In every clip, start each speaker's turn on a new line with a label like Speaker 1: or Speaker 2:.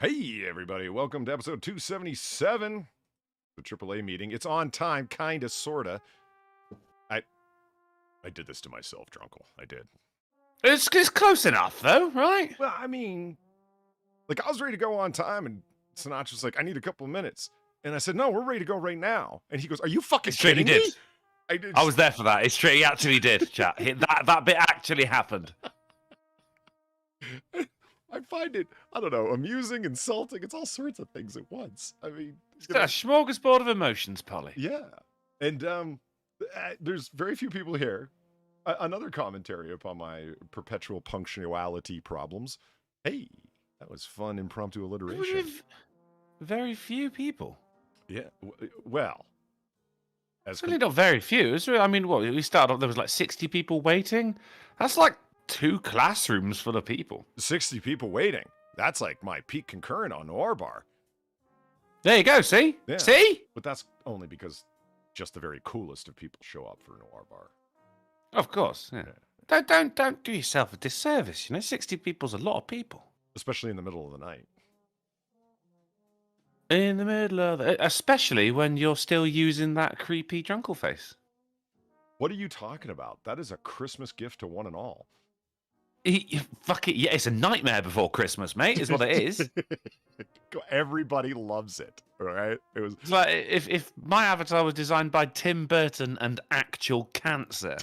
Speaker 1: Hey, everybody. Welcome to episode 277, the AAA meeting. It's on time, kind of, sort of. I did this to myself, Drunkle. I did.
Speaker 2: It's close enough, though, right?
Speaker 1: Well, I mean, like, I was ready to go on time, and Sinatra's like, I need a couple of minutes. And I said, no, we're ready to go right now. And he goes, are you fucking kidding me?
Speaker 2: I did. I was there for that. It's true. He actually did, chat. That bit actually happened.
Speaker 1: I find it, I don't know, amusing, insulting. It's all sorts of things at once. I mean,
Speaker 2: it's a smorgasbord of emotions, Polly.
Speaker 1: Yeah. And there's very few people here. Another commentary upon my perpetual punctuality problems. Hey, that was fun impromptu alliteration.
Speaker 2: Very few people.
Speaker 1: Yeah, well.
Speaker 2: It's really not very few. I mean, what, we started off, there was like 60 people waiting. That's like 2 classrooms full of people.
Speaker 1: 60 people waiting. That's like my peak concurrent on Noir Bar.
Speaker 2: There you go, see?
Speaker 1: Yeah.
Speaker 2: See?
Speaker 1: But that's only because just the very coolest of people show up for Noir Bar.
Speaker 2: Of course, yeah. Don't do yourself a disservice, 60 people's a lot of people.
Speaker 1: Especially in the middle of the night.
Speaker 2: In the middle of especially when you're still using that creepy drunkle face.
Speaker 1: What are you talking about? That is a Christmas gift to one and all.
Speaker 2: Fuck it, yeah, it's a nightmare before Christmas, mate, is what it is.
Speaker 1: Everybody loves it, all right?
Speaker 2: It's like if my avatar was designed by Tim Burton and actual cancer.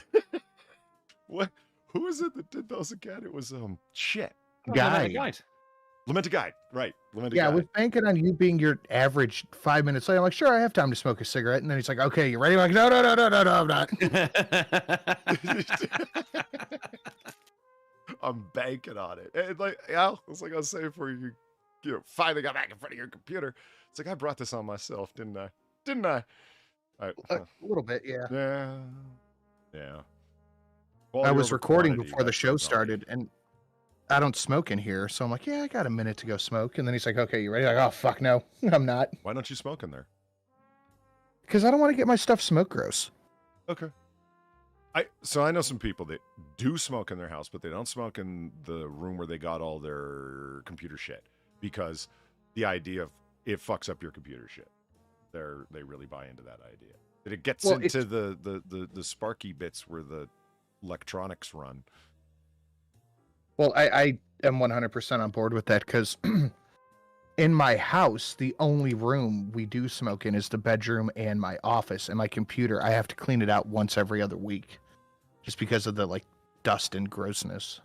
Speaker 1: What? Who is it that did those again? It was shit.
Speaker 2: Guide.
Speaker 1: Lamented Guide, right? Lamented
Speaker 3: Guide.
Speaker 1: I
Speaker 3: was banking on you being your average 5 minutes late. I'm like, sure, I have time to smoke a cigarette, and then he's like, okay, you ready? I'm like, no, I'm not.
Speaker 1: I'm banking on it. And like, yeah, it's like I was saying before you finally got back in front of your computer. It's like I brought this on myself, didn't I? Right,
Speaker 3: a little bit, yeah.
Speaker 1: Yeah.
Speaker 3: I was recording before the show started, and I don't smoke in here, so I'm like, yeah, I got a minute to go smoke. And then he's like, okay, you ready? Like, oh, fuck, no, I'm not.
Speaker 1: Why don't you smoke in there?
Speaker 3: Because I don't want to get my stuff smoke gross.
Speaker 1: Okay. So I know some people that do smoke in their house, but they don't smoke in the room where they got all their computer shit, because the idea of it fucks up your computer shit. They really buy into that idea. That it gets into the sparky bits where the electronics run.
Speaker 3: Well, I am 100% on board with that, because in my house, the only room we do smoke in is the bedroom and my office. And my computer, I have to clean it out once every other week, just because of the dust and grossness.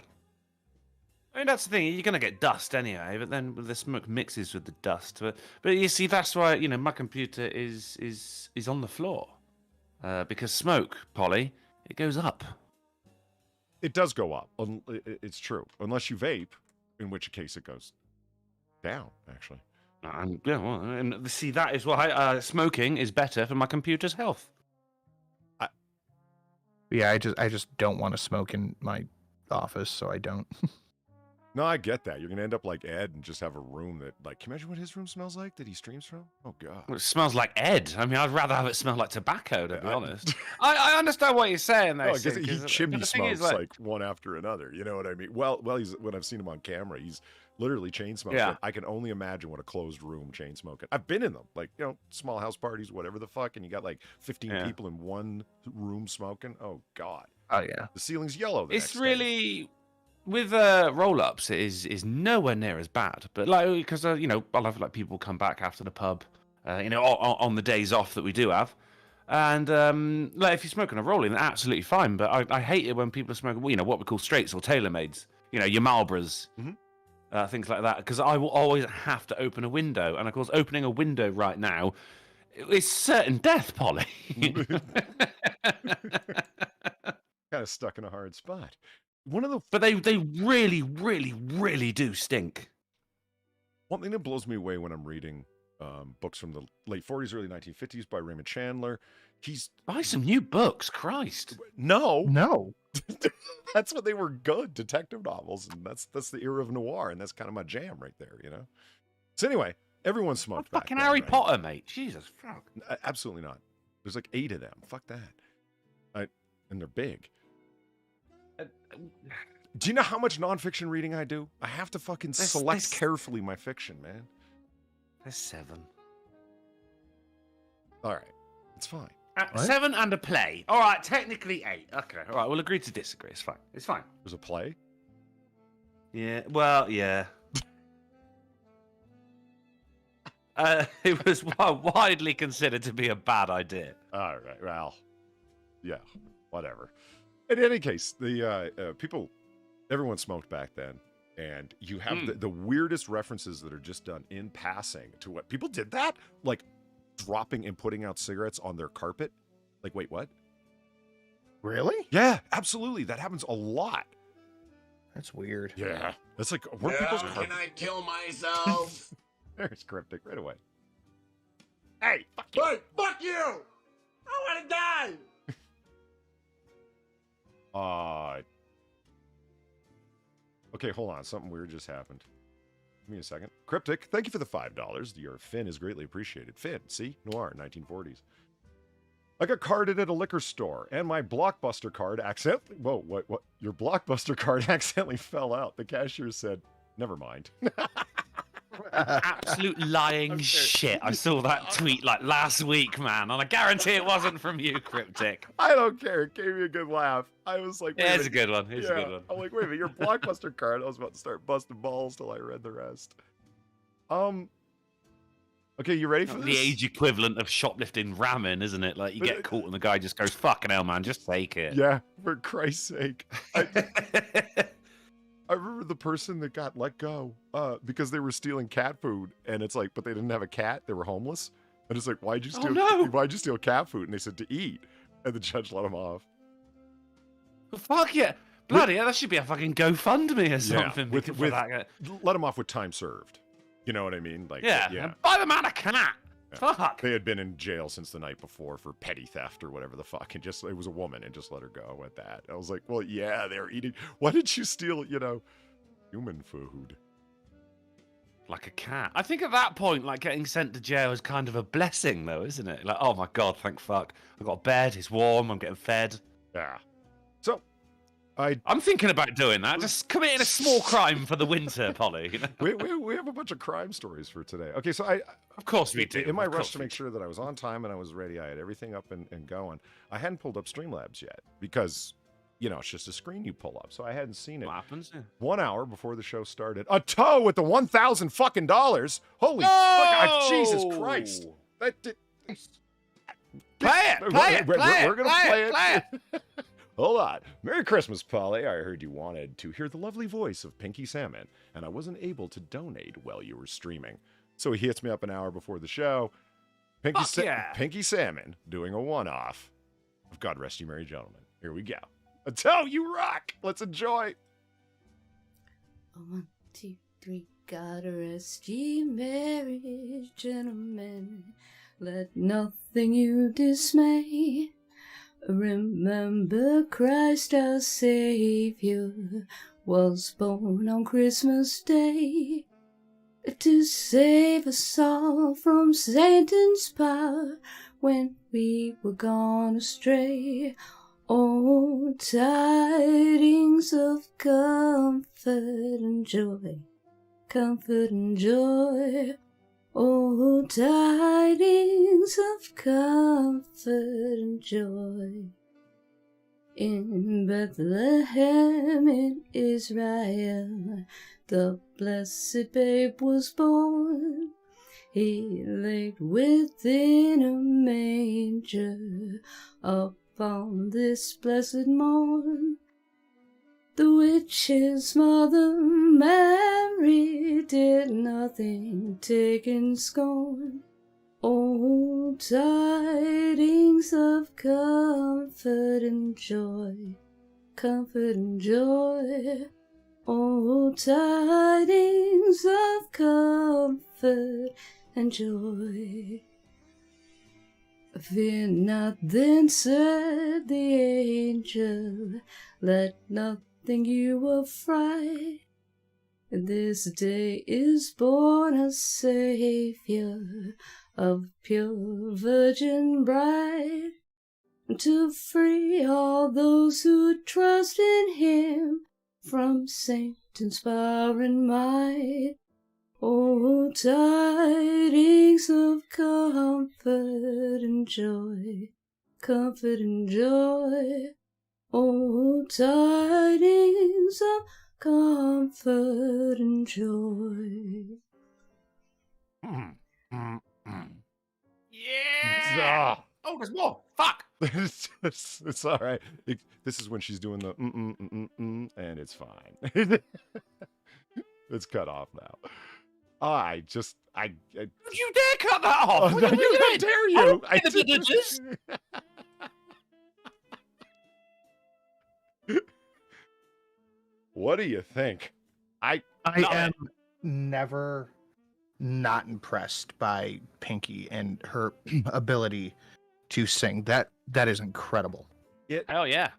Speaker 2: I mean, that's the thing. You're gonna get dust anyway, but then the smoke mixes with the dust. But you see, that's why my computer is on the floor, because smoke, Polly, it goes up.
Speaker 1: It does go up. It's true, unless you vape, in which case it goes down. Actually,
Speaker 2: yeah. Well, and see, that is why smoking is better for my computer's health.
Speaker 3: Yeah, I just don't want to smoke in my office, so I don't.
Speaker 1: No, I get that. You're going to end up like Ed and just have a room that, like, can you imagine what his room smells like that he streams from? Oh, God.
Speaker 2: Well, it smells like Ed. I mean, I'd rather have it smell like tobacco, to be honest. I understand what you're saying, though.
Speaker 1: No, because he chimney smokes like one after another. You know what I mean? Well, when I've seen him on camera, he's literally chain smoking.
Speaker 2: Yeah.
Speaker 1: I can only imagine what a closed room chain smoking. I've been in them, like, small house parties, whatever the fuck, and you got like 15 people in one room smoking. Oh, God.
Speaker 3: Oh, yeah.
Speaker 1: The ceiling's yellow.
Speaker 2: It's really... With roll-ups, it is nowhere near as bad. But because I'll have people come back after the pub, on the days off that we do have, and if you're smoking a roll-in, absolutely fine. But I hate it when people are smoking, what we call straights or tailor-mades. Your Marlboros, things like that. Because I will always have to open a window, and of course, opening a window right now is certain death, Polly.
Speaker 1: Kind of stuck in a hard spot.
Speaker 2: But they really, really, really do stink.
Speaker 1: One thing that blows me away when I'm reading books from the late 40s, early 1950s by Raymond Chandler,
Speaker 2: buy some new books, Christ.
Speaker 1: No. That's when they were good, detective novels, and that's the era of noir, and that's kind of my jam right there, So anyway, everyone smoked back
Speaker 2: fucking
Speaker 1: then,
Speaker 2: Harry
Speaker 1: right?
Speaker 2: Potter, mate. Jesus, fuck.
Speaker 1: Absolutely not. There's like 8 of them. Fuck that. And they're big. Do you know how much nonfiction reading I do? I have to fucking select carefully my fiction, man.
Speaker 2: There's 7.
Speaker 1: All right. It's fine.
Speaker 2: 7 and a play. All right, technically 8. Okay, all right, we'll agree to disagree. It's fine. It's fine.
Speaker 1: There's a play?
Speaker 2: Yeah, well, yeah. It was widely considered to be a bad idea.
Speaker 1: All right, well, yeah, whatever. In any case, the everyone smoked back then, and you have the weirdest references that are just done in passing to what people did that? Like, dropping and putting out cigarettes on their carpet? Like, wait, what?
Speaker 3: Really?
Speaker 1: Yeah, absolutely. That happens a lot.
Speaker 3: That's weird.
Speaker 1: Yeah. That's like, where people's carpet?
Speaker 4: Can I kill myself?
Speaker 1: There's Cryptic right away. Hey, fuck you.
Speaker 4: Hey, fuck you! I want to die!
Speaker 1: Okay, hold on. Something weird just happened. Give me a second. Cryptic, thank you for the $5. Your Finn is greatly appreciated. Finn, see? Noir, 1940s. I got carded at a liquor store, and my Blockbuster card accidentally... Whoa, what? Your Blockbuster card accidentally fell out. The cashier said, never mind.
Speaker 2: Absolute lying shit. I saw that tweet like last week, man, and I guarantee it wasn't from you, Cryptic.
Speaker 1: I don't care. It gave me a good laugh. I was like,
Speaker 2: yeah, it's a good one. It's a good one.
Speaker 1: I'm like, wait a minute, your Blockbuster card. I was about to start busting balls till I read the rest. Okay, you ready for this?
Speaker 2: The age equivalent of shoplifting ramen, isn't it? Like, you get caught and the guy just goes, fucking hell, man, just take it.
Speaker 1: Yeah, for Christ's sake. I remember the person that got let go because they were stealing cat food, and it's like, but they didn't have a cat. They were homeless. And it's like, why'd you steal why'd you steal cat food? And they said, to eat. And the judge let them off.
Speaker 2: Fuck yeah. Bloody hell, that should be a fucking GoFundMe or something.
Speaker 1: Yeah, let them off with time served. You know what I mean? Like,
Speaker 2: yeah. Buy the man a cat. Yeah. Fuck.
Speaker 1: They had been in jail since the night before for petty theft or whatever the fuck. And just, it was a woman and just let her go with that. I was like, well, yeah, they were eating. Why did you steal, human food?
Speaker 2: Like a cat. I think at that point, like, getting sent to jail is kind of a blessing, though, isn't it? Like, oh my God, thank fuck. I've got a bed, it's warm, I'm getting fed.
Speaker 1: Yeah. So,
Speaker 2: I'm thinking about doing that. Just committing a small crime for the winter, Polly.
Speaker 1: We have a bunch of crime stories for today. Okay, so
Speaker 2: of course we do.
Speaker 1: In my rush to make sure that I was on time and I was ready, I had everything up and going. I hadn't pulled up Streamlabs yet because, it's just a screen you pull up. So I hadn't seen it.
Speaker 2: What happens? Yeah.
Speaker 1: 1 hour before the show started. A toe with the $1,000 fucking dollars. Holy fuck! Jesus Christ! That did.
Speaker 2: Play it.
Speaker 1: We're gonna play it. Hold on. Merry Christmas, Polly. I heard you wanted to hear the lovely voice of Pinky Salmon, and I wasn't able to donate while you were streaming. So he hits me up an hour before the show. Pinky Salmon doing a one-off of God Rest You Merry Gentlemen. Here we go. Until you rock. Let's enjoy.
Speaker 5: 1, 2, 3. God rest ye merry gentlemen. Let nothing you dismay. Remember Christ our Savior was born on Christmas Day to save us all from Satan's power when we were gone astray. Oh, tidings of comfort and joy, comfort and joy. Oh, tidings of comfort and joy. In Bethlehem in Israel, the blessed babe was born. He laid within a manger upon this blessed morn. The witch's mother Mary did nothing take in scorn. Oh, tidings of comfort and joy, comfort and joy. Oh, tidings of comfort and joy. Fear not then, said the angel, let nothing you affright. This day is born a Savior of pure virgin bride, to free all those who trust in him from Satan's power and might. Oh, tidings of comfort and joy, comfort and joy. Oh, tidings of comfort and joy.
Speaker 2: Yeah. Oh, there's more. Fuck.
Speaker 1: It's all right. This is when she's doing the and it's fine. It's cut off now. I
Speaker 2: Don't you dare cut that off.
Speaker 1: Oh, no, how dare you? I What do you think?
Speaker 3: I am never not impressed by Pinky and her ability to sing. That is incredible.
Speaker 2: Hell yeah.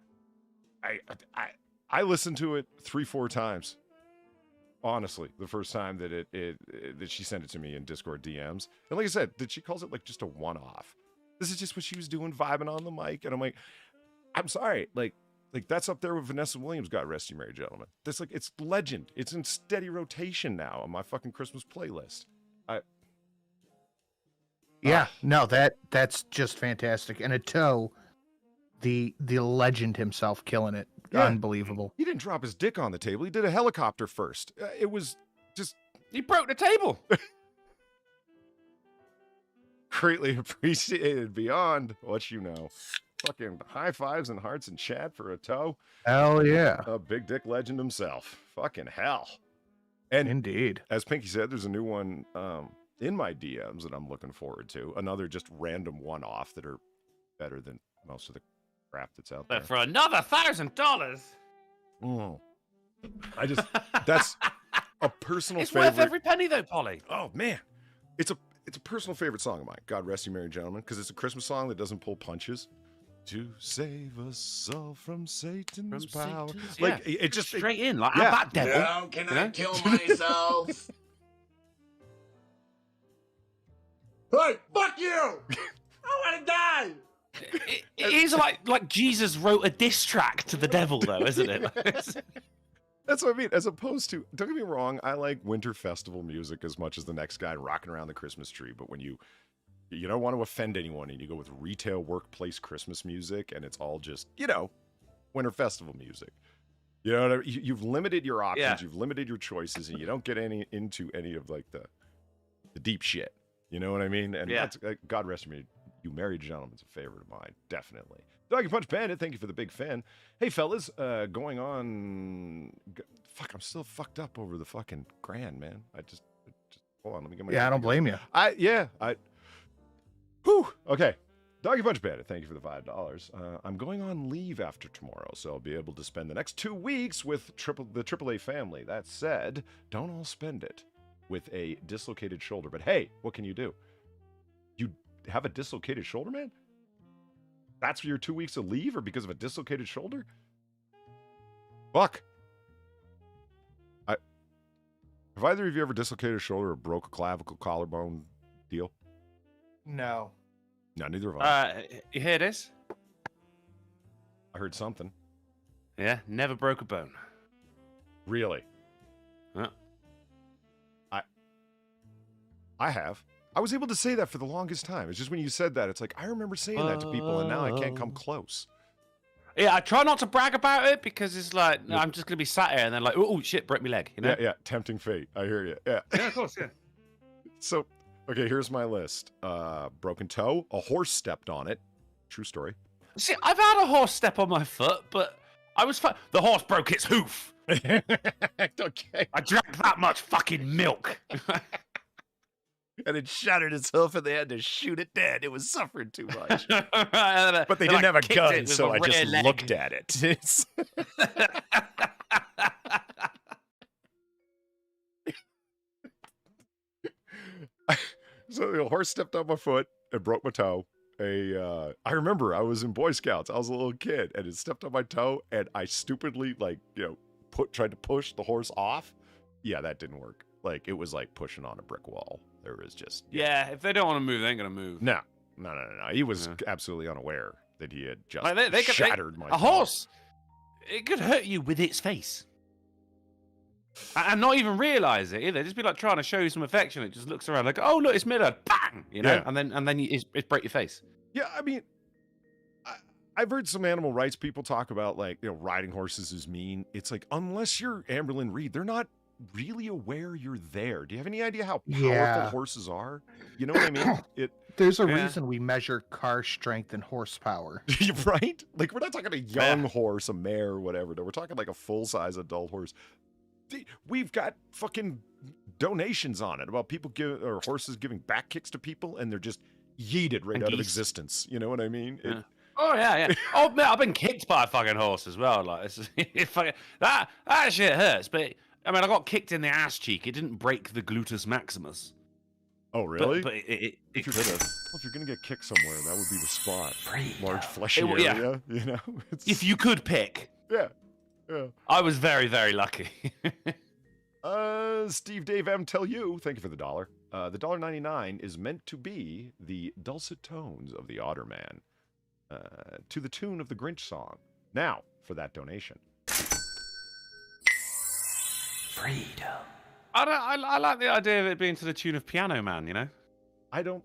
Speaker 1: I listened to it 3-4 times. Honestly, the first time that that she sent it to me in Discord DMs. And like I said, that she calls it like just a one-off. This is just what she was doing, vibing on the mic. And I'm like, I'm sorry. Like that's up there with Vanessa Williams, God rest you, merry gentlemen. That's like, it's legend. It's in steady rotation now on my fucking Christmas playlist.
Speaker 3: That's just fantastic. And a toe, the legend himself killing it.
Speaker 1: Yeah.
Speaker 3: Unbelievable.
Speaker 1: He didn't drop his dick on the table. He did a helicopter first. It was just
Speaker 2: He broke the table.
Speaker 1: greatly appreciated beyond what you know. Fucking high fives and hearts and chat for a toe.
Speaker 3: Hell yeah.
Speaker 1: A big dick legend himself. Fucking hell. And
Speaker 3: Indeed.
Speaker 1: as Pinky said, there's a new one in my DMs that I'm looking forward to. Another just random one-off that are better than most of the crap that's out there.
Speaker 2: For another $1,000.
Speaker 1: That's a personal
Speaker 2: It's
Speaker 1: favorite.
Speaker 2: worth every penny though, Polly.
Speaker 1: Oh man, it's a personal favorite song of mine. God rest you, merry gentlemen, because it's a Christmas song that doesn't pull punches. To save us all from Satan's power. Like it just
Speaker 2: straight in, like
Speaker 1: yeah.
Speaker 2: that devil.
Speaker 4: Now can I kill myself? Hey, fuck you! I want to die!
Speaker 2: It is like Jesus wrote a diss track to the devil, though, isn't it?
Speaker 1: That's what I mean. As opposed to, don't get me wrong, I like winter festival music as much as the next guy rocking around the Christmas tree. But when you don't want to offend anyone and you go with retail workplace Christmas music and it's all just, winter festival music. You know what I mean? You've limited your options, you've limited your choices, and you don't get into any of like the deep shit. You know what I mean? And that's, God rest me, you married gentleman's a favorite of mine, definitely. Doggy Punch Bandit, thank you for the big fan. Hey fellas, going on. Fuck, I'm still fucked up over the fucking grand, man. I just hold on, let me get my.
Speaker 3: Yeah, I don't blame you.
Speaker 1: Whew. Okay. Doggy Punch Bandit, thank you for the $5. I'm going on leave after tomorrow, so I'll be able to spend the next 2 weeks with the AAA family. That said, don't all spend it with a dislocated shoulder. But hey, what can you do? You have a dislocated shoulder, man? That's for your 2 weeks of leave or because of a dislocated shoulder? Fuck. Have either of you ever dislocated a shoulder or broke a clavicle collarbone deal?
Speaker 3: No.
Speaker 1: No, neither of us.
Speaker 2: You hear this?
Speaker 1: I heard something.
Speaker 2: Yeah, never broke a bone.
Speaker 1: Really?
Speaker 2: Huh?
Speaker 1: I have. I was able to say that for the longest time. It's just when you said that, it's like, I remember saying that to people, and now I can't come close.
Speaker 2: Yeah, I try not to brag about it because it's like, I'm just going to be sat here and then like, oh, shit, break my leg, you know?
Speaker 1: Yeah, tempting fate. I hear you. Yeah.
Speaker 2: Yeah, of course, yeah.
Speaker 1: So, okay, here's my list. Broken toe, a horse stepped on it. True story.
Speaker 2: See, I've had a horse step on my foot, but I was fine. The horse broke its hoof.
Speaker 1: Okay.
Speaker 2: I drank that much fucking milk.
Speaker 1: And it shattered its hoof and they had to shoot it dead. It was suffering too much.
Speaker 2: But
Speaker 1: But they didn't have a gun, so I just looked at it. So the horse stepped on my foot and broke my toe. I remember I was in Boy Scouts. I was a little kid, and it stepped on my toe, and I stupidly tried to push the horse off. Yeah, that didn't work. Like it was like pushing on a brick wall. There was just
Speaker 2: if they don't want to move, they ain't gonna move.
Speaker 1: No. He was absolutely unaware that he had just
Speaker 2: Like, they
Speaker 1: shattered my
Speaker 2: a horse. It could hurt you with its face. And not even realise it either. Just be like trying to show you some affection. It just looks around like, oh look, it's Miller, bang, you know,
Speaker 1: Yeah.
Speaker 2: and then it's break your face.
Speaker 1: Yeah, I mean, I've heard some animal rights people talk about, like, you know, riding horses is mean. It's like, unless you're Amberlynn Reed, they're not really aware you're there. Do you have any idea how powerful
Speaker 3: Yeah.
Speaker 1: horses are? You know what I mean?
Speaker 3: There's a
Speaker 2: Yeah.
Speaker 3: reason we measure car strength and horsepower.
Speaker 1: Right? Like, we're not talking a young horse, a mare, or whatever. No, we're talking like a full-size adult horse. We've got fucking donations on it about people or horses giving back kicks to people, and they're just yeeted right
Speaker 2: And
Speaker 1: out of
Speaker 2: geese.
Speaker 1: existence. You know what I mean?
Speaker 2: Yeah. Oh yeah. Oh man, I've been kicked by a fucking horse as well. Like that shit hurts. But I mean, I got kicked in the ass cheek. It didn't break the gluteus maximus.
Speaker 1: Oh, really?
Speaker 2: But it
Speaker 1: If
Speaker 2: could
Speaker 1: you're,
Speaker 2: have.
Speaker 1: well, if you're gonna get kicked somewhere, that would be the spot. Large fleshy
Speaker 2: It- yeah.
Speaker 1: area. You know?
Speaker 2: If you could pick,
Speaker 1: Yeah.
Speaker 2: I was very, very lucky.
Speaker 1: Steve Dave M tell you, thank you for the dollar. The $1.99 is meant to be the dulcet tones of the Otter Man, to the tune of the Grinch song. Now, for that donation.
Speaker 2: Freedom. I like the idea of it being to the tune of Piano Man. You know,
Speaker 1: I don't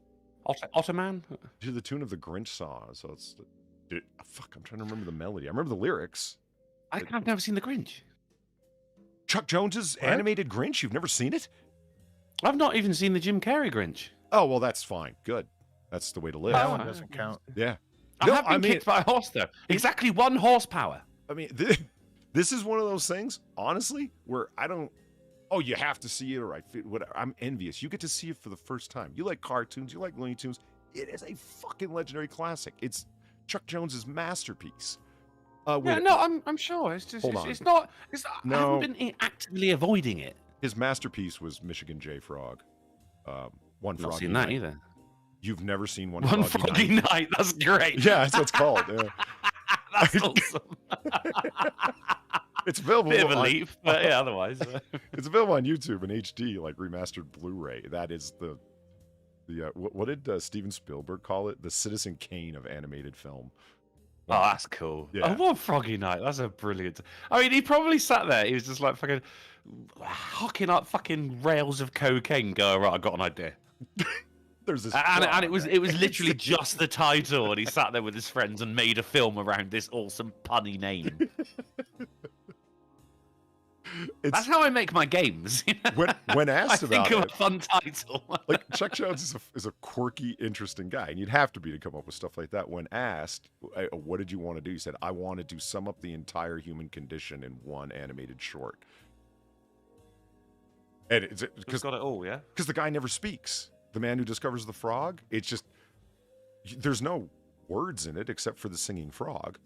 Speaker 2: Otter Man.
Speaker 1: do the tune of the Grinch song, so it's fuck. I'm trying to remember the melody. I remember the lyrics.
Speaker 2: I've never seen the Grinch.
Speaker 1: Chuck Jones's
Speaker 3: What?
Speaker 1: animated Grinch. You've never seen it?
Speaker 2: I've not even seen the Jim Carrey Grinch.
Speaker 1: Oh well, that's fine. Good. That's the way to live.
Speaker 3: That
Speaker 2: Oh,
Speaker 3: one
Speaker 2: I-
Speaker 3: doesn't count.
Speaker 1: Yeah.
Speaker 2: I
Speaker 1: No,
Speaker 2: have been
Speaker 1: I mean-
Speaker 2: kicked by a horse though. Exactly 1 horsepower.
Speaker 1: I mean, this is one of those things, honestly, where I don't. Oh, you have to see it, or whatever. I'm envious. You get to see it for the first time. You like cartoons, you like Looney Tunes. It is a fucking legendary classic. It's Chuck Jones's masterpiece.
Speaker 2: Yeah,
Speaker 1: With
Speaker 2: no, I'm sure. It's just
Speaker 1: Hold on.
Speaker 2: it's not. I
Speaker 1: No.
Speaker 2: haven't been actively avoiding it.
Speaker 1: his masterpiece was Michigan J Frog. One
Speaker 2: Not
Speaker 1: Froggy
Speaker 2: seen that
Speaker 1: Night.
Speaker 2: either.
Speaker 1: You've never seen One
Speaker 2: One
Speaker 1: Froggy
Speaker 2: Froggy
Speaker 1: Night?
Speaker 2: Night. That's great.
Speaker 1: Yeah, that's what it's called. Yeah.
Speaker 2: That's awesome.
Speaker 1: It's available.
Speaker 2: Bit of a
Speaker 1: on-
Speaker 2: leap, but yeah, otherwise.
Speaker 1: It's available on YouTube in HD, like remastered Blu-ray. That is the what did Steven Spielberg call it? The Citizen Kane of animated film.
Speaker 2: Oh, that's cool.
Speaker 1: Yeah.
Speaker 2: Oh, One Froggy Night. That's a brilliant. I mean, he probably sat there. He was just like fucking hocking up fucking rails of cocaine. Go right. I got an idea.
Speaker 1: There's this,
Speaker 2: And it was literally just the title, and he sat there with his friends and made a film around this awesome punny name. That's how I make my games. You know?
Speaker 1: when
Speaker 2: I
Speaker 1: asked
Speaker 2: think
Speaker 1: about
Speaker 2: of
Speaker 1: it,
Speaker 2: a fun title.
Speaker 1: like Chuck Jones is a quirky, interesting guy, and you'd have to be to come up with stuff like that. When asked, what did you want to do? He said, I wanted to sum up the entire human condition in one animated short. And it's
Speaker 2: It's
Speaker 1: because
Speaker 2: got it all, yeah.
Speaker 1: the guy never speaks. The man who discovers the frog, it's just there's no words in it except for the singing frog.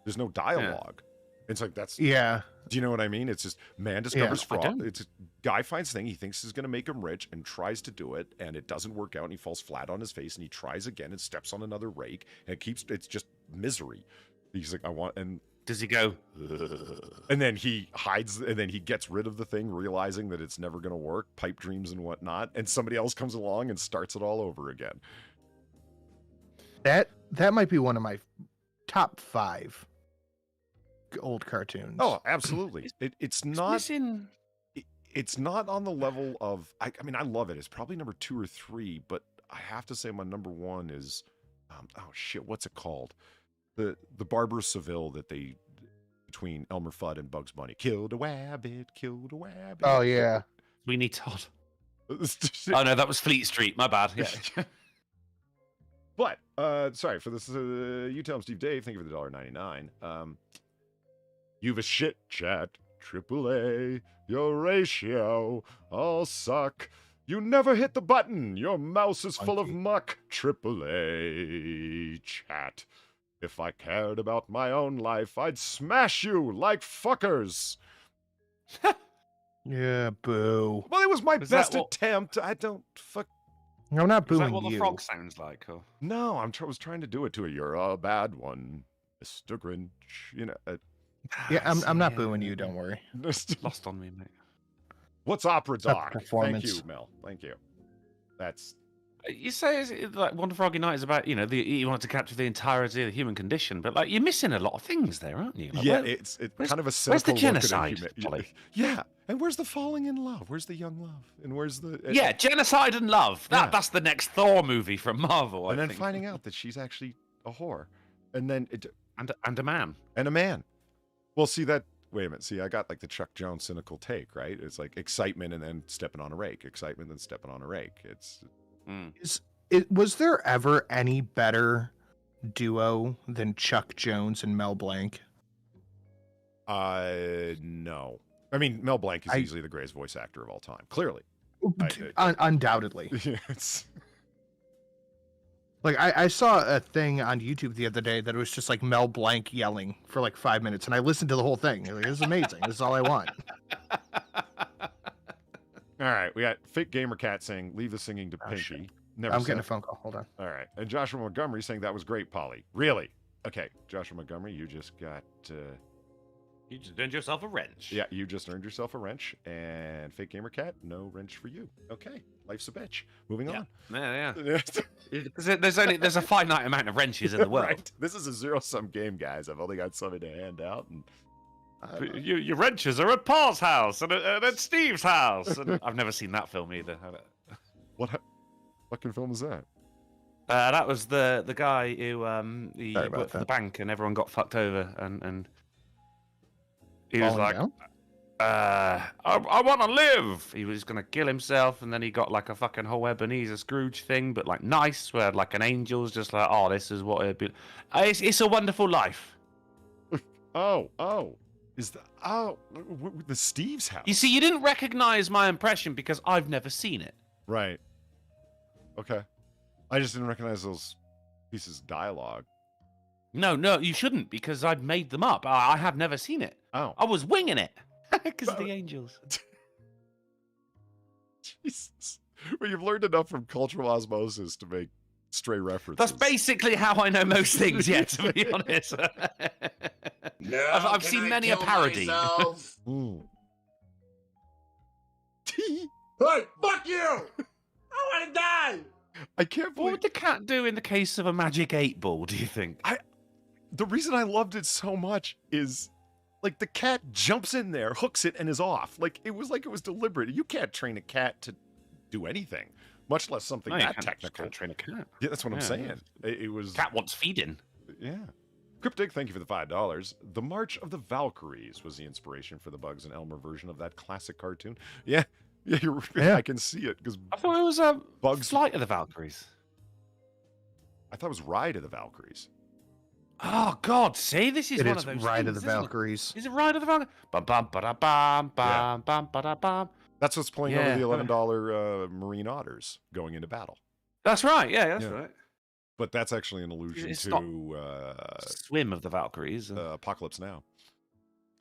Speaker 1: There's no dialogue. It's like that's
Speaker 3: Yeah.
Speaker 1: Do you know what I mean? It's just man discovers
Speaker 2: I
Speaker 1: frog.
Speaker 2: don't.
Speaker 1: It's a guy finds thing he thinks is going to make him rich and tries to do it, and it doesn't work out, and he falls flat on his face, and he tries again and steps on another rake, and it's just misery. He's like, I want, and
Speaker 2: Does he go?
Speaker 1: and then he hides, and then he gets rid of the thing, realizing that it's never going to work, pipe dreams and whatnot, and somebody else comes along and starts it all over again.
Speaker 3: That might be one of my top 5 old cartoons.
Speaker 1: Oh, absolutely. It's not.
Speaker 2: Missing.
Speaker 1: It's not on the level of I mean I love it. It's probably number 2 or 3, but I have to say my number 1 is oh shit, what's it called? The Barber of Seville that they between Elmer Fudd and Bugs Bunny. Killed a wabbit, killed a wabbit.
Speaker 3: Oh yeah.
Speaker 2: Sweeney Todd. Oh no, that was Fleet Street. My bad. Yeah.
Speaker 1: But sorry for this. You tell him, Steve Dave. Thank you for the $1.99. You've a shit chat, AAA. Your ratio all suck. You never hit the button. Your mouse is full of muck. AAA chat. If I cared about my own life, I'd smash you like fuckers.
Speaker 3: Yeah, boo.
Speaker 1: Well, it was my
Speaker 2: Is that
Speaker 1: best
Speaker 2: what-
Speaker 1: attempt. I don't fuck.
Speaker 3: I'm not
Speaker 2: Is that
Speaker 3: booing
Speaker 2: what the
Speaker 3: you.
Speaker 2: frog sounds like? Or...
Speaker 1: No, was trying to do it to it. You're a bad one, Mr. Grinch. You know.
Speaker 3: Yeah, I'm not
Speaker 2: Yeah.
Speaker 3: booing you. Don't worry.
Speaker 2: Lost on me, mate.
Speaker 1: What's opera
Speaker 3: It's not
Speaker 1: doc? Thank
Speaker 3: performance.
Speaker 1: you, Mel. Thank you. That's
Speaker 2: You say like Wonder Froggy Night is about you want to capture the entirety of the human condition, but like you're missing a lot of things there, aren't you? Like,
Speaker 1: Yeah, it's kind of a cynical
Speaker 2: where's the
Speaker 1: look
Speaker 2: genocide,
Speaker 1: at
Speaker 2: Polly?
Speaker 1: Yeah, and where's the falling in love? Where's the young love? And where's the
Speaker 2: Yeah, genocide and love.
Speaker 1: Yeah.
Speaker 2: That's the next Thor movie from Marvel.
Speaker 1: and
Speaker 2: I
Speaker 1: then
Speaker 2: think.
Speaker 1: finding out that she's actually a whore, and then
Speaker 2: and a man.
Speaker 1: and a man. Well, see that. Wait a minute. See, I got like the Chuck Jones cynical take, right? It's like excitement and then stepping on a rake, excitement and stepping on a rake. It's
Speaker 3: Was there ever any better duo than Chuck Jones and Mel Blanc?
Speaker 1: no. I mean, Mel Blanc is easily the greatest voice actor of all time. Clearly,
Speaker 3: Undoubtedly.
Speaker 1: it's
Speaker 3: Like I saw a thing on YouTube the other day that was just like Mel Blanc yelling for like 5 minutes, and I listened to the whole thing. Like, this is amazing. This is all I want.
Speaker 1: all right. We got Fake Gamer Cat saying, "Leave the singing to Pinky."
Speaker 3: Shit.
Speaker 1: Never
Speaker 3: I'm
Speaker 1: said-
Speaker 3: getting a phone call. Hold on.
Speaker 1: All right. And Joshua Montgomery saying that was great, Polly. Really? Okay, Joshua Montgomery, you just got.
Speaker 2: You just earned yourself a wrench.
Speaker 1: Yeah, you just earned yourself a wrench. And Fake Gamer Cat, no wrench for you. Okay, life's a bitch. Moving on.
Speaker 2: Yeah. There's a finite amount of wrenches in the world.
Speaker 1: Right. This is a zero-sum game, guys. I've only got something to hand out, and
Speaker 2: Your wrenches are at Paul's house and at Steve's house. And I've never seen that film either.
Speaker 1: what fucking film is that?
Speaker 2: That was the guy who he
Speaker 3: Sorry about
Speaker 2: worked for the
Speaker 3: that.
Speaker 2: bank and everyone got fucked over and he was
Speaker 3: Falling
Speaker 2: like,
Speaker 3: down?
Speaker 2: I want to live. He was gonna kill himself, and then he got like a fucking whole Ebenezer Scrooge thing, but like nice, where like an angel's just like, oh, this is what it'd be. It's a wonderful life.
Speaker 1: Oh, is the the Steve's house?
Speaker 2: You see, you didn't recognize my impression because I've never seen it.
Speaker 1: Right. Okay. I just didn't recognize those pieces of dialogue.
Speaker 2: No, you shouldn't because I've made them up. I have never seen it.
Speaker 1: Oh.
Speaker 2: I was winging it because of the angels.
Speaker 1: Jesus. Well, you've learned enough from cultural osmosis to make stray references.
Speaker 2: That's basically how I know most things, yeah, to be honest. I've seen many a parody.
Speaker 1: Mm.
Speaker 4: Hey, fuck you! I want to die!
Speaker 1: I can't
Speaker 2: What
Speaker 1: believe
Speaker 2: would the cat do in the case of a magic 8-ball, do you think?
Speaker 1: the reason I loved it so much is like the cat jumps in there, hooks it, and is off. Like it was deliberate. You can't train a cat to do anything, much less something
Speaker 2: No, you
Speaker 1: that
Speaker 2: can't-
Speaker 1: technical.
Speaker 2: can't train a cat.
Speaker 1: Yeah, that's what I'm
Speaker 2: Yeah,
Speaker 1: saying. It was
Speaker 2: Cat wants feeding.
Speaker 1: Yeah. Cryptic, thank you for the $5. The March of the Valkyries was the inspiration for the Bugs and Elmer version of that classic cartoon. Yeah,
Speaker 3: Yeah.
Speaker 1: I can see it because
Speaker 2: I thought it was a
Speaker 1: Bugs.
Speaker 2: Flight of the Valkyries.
Speaker 1: I thought it was Ride of the Valkyries.
Speaker 2: Oh God! See, this is
Speaker 3: It
Speaker 2: one
Speaker 3: is
Speaker 2: of those.
Speaker 3: Ride of
Speaker 2: things,
Speaker 3: the
Speaker 2: isn't it?
Speaker 3: Valkyries.
Speaker 2: Is it Ride of the Valkyries? Bum bum ba da bum bum bum ba da bum.
Speaker 1: That's what's playing
Speaker 2: Yeah.
Speaker 1: over the $11 Marine Otters going into battle.
Speaker 2: That's right. Yeah, that's
Speaker 1: Yeah.
Speaker 2: right.
Speaker 1: But that's actually an allusion
Speaker 2: It's
Speaker 1: to
Speaker 2: not- Swim of the Valkyries. And
Speaker 1: Apocalypse Now.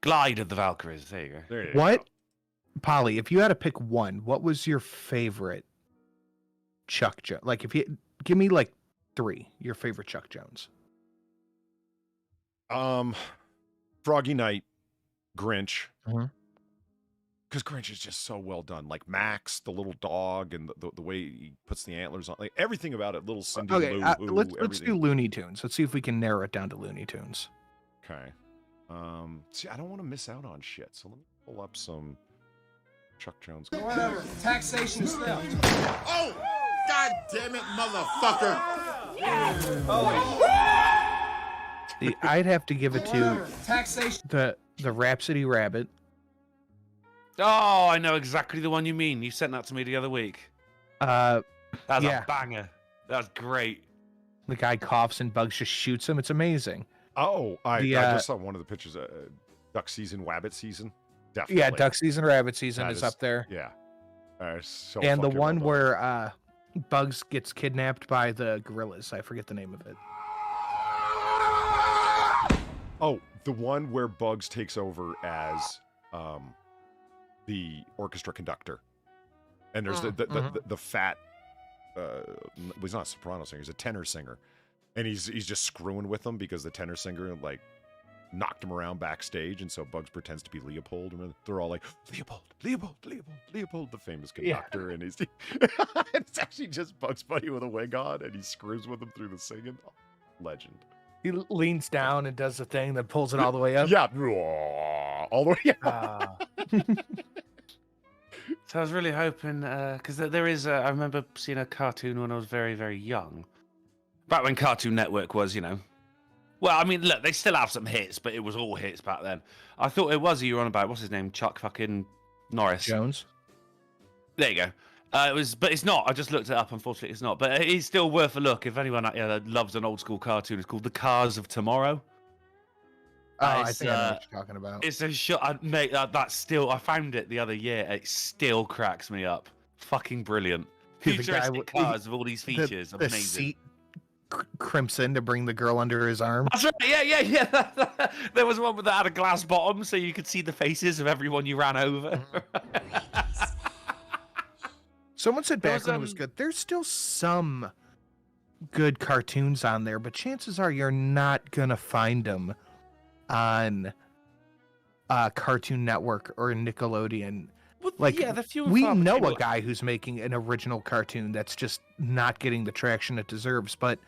Speaker 2: Glide of the Valkyries. There you go.
Speaker 1: There you
Speaker 3: What,
Speaker 1: go.
Speaker 3: Polly? If you had to pick one, what was your favorite Chuck Jones? Like, if you give me like 3, your favorite Chuck Jones.
Speaker 1: Froggy Night, Grinch.
Speaker 3: Mhm.
Speaker 1: Because Grinch is just so well done. Like Max, the little dog, and the way he puts the antlers on. Like everything about it. Little Cindy
Speaker 3: Okay,
Speaker 1: Lou Who,
Speaker 3: let's do
Speaker 1: everything.
Speaker 3: Looney Tunes. Let's see if we can narrow it down to Looney Tunes.
Speaker 1: Okay. See, I don't want to miss out on shit. So let me pull up some Chuck Jones.
Speaker 4: Whatever. Taxation is theft. Oh! God damn it, motherfucker!
Speaker 3: I'd have to give it to
Speaker 4: Taxation.
Speaker 3: the Rhapsody Rabbit.
Speaker 2: Oh, I know exactly the one you mean. You sent that to me the other week.
Speaker 3: That's
Speaker 2: That's
Speaker 3: Yeah.
Speaker 2: a banger. That's great.
Speaker 3: the guy coughs and Bugs just shoots him. It's amazing.
Speaker 1: Oh, I
Speaker 3: The,
Speaker 1: just saw one of the pictures. Duck season, Wabbit season. Definitely.
Speaker 3: Yeah, duck season, rabbit season
Speaker 1: That
Speaker 3: is
Speaker 1: is-
Speaker 3: up there.
Speaker 1: Yeah. So
Speaker 3: And the
Speaker 1: fucking
Speaker 3: one
Speaker 1: well done.
Speaker 3: where Bugs gets kidnapped by the gorillas. I forget the name of it.
Speaker 1: Oh, the one where Bugs takes over as the orchestra conductor, and there's the fat. He's not a soprano singer; he's a tenor singer, and he's just screwing with them because the tenor singer like knocked him around backstage, and so Bugs pretends to be Leopold, and they're all like, Leopold, Leopold, Leopold, Leopold, the famous conductor, and he's it's actually just Bugs Bunny with a wig on, and he screws with him through the singing. Oh, legend.
Speaker 3: He leans down and does the thing that pulls it all the way up.
Speaker 1: Yeah, all the way up.
Speaker 2: So I was really hoping, because there is, I remember seeing a cartoon when I was very, very young. Back when Cartoon Network was, well, I mean, look, they still have some hits, but it was all hits back then. I thought it was who you were on about, what's his name? Chuck fucking Norris.
Speaker 3: Jones.
Speaker 2: There you go. It was, but it's not. I just looked it up. Unfortunately, it's not. But it's still worth a look if anyone loves an old school cartoon. It's called The Cars of Tomorrow.
Speaker 3: Oh, I think I know what you're talking about.
Speaker 2: It's a shot, mate. That's still. I found it the other year. It still cracks me up. Fucking brilliant. Futuristic cars with all these features.
Speaker 3: The
Speaker 2: Amazing.
Speaker 3: seat crimson to bring the girl under his arm.
Speaker 2: That's right. Yeah. There was one that had a glass bottom, so you could see the faces of everyone you ran over.
Speaker 3: Someone said back when it was good. There's still some good cartoons on there, but chances are you're not gonna find them on Cartoon Network or Nickelodeon.
Speaker 2: Well,
Speaker 3: Like,
Speaker 2: yeah, the few and
Speaker 3: we
Speaker 2: far
Speaker 3: know
Speaker 2: between.
Speaker 3: a guy who's making an original cartoon that's just not getting the traction it deserves, but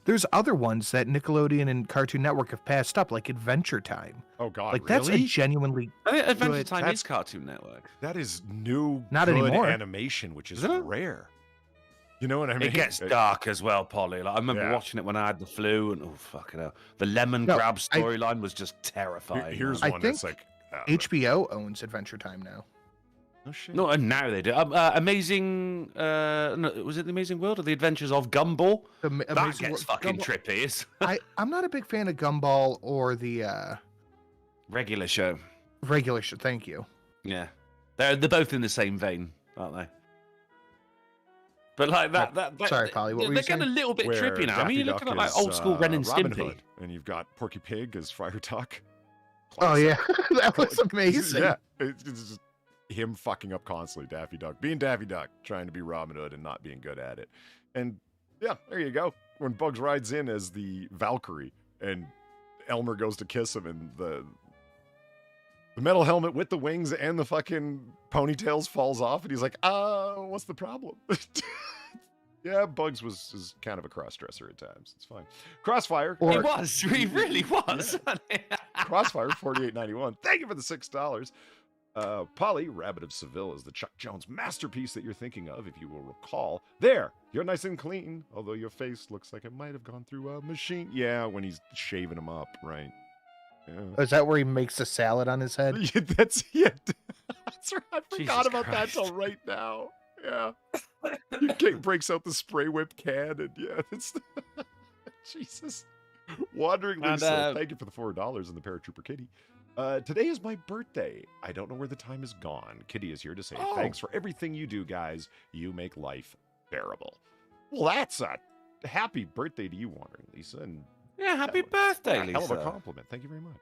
Speaker 3: there's other ones that Nickelodeon and Cartoon Network have passed up, like Adventure Time.
Speaker 1: Oh God,
Speaker 3: Like
Speaker 1: really?
Speaker 3: that's a genuinely
Speaker 2: I think Adventure
Speaker 3: good.
Speaker 2: Time
Speaker 1: That's-
Speaker 2: is Cartoon Network.
Speaker 1: That is new,
Speaker 3: Not
Speaker 1: good
Speaker 3: anymore.
Speaker 1: animation, which is
Speaker 2: Is it?
Speaker 1: rare. You know what I mean?
Speaker 2: It gets dark as well, Polly. Like I remember
Speaker 1: Yeah.
Speaker 2: watching it when I had the flu, and oh fucking hell, the lemon
Speaker 3: No,
Speaker 2: grab storyline was just terrifying.
Speaker 1: Here's
Speaker 3: I
Speaker 1: one
Speaker 3: think
Speaker 1: that's like
Speaker 3: HBO owns Adventure Time now.
Speaker 1: no shit.
Speaker 2: No, and now they do. Amazing. No, was it the Amazing World or the Adventures of Gumball?
Speaker 3: The
Speaker 2: That
Speaker 3: Amazing
Speaker 2: gets
Speaker 3: World-
Speaker 2: fucking
Speaker 3: Gumball-
Speaker 2: trippy.
Speaker 3: I'm not a big fan of Gumball or the
Speaker 2: Regular show.
Speaker 3: regular show. Thank you.
Speaker 2: Yeah, they're both in the same vein, aren't they? But like that.
Speaker 3: Sorry, Polly, what were you
Speaker 2: they're getting a
Speaker 3: saying?
Speaker 2: little bit
Speaker 1: Where
Speaker 2: trippy now. I mean,
Speaker 1: Daffy
Speaker 2: you're looking at
Speaker 1: Duck
Speaker 2: like old
Speaker 1: is,
Speaker 2: school Ren and
Speaker 1: Robin
Speaker 2: Stimpy.
Speaker 1: Hood, and you've got Porky Pig as Friar Tuck.
Speaker 3: Oh
Speaker 1: Classic.
Speaker 3: yeah, that was amazing.
Speaker 1: Yeah, it's just him fucking up constantly. Daffy Duck being Daffy Duck, trying to be Robin Hood and not being good at it. And yeah, there you go. When Bugs rides in as the Valkyrie, and Elmer goes to kiss him, and the metal helmet with the wings and the fucking ponytails falls off, and he's like, what's the problem? Yeah, Bugs is kind of a cross-dresser at times. It's fine. Crossfire.
Speaker 3: Or-
Speaker 2: He was. He really was.
Speaker 1: Crossfire, $48.91. Thank you for the $6. Polly, Rabbit of Seville, is the Chuck Jones masterpiece that you're thinking of, if you will recall. There, you're nice and clean, although your face looks like it might have gone through a machine. Yeah, when he's shaving him up, right? Yeah.
Speaker 3: Is that where he makes a salad on his head?
Speaker 1: That's it. That's right. I forgot
Speaker 2: Jesus
Speaker 1: about
Speaker 2: Christ.
Speaker 1: that till right now. Yeah. Kate breaks out the spray whip can, and yeah, it's Jesus. Wandering
Speaker 2: And,
Speaker 1: Lisa, thank you for the $4 in the Paratrooper Kitty. Today is my birthday. I don't know where the time is gone. Kitty is here to say thanks for everything you do, guys. You make life bearable. Well, that's a happy birthday to you, Wandering Lisa, and
Speaker 2: Yeah, happy birthday,
Speaker 1: a
Speaker 2: Lisa.
Speaker 1: hell of a compliment. Thank you very much.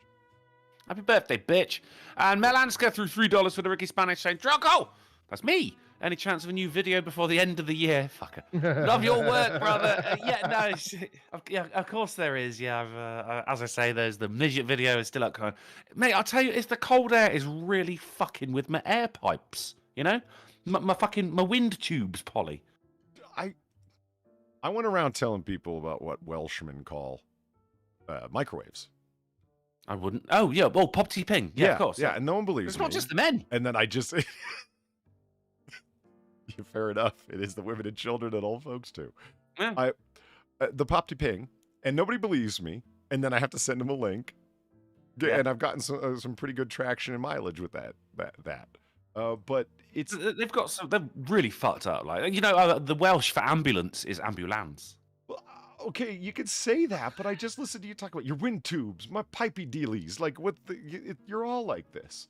Speaker 2: Happy birthday, bitch. And Melanska threw $3 for the Ricky Spanish saying, Draco! That's me. Any chance of a new video before the end of the year? Fucker. Love your work, brother. Yeah, of course there is. Yeah, as I say, there's the midget video is still up. Mate, I'll tell you, it's the cold air is really fucking with my air pipes. You know, my wind tubes, Polly.
Speaker 1: I went around telling people about what Welshmen call microwaves.
Speaker 2: I wouldn't. Oh yeah, well, Pop T Ping. Yeah, of course.
Speaker 1: Yeah, and no one believes
Speaker 2: It's
Speaker 1: me.
Speaker 2: not just the men.
Speaker 1: And then I just yeah, fair enough. It is the women and children and old folks too.
Speaker 2: Yeah.
Speaker 1: The Pop to Ping, and nobody believes me. And then I have to send them a link,
Speaker 2: Yeah.
Speaker 1: and I've gotten some pretty good traction and mileage with that. But it's
Speaker 2: They've got some. They're really fucked up. Like the Welsh for ambulance is ambulance.
Speaker 1: well, okay. You could say that, but I just listened to you talk about your wind tubes, my pipey dealies. Like what? You're all like this.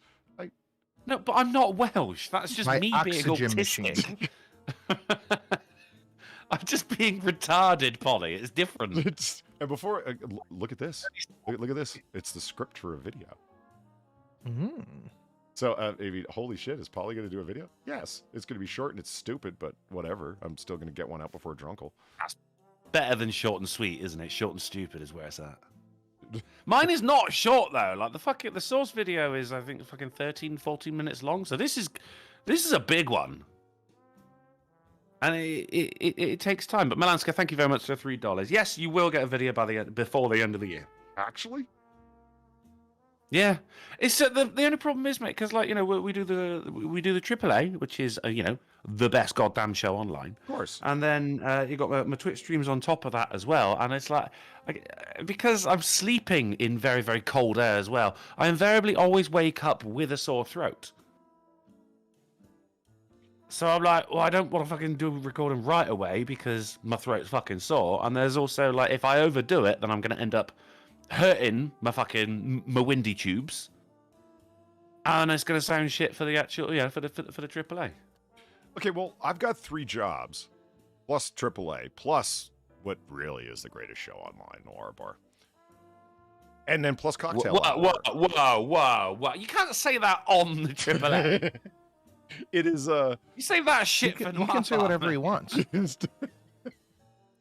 Speaker 2: No, but I'm not Welsh. That's just
Speaker 3: My
Speaker 2: me being
Speaker 3: oxygen
Speaker 2: autistic. I'm just being retarded, Polly. It's different.
Speaker 1: And before, look at this. Look at this. It's the script for a video.
Speaker 3: Mm.
Speaker 1: So, holy shit, is Polly going to do a video? Yes. It's going to be short and it's stupid, but whatever. I'm still going to get one out before Drunkle.
Speaker 2: Better than short and sweet, isn't it? Short and stupid is where it's at. Mine is not short though. Like the source video is I think fucking 13, 14 minutes long. So this is a big one. And it takes time. But Melanska, thank you very much for $3. Yes, you will get a video before the end of the year.
Speaker 1: Actually?
Speaker 2: Yeah, it's the only problem is, mate, because like we do the AAA, which is the best goddamn show online.
Speaker 1: Of course.
Speaker 2: And then you got my Twitch streams on top of that as well, and it's like because I'm sleeping in very very cold air as well, I invariably always wake up with a sore throat. So I'm like, well, I don't want to fucking do recording right away because my throat's fucking sore, and there's also like if I overdo it, then I'm gonna end up hurting my windy tubes, and it's going to sound shit for the actual for the AAA.
Speaker 1: Okay, well, I've got 3 jobs plus AAA plus what really is the greatest show online, Noir Bar, and then plus Cocktail Hour.
Speaker 2: Whoa! You can't say that on the AAA.
Speaker 1: It is
Speaker 2: You say that shit for
Speaker 3: He can say whatever he wants.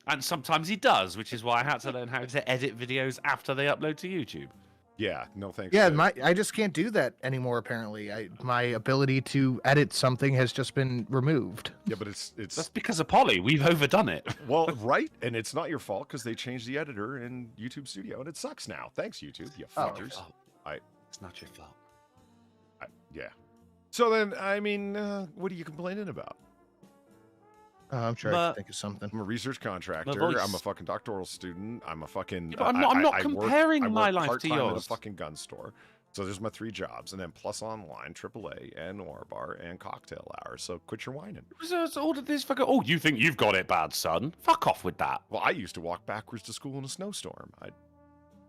Speaker 2: And sometimes he does, which is why I had to learn how to edit videos after they upload to YouTube.
Speaker 1: Yeah, no thanks.
Speaker 3: Yeah, I just can't do that anymore. Apparently, my ability to edit something has just been removed.
Speaker 1: Yeah, but it's
Speaker 2: That's because of Polly. We've overdone it.
Speaker 1: well, right, and it's not your fault because they changed the editor in YouTube Studio, and it sucks now. Thanks, YouTube, you fuckers.
Speaker 2: It's not your fault.
Speaker 1: Yeah. So then, I mean, what are you complaining about?
Speaker 3: I'm sure I can think of something.
Speaker 1: I'm a research contractor. I'm a fucking doctoral student. I'm a fucking.
Speaker 2: Yeah, but I'm not comparing my life to
Speaker 1: part-time at a
Speaker 2: yours.
Speaker 1: fucking gun store. So there's my 3 jobs, and then plus online, AAA, and Noir Bar, and Cocktail Hour. So quit your whining.
Speaker 2: So all of this fucking. Oh, you think you've got it bad, son? Fuck off with that.
Speaker 1: Well, I used to walk backwards to school in a snowstorm.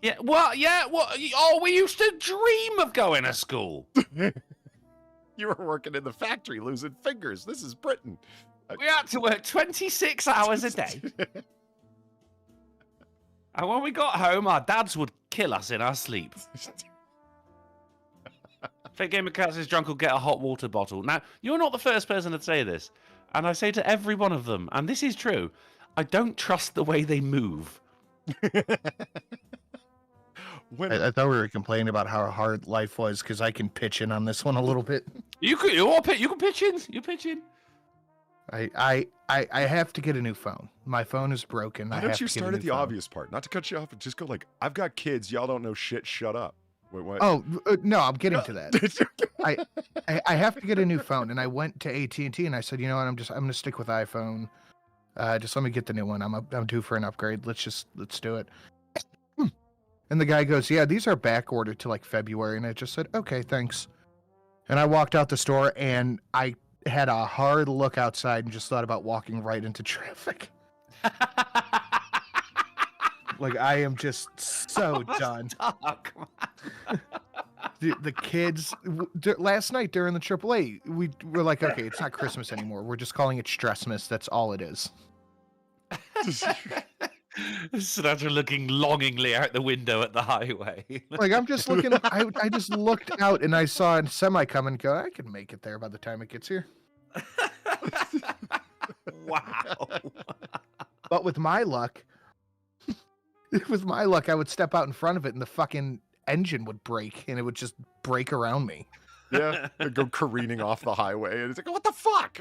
Speaker 2: Yeah. Well, yeah. What? Oh, we used to dream of going to school.
Speaker 1: You were working in the factory, losing fingers. This is Britain.
Speaker 2: We had to work 26 hours a day. And when we got home, our dads would kill us in our sleep. Fake Gamer Cat says drunk will get a hot water bottle. Now, you're not the first person to say this. And I say to every one of them, and this is true, I don't trust the way they move.
Speaker 3: I thought we were complaining about how hard life was because I can pitch in on this one a little bit.
Speaker 2: You can pitch in. You pitch in.
Speaker 3: I have to get a new phone. My phone is broken.
Speaker 1: Why don't you start at the obvious part? Not to cut you off, but just go like, I've got kids. Y'all don't know shit. Shut up. Wait, what?
Speaker 3: Oh no, I'm getting to that. I have to get a new phone, and I went to AT&T and I said, you know what, I'm gonna stick with iPhone. Just let me get the new one. I'm due for an upgrade. Let's do it. And the guy goes, yeah, these are back ordered to like February, and I just said, okay, thanks. And I walked out the store, and I had a hard look outside and just thought about walking right into traffic. Like, I am just so done. The kids, last night during the AAA, we were like, okay, it's not Christmas anymore. We're just calling it Stressmas. That's all it is.
Speaker 2: Sinatra looking longingly out the window at the highway.
Speaker 3: Like, I'm just looking, I just looked out and I saw a semi come and go, I can make it there by the time it gets here.
Speaker 2: Wow.
Speaker 3: But with my luck, I would step out in front of it and the fucking engine would break and it would just break around me.
Speaker 1: Yeah, it'd go careening off the highway, and it's like, what the fuck?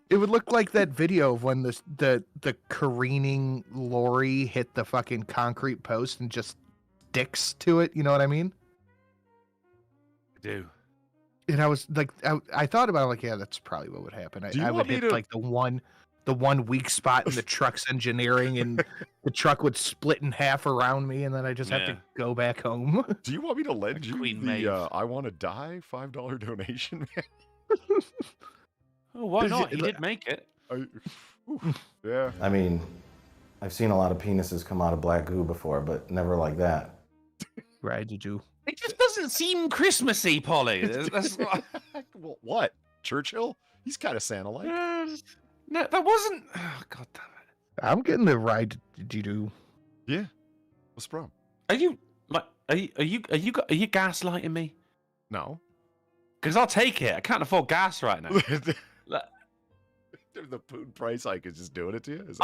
Speaker 3: It would look like that video of when the careening lorry hit the fucking concrete post and just sticks to it. You know what I mean?
Speaker 2: I do.
Speaker 3: And I was like, I thought about it, like, yeah, that's probably what would happen. I would hit like the one weak spot in the truck's engineering, and the truck would split in half around me, and then I just have to go back home.
Speaker 1: Do you want me to lend you
Speaker 2: Queen
Speaker 1: the
Speaker 2: Maeve.
Speaker 1: I want to die $5 donation, man?
Speaker 2: Oh, why not? He did make it.
Speaker 1: Yeah.
Speaker 6: I mean, I've seen a lot of penises come out of black goo before, but never like that.
Speaker 3: Right? Did you?
Speaker 2: It just doesn't seem Christmassy, Polly. That's not...
Speaker 1: Well, what? Churchill? He's kind of Santa-like.
Speaker 2: No, that wasn't. Oh, God damn it!
Speaker 3: I'm getting the ride. Did you do?
Speaker 1: Yeah. What's the problem?
Speaker 2: Are you gaslighting me?
Speaker 1: No.
Speaker 2: Because I'll take it. I can't afford gas right now.
Speaker 1: The food price hike is just doing it to you.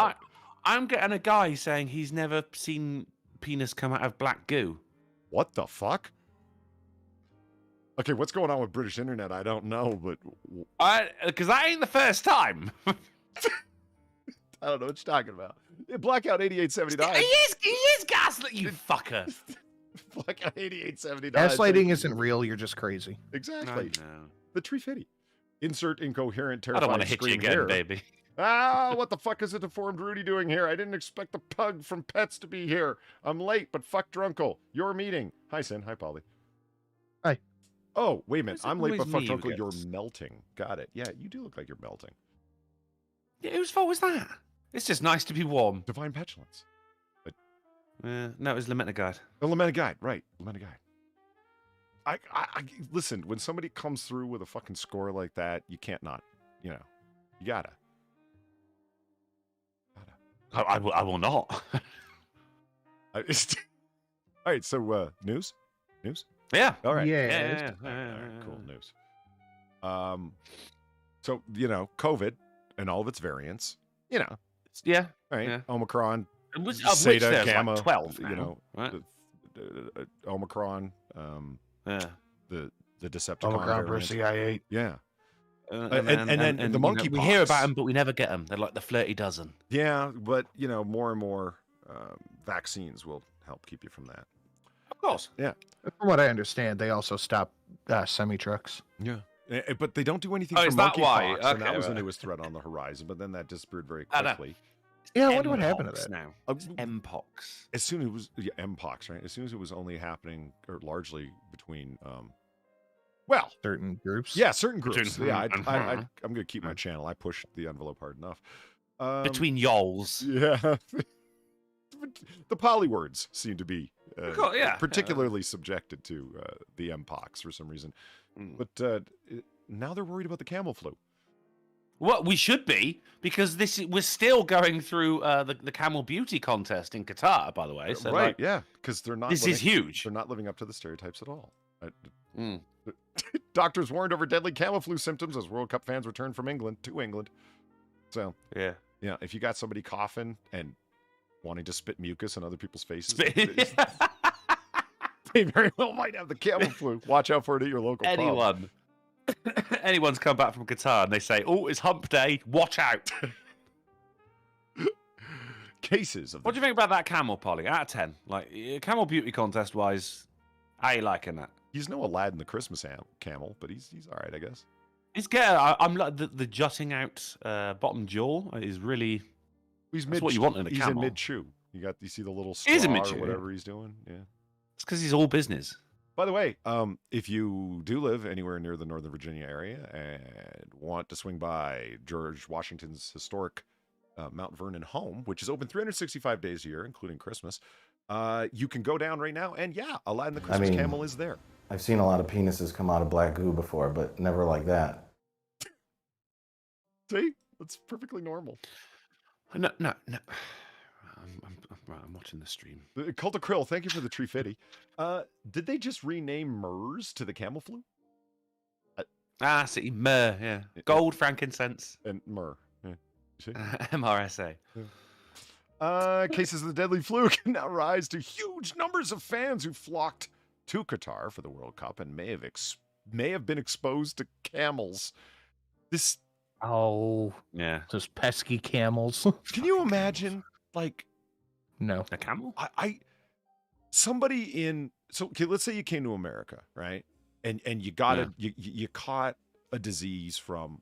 Speaker 2: I'm getting a guy saying he's never seen penis come out of black goo?
Speaker 1: What the fuck? Okay, what's going on with British internet? I don't know, but
Speaker 2: Because that ain't the first time.
Speaker 1: I don't know what you're talking about. Yeah, Blackout 8879.
Speaker 2: He is gaslit, you fucker.
Speaker 1: Blackout 8879.
Speaker 3: Gaslighting isn't real. You're just crazy.
Speaker 1: Exactly.
Speaker 2: No.
Speaker 1: The tree fitty. Insert incoherent,
Speaker 2: I
Speaker 1: terrifying
Speaker 2: don't want to hit you
Speaker 1: scream
Speaker 2: again,
Speaker 1: here.
Speaker 2: baby.
Speaker 1: What the fuck is a deformed Rudy doing here? I didn't expect the pug from Pets to be here. I'm late, but fuck Drunkle. Your meeting. Hi, Sin. Hi, Polly.
Speaker 3: Hi.
Speaker 1: Oh, wait a minute.
Speaker 2: Why is it
Speaker 1: I'm late, but
Speaker 2: always
Speaker 1: fuck
Speaker 2: me who
Speaker 1: Drunkle. You're
Speaker 2: gets-
Speaker 1: melting. Got it. Yeah, you do look like you're melting.
Speaker 2: Yeah, whose fault was that? It's just nice to be warm.
Speaker 1: Divine Petulance.
Speaker 2: No, it was Lamenta Guide.
Speaker 1: The Lamenta Guide. Right. Lamenta Guide. I listen, when somebody comes through with a fucking score like that, you can't not. You know, you gotta.
Speaker 2: I will not.
Speaker 1: All right, so news?
Speaker 2: Yeah.
Speaker 1: All right.
Speaker 3: Yeah.
Speaker 1: All right, cool news. So, COVID and all of its variants,
Speaker 2: Yeah.
Speaker 1: right?
Speaker 2: Yeah.
Speaker 1: Omicron,
Speaker 2: Of which
Speaker 1: Zeta,
Speaker 2: there's
Speaker 1: Gamma,
Speaker 2: like 12 now, right?
Speaker 1: Omicron,
Speaker 2: Yeah.
Speaker 1: the Decepticon
Speaker 3: Omicron
Speaker 1: variant.
Speaker 3: versus I8.
Speaker 1: Yeah.
Speaker 2: And
Speaker 1: then the monkey
Speaker 2: we hear
Speaker 1: pox.
Speaker 2: about them, but we never get them. They're like the flirty dozen.
Speaker 1: Yeah, but, more and more vaccines will help keep you from that.
Speaker 2: Of course.
Speaker 3: From what I understand, they also stop semi trucks.
Speaker 1: Yeah. But they don't do anything
Speaker 2: Oh,
Speaker 1: for
Speaker 2: is that why?
Speaker 1: monkeypox, and that
Speaker 2: Okay,
Speaker 1: was the
Speaker 2: right.
Speaker 1: newest threat on the horizon, but then that disappeared very
Speaker 2: I know.
Speaker 1: quickly.
Speaker 3: Yeah, I wonder what happened to
Speaker 2: Mpox
Speaker 3: that.
Speaker 2: now.
Speaker 1: Uh,
Speaker 2: Mpox.
Speaker 1: As soon as it was Mpox, right? As soon as it was only happening, or largely between,
Speaker 3: Certain groups.
Speaker 1: yeah, certain groups.
Speaker 2: Between-
Speaker 1: Yeah,
Speaker 2: mhm.
Speaker 1: I'm going to keep my channel. I pushed the envelope hard enough.
Speaker 2: Between yols.
Speaker 1: Yeah. The polywords seem to be
Speaker 2: course, yeah.
Speaker 1: particularly subjected to the Mpox for some reason.
Speaker 2: Mm.
Speaker 1: But now they're worried about the camel flu.
Speaker 2: Well, we should be, because we're still going through the Camel Beauty contest in Qatar, by the way. So,
Speaker 1: right,
Speaker 2: like,
Speaker 1: yeah, because they're not.
Speaker 2: this is huge.
Speaker 1: They're not living up to the stereotypes at all.
Speaker 2: Mm.
Speaker 1: Doctors warned over deadly camel flu symptoms as World Cup fans return from England to England. So,
Speaker 2: Yeah.
Speaker 1: yeah, if you got somebody coughing and wanting to spit mucus in other people's faces, they very well might have the camel flu. Watch out for it at your local pub.
Speaker 2: Anyone's come back from Qatar and they say, "Oh, it's Hump Day. Watch out."
Speaker 1: Cases of
Speaker 2: What do you think about that camel, Polly? Out of 10, like Camel Beauty contest wise, how you liking that?
Speaker 1: He's no Aladdin the Christmas camel, but he's all right, I guess.
Speaker 2: It's good. I'm like the jutting out bottom jaw is really.
Speaker 1: He's
Speaker 2: That's what you want in a
Speaker 1: He's
Speaker 2: camel.
Speaker 1: in mid chew. You see the little
Speaker 2: He is in
Speaker 1: straw or
Speaker 2: mid-chew, yeah.
Speaker 1: whatever he's doing. Yeah.
Speaker 2: It's because he's all business.
Speaker 1: By the way, if you do live anywhere near the Northern Virginia area and want to swing by George Washington's historic Mount Vernon home, which is open 365 days a year, including Christmas, you can go down right now. And yeah, Aladdin the Christmas camel is there.
Speaker 6: I've seen a lot of penises come out of black goo before, but never like that.
Speaker 1: See? That's perfectly normal.
Speaker 2: No. I'm watching the stream.
Speaker 1: The Cult of Krill, thank you for the tree fitty. Did they just rename MERS to the camel flu?
Speaker 2: See, myrrh, yeah. Gold, frankincense,
Speaker 1: And myrrh. Yeah. See?
Speaker 2: MRSA.
Speaker 1: Cases of the deadly flu can now rise to huge numbers of fans who flocked to Qatar for the World Cup and may have been exposed to camels. This
Speaker 3: Oh,
Speaker 2: Yeah.
Speaker 3: those pesky camels.
Speaker 1: can you imagine? Like,
Speaker 3: No.
Speaker 2: A camel?
Speaker 1: somebody in okay, let's say you came to America, right? And you got you caught a disease from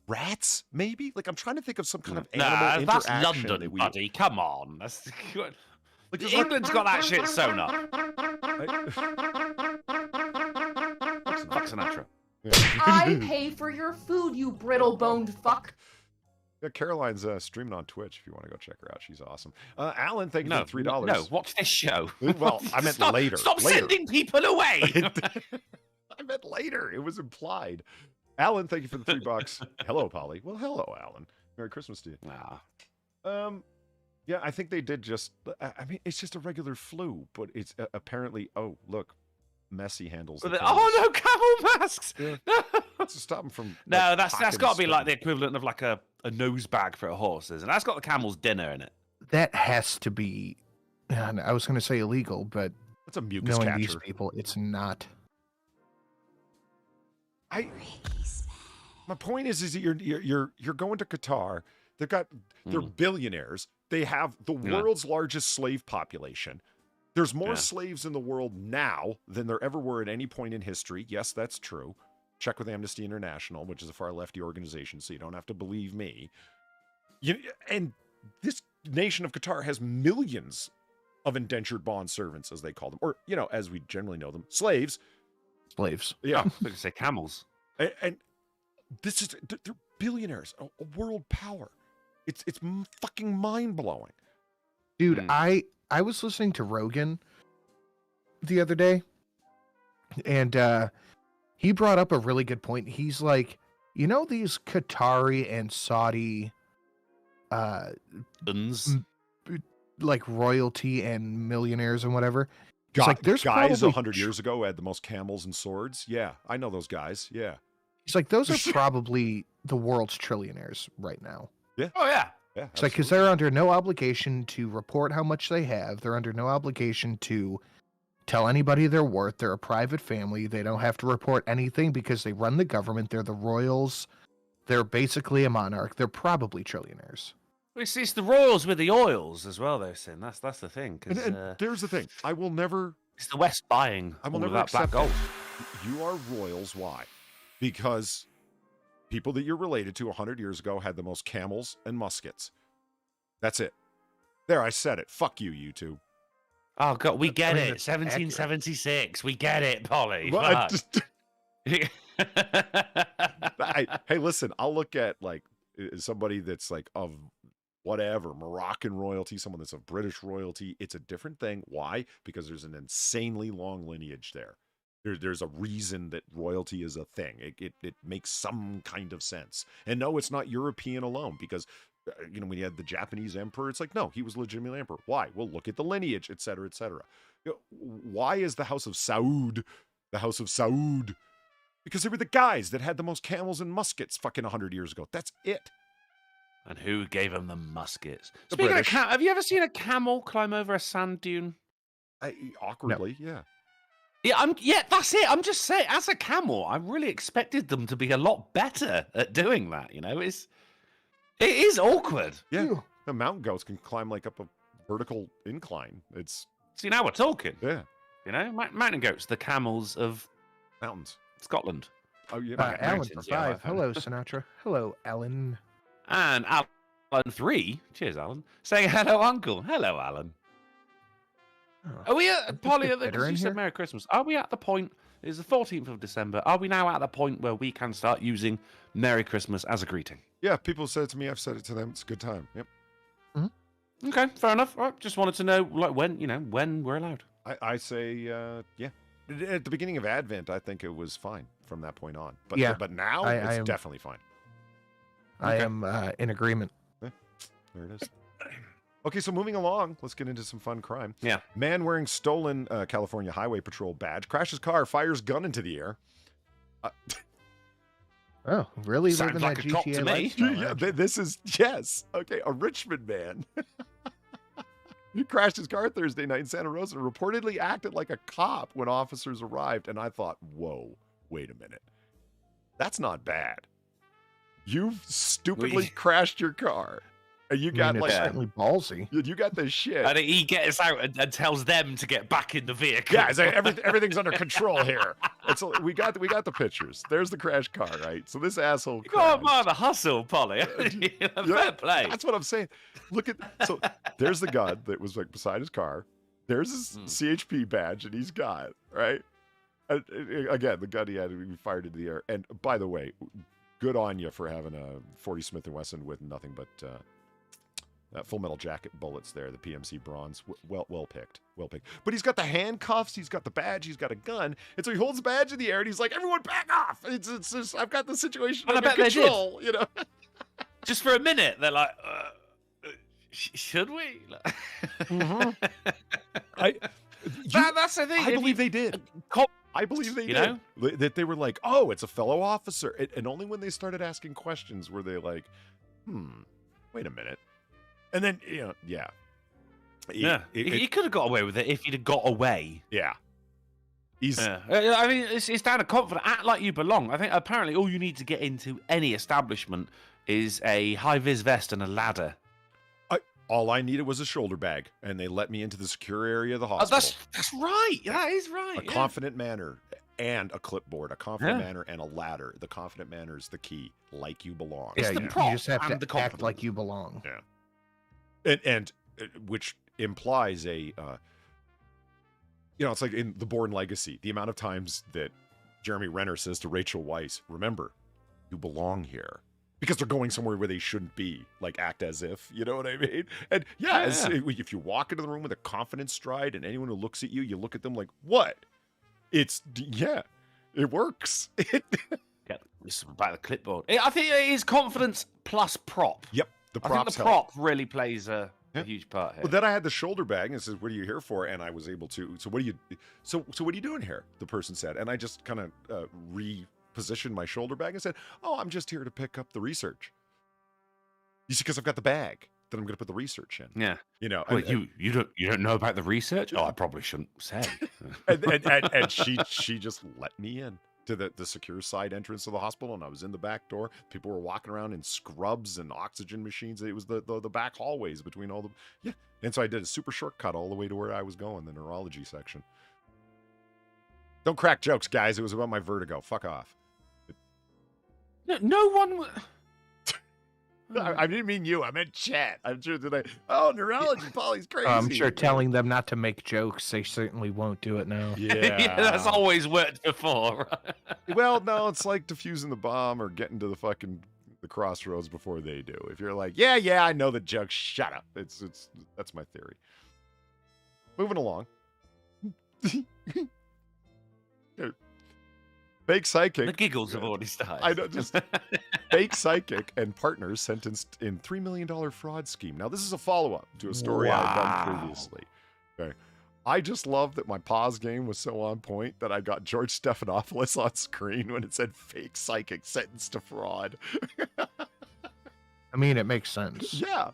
Speaker 1: rats, maybe? Like I'm trying to think of some kind of animal
Speaker 2: Nah, that's
Speaker 1: interaction
Speaker 2: London,
Speaker 1: that we
Speaker 2: buddy. Come on. That's
Speaker 1: like, there's
Speaker 2: England's got that shit sewn up. Fuck Sinatra.
Speaker 7: I pay for your food, you brittle-boned fuck.
Speaker 1: Yeah, Caroline's streaming on Twitch if you want to go check her out. She's awesome. Alan, thank you
Speaker 2: No,
Speaker 1: for $3.
Speaker 2: No, watch this show.
Speaker 1: Well, I meant later.
Speaker 2: Stop
Speaker 1: later.
Speaker 2: sending people away.
Speaker 1: I meant later. It was implied. Alan, thank you for the $3. Hello, Polly. Well, hello, Alan. Merry Christmas to you.
Speaker 2: Nah.
Speaker 1: Yeah, I think they did just. I mean, it's just a regular flu, but it's apparently. Oh, look, Messi handles. The
Speaker 2: Oh no, camel masks.
Speaker 1: Yeah.
Speaker 2: No,
Speaker 1: to stop them from.
Speaker 2: no,
Speaker 1: like,
Speaker 2: that's
Speaker 1: hocking
Speaker 2: got to be
Speaker 1: spitting.
Speaker 2: like the equivalent of like a nose bag for a horse, isn't it? That's got the camel's dinner in it.
Speaker 3: That has to be I was going to say illegal, but
Speaker 1: That's a mucus
Speaker 3: knowing
Speaker 1: catcher.
Speaker 3: these people, it's not.
Speaker 1: My point is that you're going to Qatar. They're billionaires. They have the world's largest slave population. There's more slaves in the world now than there ever were at any point in history. Yes, that's true. Check with Amnesty International, which is a far lefty organization, so you don't have to believe me. And this nation of Qatar has millions of indentured bond servants, as they call them, or as we generally know them, slaves.
Speaker 3: Slaves.
Speaker 1: Yeah,
Speaker 2: I was going to say camels.
Speaker 1: And this is they're billionaires, a world power. It's fucking mind blowing,
Speaker 3: dude. I was listening to Rogan the other day, and he brought up a really good point. He's like, these Qatari and Saudi, like royalty and millionaires and whatever.
Speaker 1: Like, there's guys 100 years ago had the most camels and swords. Yeah, I know those guys. Yeah,
Speaker 3: he's like, those are probably the world's trillionaires right now.
Speaker 1: Yeah.
Speaker 2: Oh yeah.
Speaker 1: Yeah.
Speaker 3: It's like, because they're under no obligation to report how much they have. They're under no obligation to tell anybody their worth. They're a private family. They don't have to report anything because they run the government. They're the royals. They're basically a monarch. They're probably trillionaires.
Speaker 2: It's the royals with the oils as well, though, Sin. That's the thing.
Speaker 1: And there's the thing. I will never.
Speaker 2: It's the West buying.
Speaker 1: I will never
Speaker 2: that black
Speaker 1: accept
Speaker 2: gold.
Speaker 1: You are royals. Why? Because people that you're related to 100 years ago had the most camels and muskets. That's it. There, I said it. Fuck you, YouTube.
Speaker 2: Oh God, we get it.
Speaker 3: that's
Speaker 2: 1776. We get it, Polly.
Speaker 1: Well,
Speaker 2: Fuck.
Speaker 1: hey, listen. I'll look at like somebody that's like of whatever Moroccan royalty, someone that's of British royalty. It's a different thing. Why? Because there's an insanely long lineage there. There's a reason that royalty is a thing. It makes some kind of sense. And no, it's not European alone, because when you had the Japanese emperor, it's like, no, he was legitimately emperor. Why? Well, look at the lineage, et cetera, et cetera. Why is the House of Saud the House of Saud? Because they were the guys that had the most camels and muskets fucking 100 years ago. That's it.
Speaker 2: And who gave them the muskets?
Speaker 1: The
Speaker 2: Speaking of
Speaker 1: British.
Speaker 2: have you ever seen a camel climb over a sand dune?
Speaker 1: Awkwardly, yeah.
Speaker 2: Yeah, that's it. I'm just saying, as a camel, I really expected them to be a lot better at doing that. It is awkward.
Speaker 1: Yeah. The mountain goats can climb like up a vertical incline.
Speaker 2: See, now we're talking.
Speaker 1: Yeah.
Speaker 2: Mountain goats, the camels of
Speaker 1: Mountains.
Speaker 2: Scotland.
Speaker 1: Oh, yeah.
Speaker 3: Alan
Speaker 2: mountains,
Speaker 3: for 5. Hello, Sinatra. Hello, Ellen.
Speaker 2: And Alan 3, cheers, Alan, saying hello, Uncle. Hello, Alan.
Speaker 3: Oh.
Speaker 2: Are we at Polly?
Speaker 3: Is it better in
Speaker 2: You said
Speaker 3: here?
Speaker 2: Merry Christmas. Are we at the point? It's the 14th of December. Are we now at the point where we can start using Merry Christmas as a greeting?
Speaker 1: Yeah, people said it to me. I've said it to them. It's a good time. Yep.
Speaker 2: Okay, fair enough. All right, just wanted to know, like, when we're allowed.
Speaker 1: I say, yeah. At the beginning of Advent, I think it was fine from that point on. But
Speaker 3: Yeah,
Speaker 1: but now
Speaker 3: I
Speaker 1: it's
Speaker 3: am-
Speaker 1: definitely fine.
Speaker 3: I am in agreement.
Speaker 1: There it is. Okay, so moving along, let's get into some fun crime.
Speaker 2: Yeah.
Speaker 1: Man wearing stolen California Highway Patrol badge crashes car, fires gun into the air.
Speaker 3: Oh, really?
Speaker 2: Sounds
Speaker 3: Living
Speaker 2: like
Speaker 3: that
Speaker 2: a cop to
Speaker 3: GTA
Speaker 2: me.
Speaker 3: lifestyle,
Speaker 1: Yeah,
Speaker 3: aren't you?
Speaker 1: this is, yes. Okay, a Richmond man. He crashed his car Thursday night in Santa Rosa and reportedly acted like a cop when officers arrived. And I thought, whoa, wait a minute. That's not bad. You've stupidly crashed your car. And you got
Speaker 3: it's
Speaker 1: like,
Speaker 3: certainly ballsy.
Speaker 1: you got this shit.
Speaker 2: And he gets out and tells them to get back in the vehicle.
Speaker 1: Yeah, it's like everything's under control here. We got the pictures. There's the crash car, right? So this asshole.
Speaker 2: You got
Speaker 1: crashed.
Speaker 2: the hustle, Polly. Fair play.
Speaker 1: That's what I'm saying. Look at there's the gun that was like beside his car. There's his CHP badge, and he's got right. And, again, the gun he had, he fired into the air. And by the way, good on you for having a 40 Smith & Wesson with nothing but Full Metal Jacket bullets there. The PMC bronze, well picked. But he's got the handcuffs, he's got the badge, he's got a gun, and so he holds the badge in the air, and he's like, "Everyone, back off! It's just, I've got the situation
Speaker 2: And I
Speaker 1: under
Speaker 2: bet they did.
Speaker 1: control."
Speaker 2: Just for a minute, they're like, should we? That's the thing.
Speaker 1: I believe they did. I believe they
Speaker 2: You
Speaker 1: did.
Speaker 2: know?
Speaker 1: That they were like, "Oh, it's a fellow officer," and only when they started asking questions were they like, "Wait a minute." And then, yeah.
Speaker 2: He could have got away with it if he'd have got away.
Speaker 1: Yeah. He's
Speaker 2: I mean, it's down to confidence. Act like you belong. I think apparently all you need to get into any establishment is a high-vis vest and a ladder.
Speaker 1: all I needed was a shoulder bag, and they let me into the secure area of the
Speaker 2: Oh,
Speaker 1: hospital.
Speaker 2: that's right. That is right.
Speaker 1: A confident manner and a clipboard, a confident manner and a ladder. The confident manner is the key, like you belong.
Speaker 2: It's
Speaker 3: Yeah,
Speaker 2: the
Speaker 3: you
Speaker 2: prop
Speaker 3: just have
Speaker 2: and
Speaker 3: to
Speaker 2: the
Speaker 3: act like you belong.
Speaker 1: Yeah. And which implies a, it's like in The Bourne Legacy, the amount of times that Jeremy Renner says to Rachel Weisz, remember, you belong here. Because they're going somewhere where they shouldn't be, like act as if, you know what I mean? And if you walk into the room with a confident stride and anyone who looks at you, you look at them like, what? It works.
Speaker 2: Yeah, this is about the clipboard. I think it is confidence plus prop.
Speaker 1: Yep, the
Speaker 2: I
Speaker 1: props
Speaker 2: think the
Speaker 1: help.
Speaker 2: prop really plays a huge part here.
Speaker 1: Well, then I had the shoulder bag and it says, what are you here for? And I was able to, so what are you doing here? The person said. And I just kind of repositioned my shoulder bag and said, oh, I'm just here to pick up the research. You see, because I've got the bag that I'm going to put the research in.
Speaker 2: Yeah.
Speaker 1: You know.
Speaker 2: Well, you don't know about the research? Oh, I probably shouldn't say.
Speaker 1: and she just let me in to the secure side entrance of the hospital, and I was in the back door. People were walking around in scrubs and oxygen machines. It was the back hallways between all the and so I did a super shortcut all the way to where I was going, the neurology section. Don't crack jokes, guys. It was about my vertigo. Fuck off.
Speaker 2: No one.
Speaker 1: I didn't mean you. I meant chat. I'm sure that neurology. Polly's crazy.
Speaker 3: I'm sure telling them not to make jokes, they certainly won't do it now.
Speaker 1: Yeah,
Speaker 2: that's always worked before.
Speaker 1: Well, no, it's like defusing the bomb or getting to the crossroads before they do. If you're like, yeah, I know the joke. Shut up. It's that's my theory. Moving along. Fake psychic.
Speaker 2: The giggles have already started.
Speaker 1: I know, just fake psychic and partners sentenced in $3 million fraud scheme. Now, this is a follow-up to a story I've done previously. Okay. I just love that my pause game was so on point that I got George Stephanopoulos on screen when it said fake psychic sentenced to fraud.
Speaker 3: I mean, it makes sense.
Speaker 1: Yeah.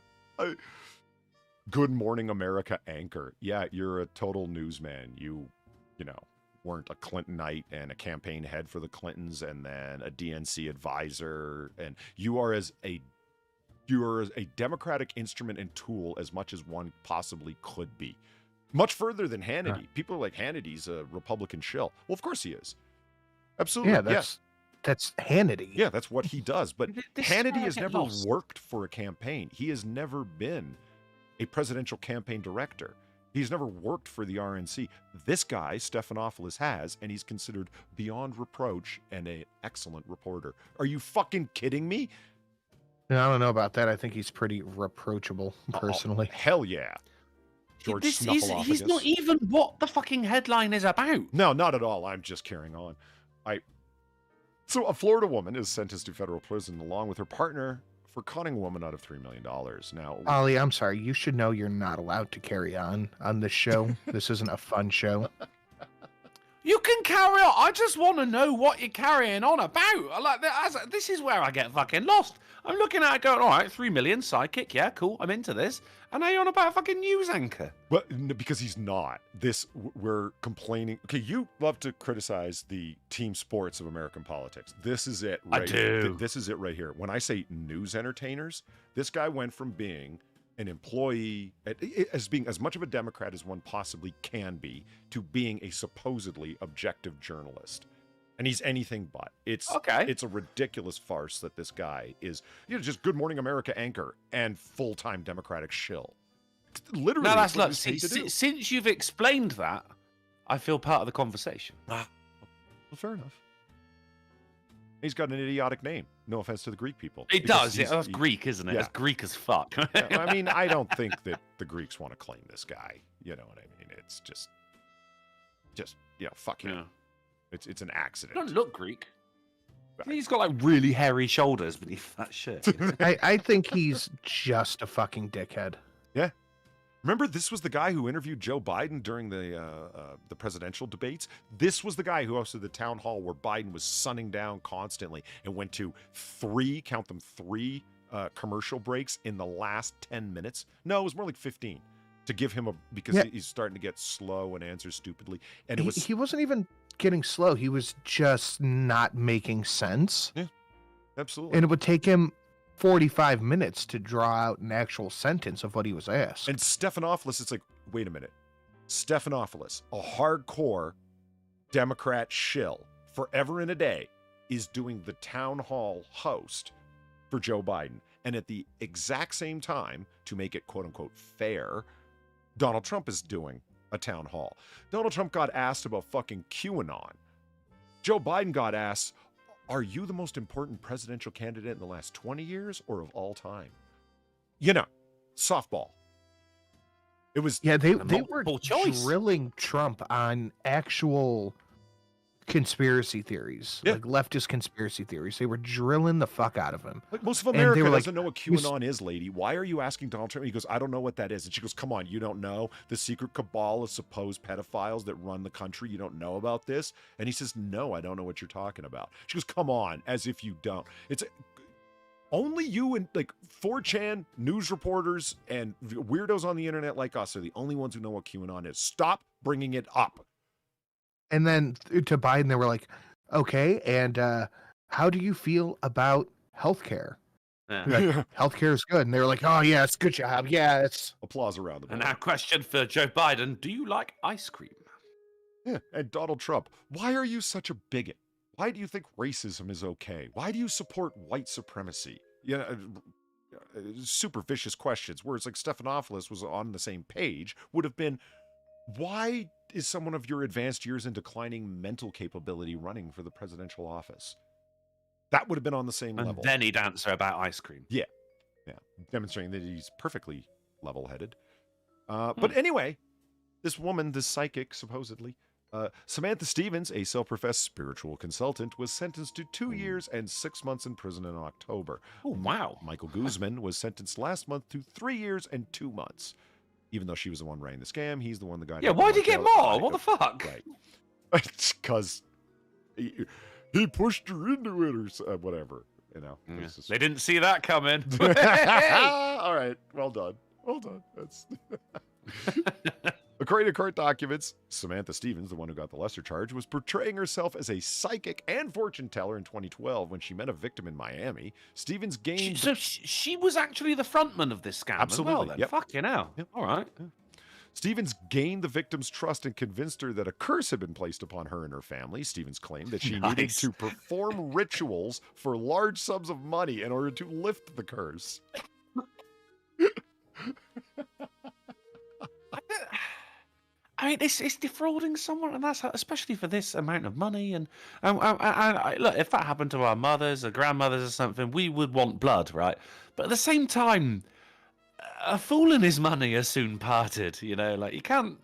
Speaker 1: Good Morning America anchor. Yeah, you're a total newsman. You know, weren't a Clintonite and a campaign head for the Clintons and then a DNC advisor, and you are a democratic instrument and tool as much as one possibly could be. Much further than Hannity.
Speaker 3: Right.
Speaker 1: People are like, Hannity's a Republican shill. Well, of course he is. Absolutely.
Speaker 3: Yeah, that's Hannity.
Speaker 1: Yeah, that's what he does. But
Speaker 2: This
Speaker 1: Hannity
Speaker 2: guy
Speaker 1: has
Speaker 2: get
Speaker 1: never
Speaker 2: lost.
Speaker 1: worked for a campaign. He has never been a presidential campaign director. He's never worked for the RNC. This guy, Stephanopoulos, has, and he's considered beyond reproach and an excellent reporter. Are you fucking kidding me?
Speaker 3: No, I don't know about that. I think he's pretty reproachable, personally.
Speaker 1: Oh, hell yeah. George
Speaker 2: He's
Speaker 1: Snuffleupagus.
Speaker 2: not even what the fucking headline is about.
Speaker 1: No, not at all. I'm just carrying on. So a Florida woman is sentenced to federal prison along with her partner for conning a woman out of $3 million. Now,
Speaker 3: Ollie, I'm sorry. You should know you're not allowed to carry on this show. This isn't a fun show.
Speaker 2: You can carry on. I just want to know what you're carrying on about. This is where I get fucking lost. I'm looking at it going, all right, 3 million, psychic, yeah, cool, I'm into this. And now you're on about a fucking news anchor.
Speaker 1: but no, because he's not. We're complaining. Okay, you love to criticize the team sports of American politics. This is it.
Speaker 2: I
Speaker 1: Right,
Speaker 2: do.
Speaker 1: This is it right here. When I say news entertainers, this guy went from being an employee, as being as much of a Democrat as one possibly can be, to being a supposedly objective journalist. And he's anything but. It's a ridiculous farce that this guy is, just Good Morning America anchor and full-time Democratic shill. Literally,
Speaker 2: Now that's
Speaker 1: what
Speaker 2: like,
Speaker 1: he's paid to do.
Speaker 2: since you've explained that, I feel part of the conversation.
Speaker 1: Well, fair enough. He's got an idiotic name. No offense to the Greek people.
Speaker 2: It
Speaker 1: Because
Speaker 2: does, yeah. That's Greek, isn't it?
Speaker 1: yeah.
Speaker 2: It's Greek as fuck.
Speaker 1: I mean, I don't think that the Greeks want to claim this guy. You know what I mean? It's just fuck him.
Speaker 2: Yeah.
Speaker 1: It's an
Speaker 2: He
Speaker 1: accident.
Speaker 2: doesn't look Greek. He's got like really hairy shoulders beneath that shirt.
Speaker 3: I think he's just a fucking dickhead.
Speaker 1: Yeah. Remember, this was the guy who interviewed Joe Biden during the presidential debates. This was the guy who hosted the town hall where Biden was sunning down constantly and went to three commercial breaks in the last 10 minutes. No, it was more like 15. to give him because he's starting to get slow and answer stupidly. And
Speaker 3: he wasn't even getting slow. He was just not making sense.
Speaker 1: Yeah, absolutely.
Speaker 3: And it would take him 45 minutes to draw out an actual sentence of what he was asked.
Speaker 1: And Stephanopoulos, it's like, wait a minute. Stephanopoulos, a hardcore Democrat shill, forever and a day, is doing the town hall host for Joe Biden. And at the exact same time, to make it quote unquote fair, Donald Trump is doing a town hall. Donald Trump got asked about fucking QAnon. Joe Biden got asked, are you the most important presidential candidate in the last 20 years or of all time? You know, softball. It was
Speaker 3: they were
Speaker 2: choice.
Speaker 3: drilling Trump on actual conspiracy theories, like leftist conspiracy theories. They were drilling the fuck out of him.
Speaker 1: Like most of America
Speaker 3: like,
Speaker 1: doesn't know what QAnon is, lady. Why are you asking Donald Trump? He goes, I don't know what that is. And she goes, come on, you don't know the secret cabal of supposed pedophiles that run the country? You don't know about this? And he says, no, I don't know what you're talking about. She goes, come on, as if you don't. It's only you and like 4chan news reporters and weirdos on the internet like us are the only ones who know what QAnon is. Stop bringing it up.
Speaker 3: And then to Biden, they were like, okay, and how do you feel about healthcare?
Speaker 2: Yeah.
Speaker 3: Like, healthcare is good. And they were like, oh, yeah, it's a good job. Yeah, it's...
Speaker 1: Applause around the board.
Speaker 2: And our question for Joe Biden, do you like ice cream?
Speaker 1: Yeah, and Donald Trump, why are you such a bigot? Why do you think racism is okay? Why do you support white supremacy? You know, super vicious questions, where it's like Stephanopoulos was on the same page, would have been, why is someone of your advanced years and declining mental capability running for the presidential office? That would have been on the same level.
Speaker 2: And then he'd answer about ice cream.
Speaker 1: Yeah. Demonstrating that he's perfectly level-headed. But anyway, this woman, this psychic, supposedly, Samantha Stevens, a self-professed spiritual consultant, was sentenced to 2 years and 6 months in prison in October.
Speaker 2: Oh, wow.
Speaker 1: Michael Guzman was sentenced last month to 3 years and 2 months. Even though she was the one running the scam, he's the one that got...
Speaker 2: Yeah, why'd he get more? What the fuck?
Speaker 1: Right. It's because he pushed her into it or whatever, you know.
Speaker 2: Yeah.
Speaker 1: Just...
Speaker 2: They didn't see that coming.
Speaker 1: All right, well done. Well done. That's... According to court documents, Samantha Stevens, the one who got the lesser charge, was portraying herself as a psychic and fortune teller in 2012 when she met a victim in Miami. Stevens gained...
Speaker 2: So she was actually the frontman of this scam.
Speaker 1: Absolutely.
Speaker 2: As well, then.
Speaker 1: Yep.
Speaker 2: Fucking hell.
Speaker 1: Yep.
Speaker 2: All right.
Speaker 1: Yeah. Stevens gained the victim's trust and convinced her that a curse had been placed upon her and her family. Stevens claimed that she needed to perform rituals for large sums of money in order to lift the curse.
Speaker 2: I mean, it's defrauding someone, and that's especially for this amount of money. And look, if that happened to our mothers or grandmothers or something, we would want blood, right? But at the same time, a fool and his money are soon parted. You know, like you can't.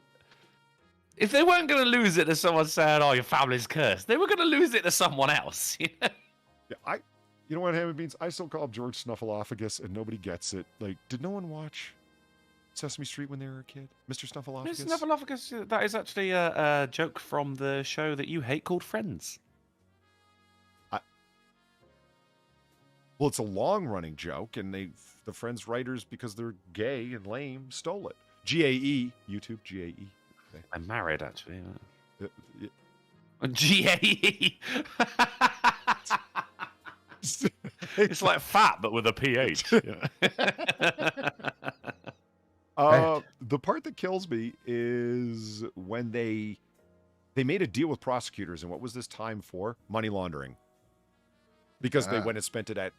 Speaker 2: If they weren't going to lose it to someone saying, "Oh, your family's cursed," they were going to lose it to someone else. You know?
Speaker 1: Yeah, you know what, Ham and Beans? I still call him George Snuffleupagus, and nobody gets it. Like, did no one watch Sesame Street when they were a kid? Mr. Snuffleupagus?
Speaker 2: Mr. Snuffleupagus, that is actually a joke from the show that you hate called Friends.
Speaker 1: Well, it's a long-running joke, and the Friends writers, because they're gay and lame, stole it. GAE, YouTube, GAE. Okay.
Speaker 2: I'm married, actually.
Speaker 1: Yeah.
Speaker 2: GAE. It's like fat, but with a PH.
Speaker 1: The part that kills me is when they made a deal with prosecutors, and what was this time for? Money laundering. Because they went and spent it at,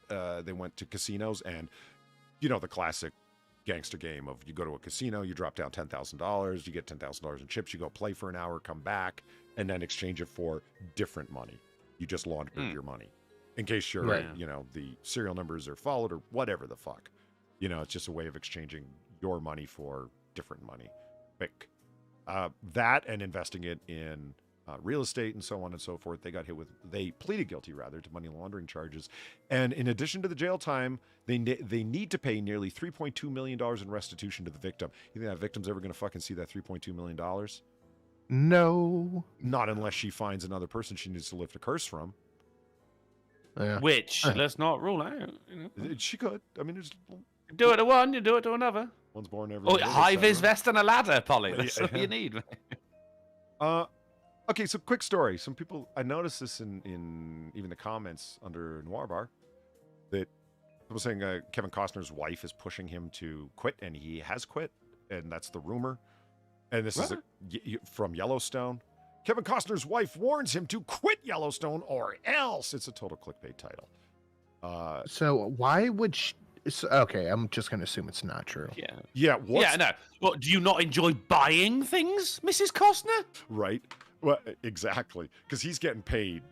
Speaker 1: they went to casinos, and you know the classic gangster game of you go to a casino, you drop down $10,000, you get $10,000 in chips, you go play for an hour, come back, and then exchange it for different money. You just laundered your money. In case your, you know, the serial numbers are followed or whatever the fuck. You know, it's just a way of exchanging your money for different money. Quick. That and investing it in real estate and so on and so forth. They pleaded guilty rather to money laundering charges. And in addition to the jail time, they need to pay nearly $3.2 million in restitution to the victim. You think that victim's ever going to fucking see that $3.2 million?
Speaker 3: No.
Speaker 1: Not unless she finds another person she needs to lift a curse from.
Speaker 3: Yeah.
Speaker 2: Which, let's not rule out. You know.
Speaker 1: She could. I mean,
Speaker 2: do it to one, you do it to another.
Speaker 1: One's born every
Speaker 2: Oh,
Speaker 1: year,
Speaker 2: high vis
Speaker 1: etc.
Speaker 2: vest and a ladder, Polly.
Speaker 1: Yeah,
Speaker 2: That's what you need.
Speaker 1: Okay, so quick story. Some people, I noticed this in even the comments under Noir Bar, that people saying Kevin Costner's wife is pushing him to quit, and he has quit, and that's the rumor. And this is from Yellowstone. Kevin Costner's wife warns him to quit Yellowstone or else. It's a total clickbait title.
Speaker 3: So why would she... Okay, I'm just going to assume it's not true.
Speaker 2: Yeah.
Speaker 1: Yeah,
Speaker 2: Yeah, no. What, do you not enjoy buying things, Mrs. Costner?
Speaker 1: Right. Well, exactly. Because he's getting paid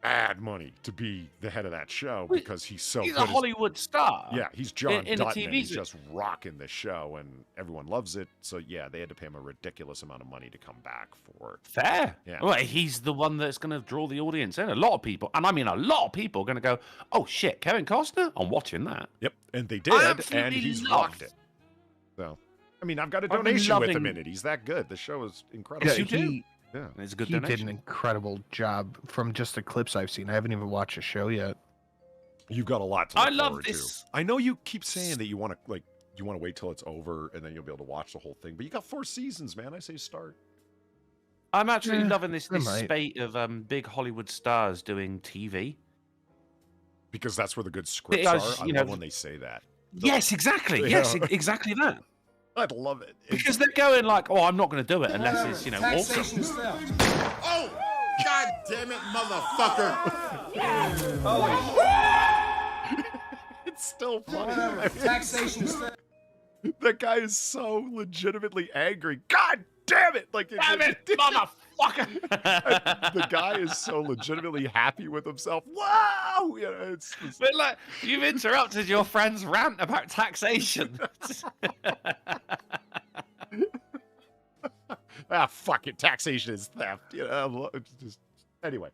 Speaker 1: bad money to be the head of that show because he's so
Speaker 2: He's
Speaker 1: good.
Speaker 2: a Hollywood star.
Speaker 1: Yeah, he's John
Speaker 2: in a
Speaker 1: Dutton,
Speaker 2: TV
Speaker 1: and he's
Speaker 2: show.
Speaker 1: just rocking the show, and everyone loves it. So, yeah, they had to pay him a ridiculous amount of money to come back for it.
Speaker 2: Fair.
Speaker 1: Yeah.
Speaker 2: Well, he's the one that's going to draw the audience in. A lot of people, and I mean a lot of people, are going to go, oh, shit, Kevin Costner? I'm watching that.
Speaker 1: Yep, and they
Speaker 2: I
Speaker 1: did, and
Speaker 2: absolutely
Speaker 1: he's
Speaker 2: love-
Speaker 1: rocked it. So, I mean, I've got a
Speaker 2: I've been
Speaker 1: donation with him
Speaker 2: loving-
Speaker 1: in it. He's that good. The show is incredible.
Speaker 2: Yes, you do.
Speaker 1: Yeah.
Speaker 2: It's a good
Speaker 3: He did
Speaker 2: donation.
Speaker 3: an incredible job from just the clips I've seen. I haven't even watched the show yet.
Speaker 1: You've got a lot to
Speaker 2: I
Speaker 1: look
Speaker 2: love
Speaker 1: forward
Speaker 2: this.
Speaker 1: to. I know you keep saying that you want to wait till it's over and then you'll be able to watch the whole thing, but you got 4 seasons, man. I say start.
Speaker 2: I'm actually
Speaker 3: Yeah,
Speaker 2: loving this
Speaker 3: I might.
Speaker 2: spate of big Hollywood stars doing TV.
Speaker 1: Because that's where the good scripts
Speaker 2: Guys,
Speaker 1: are. I
Speaker 2: you
Speaker 1: love
Speaker 2: know-
Speaker 1: when they say that.
Speaker 2: Yes, exactly.
Speaker 1: Yeah.
Speaker 2: Yes, exactly that.
Speaker 1: I love it.
Speaker 2: Because they're going like, oh, I'm not going to do it unless it's, awesome.
Speaker 4: Taxation is theft. Oh, God damn it, motherfucker.
Speaker 1: It's still funny.
Speaker 4: Whatever. Taxation is theft.
Speaker 1: That guy is so legitimately angry. God damn it! Like,
Speaker 2: Damn it, motherfucker!
Speaker 1: the guy is so legitimately happy with himself. Wow! You know, it's just,
Speaker 2: But like, you've interrupted your friend's rant about taxation.
Speaker 1: fuck it. Taxation is theft. You know, it's just anyway.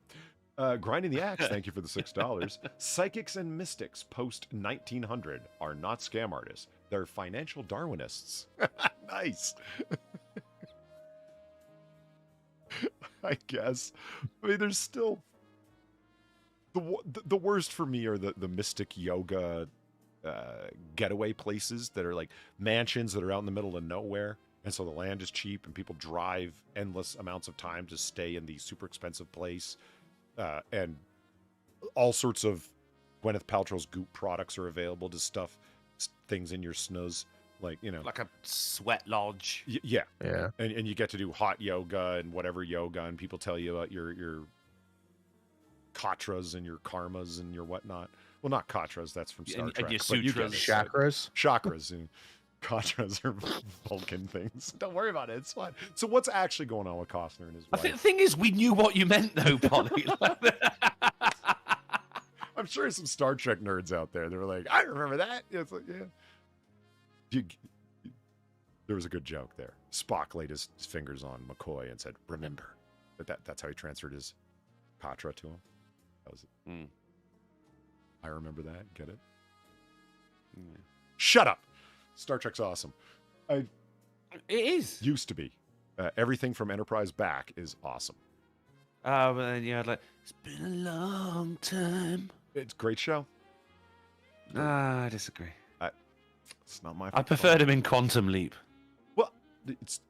Speaker 1: Grinding the Axe, thank you for the $6. Psychics and mystics post 1900 are not scam artists. They're financial Darwinists. Nice. I guess. I mean, there's still the worst for me are the mystic yoga getaway places that are like mansions that are out in the middle of nowhere, and so the land is cheap and people drive endless amounts of time to stay in the super expensive place, and all sorts of Gwyneth Paltrow's Goop products are available to stuff things in your snooze, like
Speaker 2: Like a sweat lodge.
Speaker 1: yeah.
Speaker 3: Yeah.
Speaker 1: And you get to do hot yoga and whatever yoga, and people tell you about your katras and your karmas and your whatnot. Well, not katras, that's from Star
Speaker 2: And
Speaker 1: Trek.
Speaker 2: your
Speaker 1: but you get
Speaker 2: sutras.
Speaker 1: it.
Speaker 3: Chakras.
Speaker 1: Chakras and katras are Vulcan things. Don't worry about it. It's fine. So what's actually going on with Costner and his
Speaker 2: I
Speaker 1: wife?
Speaker 2: think the thing is, we knew what you meant, though, Polly.
Speaker 1: I'm sure there's some Star Trek nerds out there. They were like, I remember that. Yeah, it's like, yeah. There was a good joke there. Spock laid his fingers on McCoy and said, remember. But that's how he transferred his Katra to him. That was it.
Speaker 2: Mm.
Speaker 1: I remember that. Get it? Shut up. Star Trek's awesome.
Speaker 2: It is.
Speaker 1: Used to be. Everything from Enterprise back is awesome.
Speaker 2: But then you had like, it's been a long time.
Speaker 1: It's a great show.
Speaker 2: I disagree.
Speaker 1: It's not my
Speaker 2: I
Speaker 1: fault.
Speaker 2: preferred him in Quantum Leap.
Speaker 1: Well, it's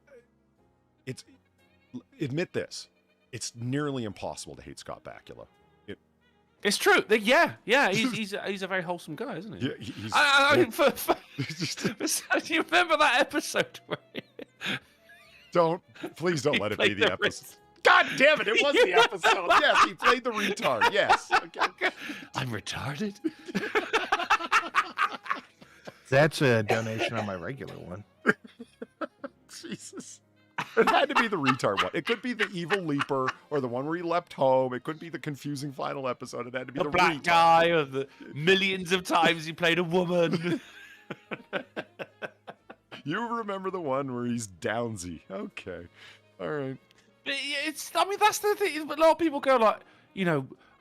Speaker 1: admit this. It's nearly impossible to hate Scott Bakula.
Speaker 2: It's true. Yeah. He's a very wholesome guy, isn't he?
Speaker 1: Yeah, he's
Speaker 2: I mean,
Speaker 1: just,
Speaker 2: do you remember that episode where
Speaker 1: please don't let it be
Speaker 2: played
Speaker 1: the
Speaker 2: the
Speaker 1: episode. God damn it, it was the episode. Yes, he played the retard. Yes. Okay.
Speaker 2: I'm retarded?
Speaker 3: That's a donation on my regular one.
Speaker 1: Jesus. It had to be the retard one. It could be the evil leaper or the one where he leapt home. It could be the confusing final episode. It had to be
Speaker 2: The
Speaker 1: the
Speaker 2: black
Speaker 1: retard.
Speaker 2: guy, or the millions of times he played a woman.
Speaker 1: You remember the one where he's Downsy. Okay. All right.
Speaker 2: But I mean, that's the thing. A lot of people go like,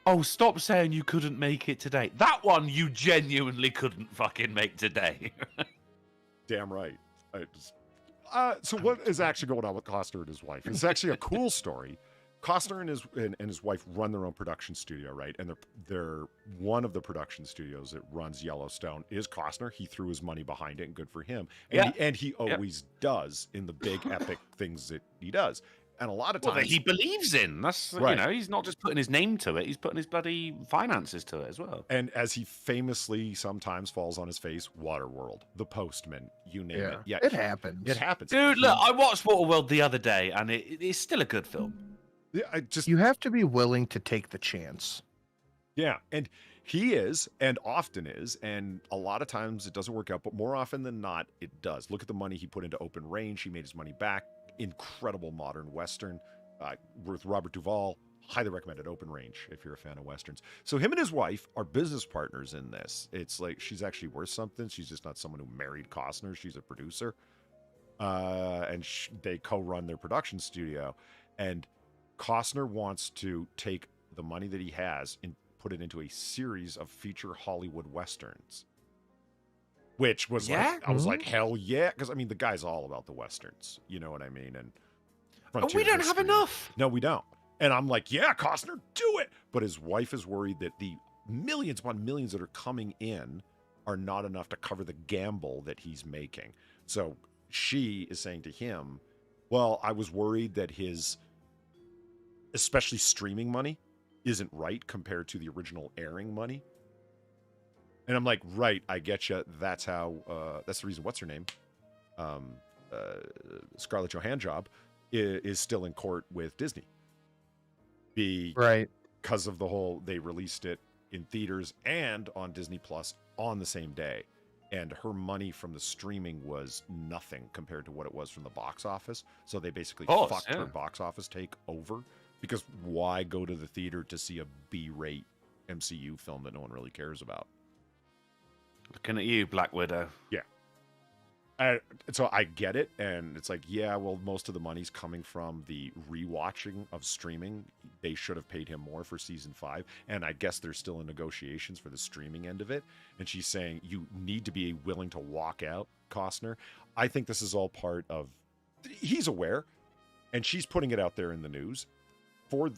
Speaker 2: oh, stop saying you couldn't make it today. That one you genuinely couldn't fucking make today.
Speaker 1: Damn right. So what is actually going on with Costner and his wife? It's actually a cool story. Costner and his wife run their own production studio, right? And they're one of the production studios that runs Yellowstone is Costner. He threw his money behind it, and good for him. And he always does in the big epic things that he does. And a lot of times
Speaker 2: that he believes in. That's
Speaker 1: Right.
Speaker 2: you know, he's not just putting his name to it; he's putting his bloody finances to it as well.
Speaker 1: And as he famously sometimes falls on his face, Waterworld, The Postman, you name it. Yeah,
Speaker 3: it happens.
Speaker 1: It happens.
Speaker 2: Dude, look, I watched Waterworld the other day, and it's still a good film.
Speaker 1: Yeah, I just
Speaker 3: You have to be willing to take the chance.
Speaker 1: Yeah, and he is, and often is, and a lot of times it doesn't work out, but more often than not, it does. Look at the money he put into Open Range. He made his money back. Incredible modern Western with Robert Duvall. Highly recommended Open Range if you're a fan of Westerns. So him and his wife are business partners in this. It's like she's actually worth something. She's just not someone who married Costner. She's a producer. And they co-run their production studio. And Costner wants to take the money that he has and put it into a series of feature Hollywood Westerns. Which was like, I was like, hell yeah. Because, I mean, the guy's all about the Westerns. You know what I mean? And
Speaker 2: But we don't have enough.
Speaker 1: No, we don't. And I'm like, yeah, Costner, do it. But his wife is worried that the millions upon millions that are coming in are not enough to cover the gamble that he's making. So she is saying to him, well, I was worried that his, especially streaming money, isn't right compared to the original airing money. And I'm like, right, I get you. That's how, that's the reason, what's her name? Scarlett Johansson is still in court with Disney.
Speaker 3: Right.
Speaker 1: Because of the whole, they released it in theaters and on Disney Plus on the same day. And her money from the streaming was nothing compared to what it was from the box office. So they basically fucked her box office take over. Because why go to the theater to see a B-rate MCU film that no one really cares about?
Speaker 2: Looking at you, Black Widow.
Speaker 1: Yeah. So I get it. And it's like, yeah, well, most of the money's coming from the rewatching of streaming. They should have paid him more for season 5. And I guess they're still in negotiations for the streaming end of it. And she's saying, you need to be willing to walk out, Costner. I think this is all part of, he's aware. And she's putting it out there in the news. For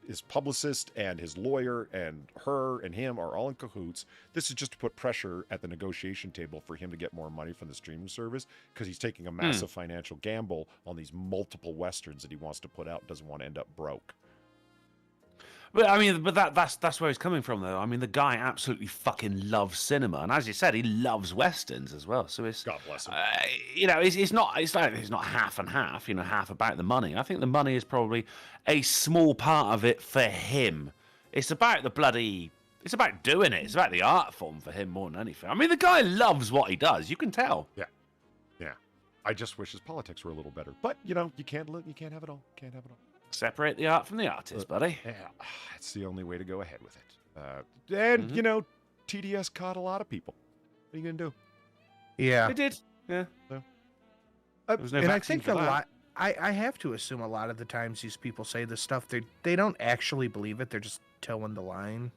Speaker 1: his publicist and his lawyer and her and him are all in cahoots. This is just to put pressure at the negotiation table for him to get more money from the streaming service because he's taking a massive financial gamble on these multiple Westerns that he wants to put out, doesn't want to end up broke.
Speaker 2: But I mean, that's where he's coming from, though. I mean, the guy absolutely fucking loves cinema, and as you said, he loves westerns as well. So it's
Speaker 1: God bless him.
Speaker 2: You know, it's not half and half. You know, half about the money. I think the money is probably a small part of it for him. It's about the bloody. It's about doing it. It's about the art form for him more than anything. I mean, the guy loves what he does. You can tell.
Speaker 1: Yeah. I just wish his politics were a little better, but you know, you can't have it all. Can't have it all.
Speaker 2: Separate the art from the artist, buddy.
Speaker 1: Yeah, it's the only way to go ahead with it. And, you know, TDS caught a lot of people. What are you going to do?
Speaker 3: Yeah.
Speaker 2: They did. Yeah.
Speaker 1: So,
Speaker 2: There was no
Speaker 3: And I
Speaker 2: vaccine
Speaker 3: think
Speaker 2: for
Speaker 3: a
Speaker 2: that.
Speaker 3: lot, I have to assume a lot of the times these people say this stuff, they don't actually believe it. They're just towing the line.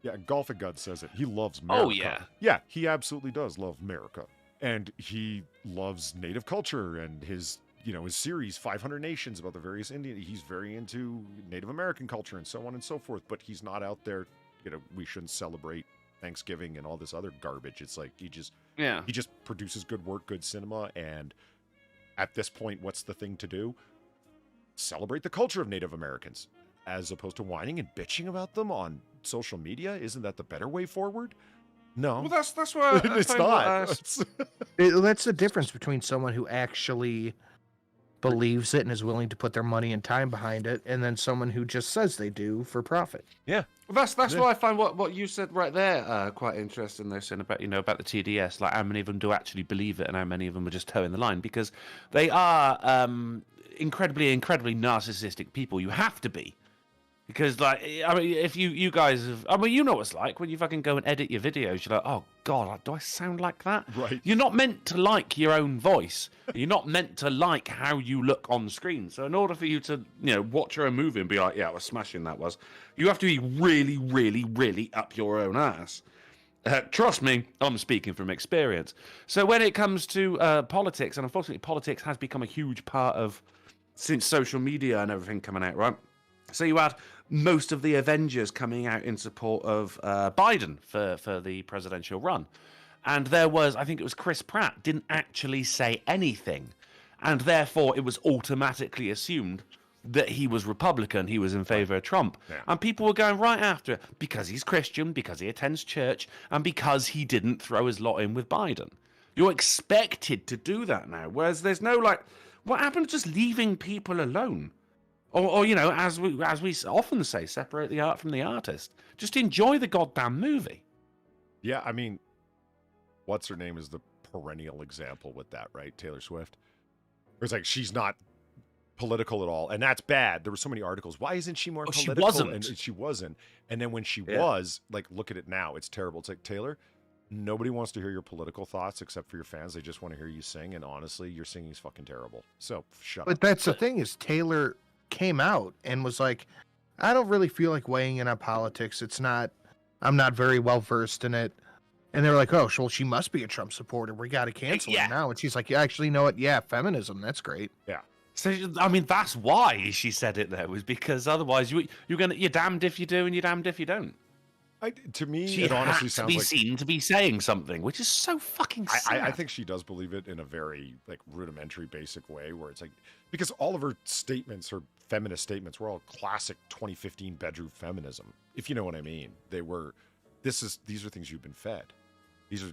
Speaker 1: yeah, Golf and God says it. He loves America.
Speaker 2: Oh, yeah.
Speaker 1: Yeah, he absolutely does love America. And he loves native culture and his series 500 Nations about the various Indian. He's very into Native American culture and so on and so forth, but he's not out there, we shouldn't celebrate Thanksgiving and all this other garbage. It's like he just produces good work, good cinema, and at this point, what's the thing to do? Celebrate the culture of Native Americans as opposed to whining and bitching about them on social media. Isn't that the better way forward? No.
Speaker 2: Well, that's why
Speaker 1: it's not.
Speaker 3: That's the difference between someone who actually believes it and is willing to put their money and time behind it, and then someone who just says they do for profit.
Speaker 1: Yeah.
Speaker 2: Well, that's why I find what you said right there quite interesting. They're saying about about the TDS, like how many of them do actually believe it, and how many of them are just towing the line, because they are incredibly narcissistic people. You have to be. Because, like, I mean, if you guys have... I mean, you know what it's like when you fucking go and edit your videos. You're like, oh, God, do I sound like that?
Speaker 1: Right.
Speaker 2: You're not meant to like your own voice. You're not meant to like how you look on screen. So in order for you to, watch your own movie and be like, yeah, I was smashing that was, you have to be really, really, really up your own ass. Trust me, I'm speaking from experience. So when it comes to politics, and unfortunately politics has become a huge part of since social media and everything coming out, right? So you had most of the Avengers coming out in support of Biden for the presidential run. And there was, I think it was Chris Pratt, didn't actually say anything. And therefore, it was automatically assumed that he was Republican, he was in favor of Trump.
Speaker 1: Yeah.
Speaker 2: And people were going right after it because he's Christian, because he attends church, and because he didn't throw his lot in with Biden. You're expected to do that now, whereas there's no, like, what happened to just leaving people alone? Or you know, as we often say, separate the art from the artist. Just enjoy the goddamn movie.
Speaker 1: Yeah, I mean, what's her name is the perennial example with that, right? Taylor Swift. It's like she's not political at all, and that's bad. There were so many articles. Why isn't she more political?
Speaker 2: She wasn't.
Speaker 1: And she wasn't. And then when she was, like, look at it now. It's terrible. It's like, Taylor, nobody wants to hear your political thoughts except for your fans. They just want to hear you sing, and honestly, your singing is fucking terrible. So shut up.
Speaker 3: But that's the thing is Taylor came out and was like, I don't really feel like weighing in on politics. I'm not very well versed in it. And they were like, oh, well, she must be a Trump supporter. We got to cancel her now. And she's like, yeah, actually, you know what? Yeah, feminism. That's great.
Speaker 1: Yeah.
Speaker 2: So I mean, that's why she said it there, was because otherwise you're damned if you do and you're damned if you don't.
Speaker 1: To me,
Speaker 2: She
Speaker 1: it honestly
Speaker 2: has to
Speaker 1: sounds
Speaker 2: be
Speaker 1: like
Speaker 2: seen to be saying something, which is so fucking sad.
Speaker 1: I think she does believe it in a very, like, rudimentary, basic way, where it's like, because all of her statements, her feminist statements, were all classic 2015 bedroom feminism, if you know what I mean. These are things you've been fed. These are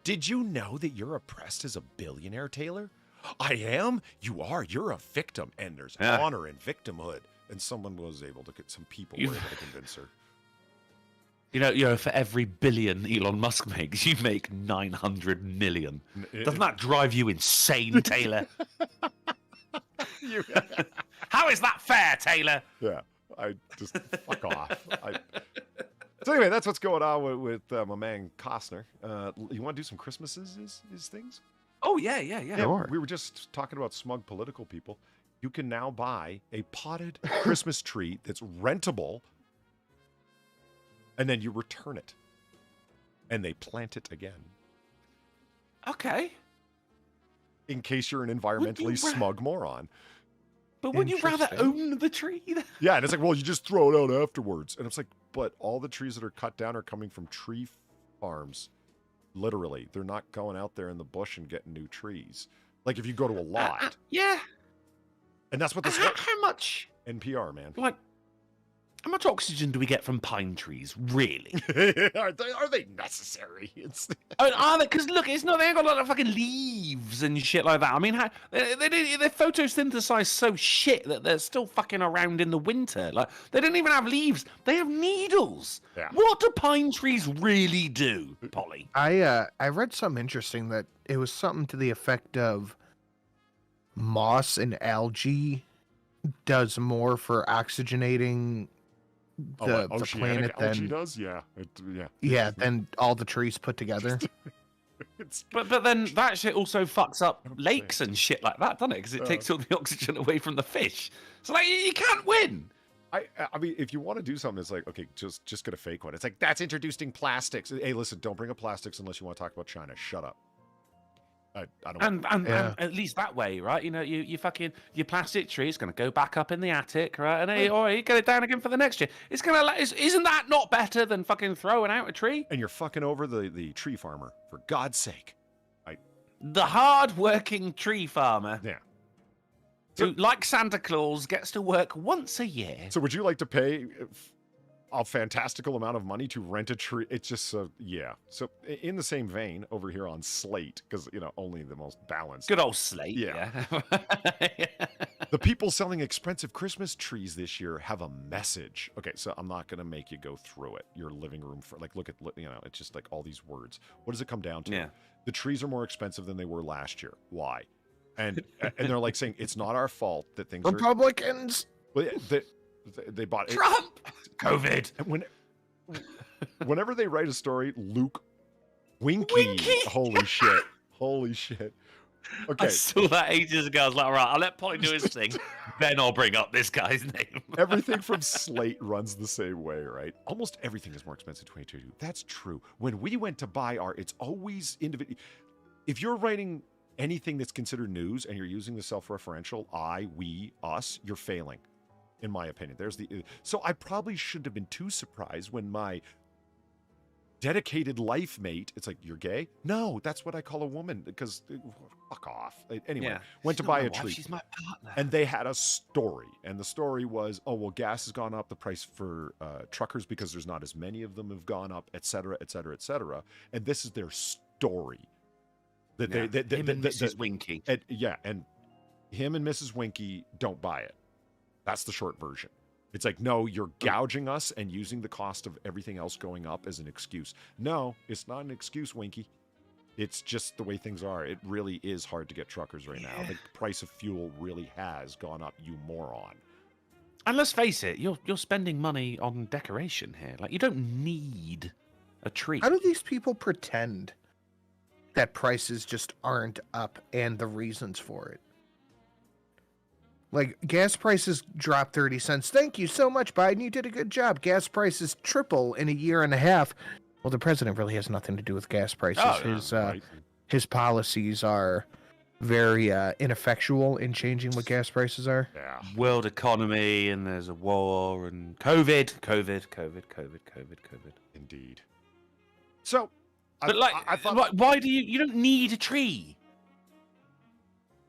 Speaker 1: did you know that you're oppressed as a billionaire, Taylor? I am. You are. You're a victim, and there's honor in victimhood. And someone was able to get some people were able to convince her.
Speaker 2: You know, for every billion Elon Musk makes, you make 900 million. Doesn't that drive you insane, Taylor? How is that fair, Taylor?
Speaker 1: Yeah, I just fuck off. So anyway, that's what's going on with my man Costner. You want to do some Christmases is things?
Speaker 2: Oh, yeah.
Speaker 3: Sure.
Speaker 1: We were just talking about smug political people. You can now buy a potted Christmas tree that's rentable, and then you return it, and they plant it again.
Speaker 2: Okay.
Speaker 1: In case you're an environmentally smug moron.
Speaker 2: But would you rather own the tree?
Speaker 1: Yeah, and it's like, well, you just throw it out afterwards. And it's like, but all the trees that are cut down are coming from tree farms. Literally. They're not going out there in the bush and getting new trees. Like if you go to a lot.
Speaker 2: Yeah.
Speaker 1: And that's what this
Speaker 2: how much?
Speaker 1: NPR, man.
Speaker 2: Like, how much oxygen do we get from pine trees, really?
Speaker 1: Are they necessary?
Speaker 2: Are they? Because look, it's not. They ain't got a lot of fucking leaves and shit like that. I mean, they photosynthesize so shit that they're still fucking around in the winter. Like they don't even have leaves; they have needles.
Speaker 1: Yeah.
Speaker 2: What do pine trees really do, Polly?
Speaker 3: I read something interesting that it was something to the effect of moss and algae does more for oxygenating the planet
Speaker 1: algae
Speaker 3: than
Speaker 1: does, yeah,
Speaker 3: than all the trees put together.
Speaker 2: But then that shit also fucks up lakes and shit like that, doesn't it? Because it takes all the oxygen away from the fish. So like you can't win.
Speaker 1: I mean, if you want to do something, it's like, okay, just get a fake one. It's like, that's introducing plastics. Hey, listen, don't bring up plastics unless you want to talk about China. Shut up. I don't.
Speaker 2: And at least that way, right? You know, you fucking your plastic tree is going to go back up in the attic, right? And you get it down again for the next year. It's gonna. Isn't that not better than fucking throwing out a tree?
Speaker 1: And you're fucking over the tree farmer, for God's sake.
Speaker 2: The hard-working tree farmer.
Speaker 1: Yeah.
Speaker 2: Who, like Santa Claus, gets to work once a year.
Speaker 1: So would you like to pay a fantastical amount of money to rent a tree? It's just, yeah. So in the same vein, over here on Slate, because, only the most balanced.
Speaker 2: Good old Slate.
Speaker 1: Yeah. The people selling expensive Christmas trees this year have a message. Okay, so I'm not going to make you go through it. Your living room, look at, it's just like all these words. What does it come down to?
Speaker 2: Yeah.
Speaker 1: The trees are more expensive than they were last year. Why? And they're like saying, it's not our fault that things
Speaker 3: Republicans.
Speaker 1: Well, they bought
Speaker 2: Trump. COVID.
Speaker 1: And whenever they write a story, Luke Winky. Holy shit. Okay.
Speaker 2: I saw that ages ago. I was like, all right, I'll let Polly do his thing. Then I'll bring up this guy's name.
Speaker 1: Everything from Slate runs the same way, right? Almost everything is more expensive in 2022. That's true. When we went to buy it's always individual. If you're writing anything that's considered news and you're using the self-referential I, we, us, you're failing, in my opinion. So I probably shouldn't have been too surprised when my dedicated life mate, it's like, you're gay? No, that's what I call a woman, because fuck off. Anyway,
Speaker 2: Yeah.
Speaker 1: went to
Speaker 2: She's not
Speaker 1: buy
Speaker 2: my
Speaker 1: a
Speaker 2: wife,
Speaker 1: treat.
Speaker 2: She's my partner.
Speaker 1: And they had a story. And the story was, oh, well, gas has gone up. The price for truckers, because there's not as many of them, have gone up, et cetera, et cetera, et cetera. And this is their story. That
Speaker 2: Yeah.
Speaker 1: they
Speaker 2: Him and Mrs. Winky.
Speaker 1: and him and Mrs. Winky don't buy it. That's the short version. It's like, no, you're gouging us and using the cost of everything else going up as an excuse. No, it's not an excuse, Winky. It's just the way things are. It really is hard to get truckers right now. The price of fuel really has gone up, you moron.
Speaker 2: And let's face it, you're spending money on decoration here. Like, you don't need a tree.
Speaker 3: How do these people pretend that prices just aren't up and the reasons for it? Like, gas prices dropped 30 cents. Thank you so much, Biden. You did a good job. Gas prices triple in a year and a half. Well, the president really has nothing to do with gas prices. His policies are very ineffectual in changing what gas prices are.
Speaker 1: Yeah.
Speaker 2: World economy, and there's a war, and COVID.
Speaker 1: Indeed. So,
Speaker 2: But
Speaker 1: I thought...
Speaker 2: why do you don't need a tree?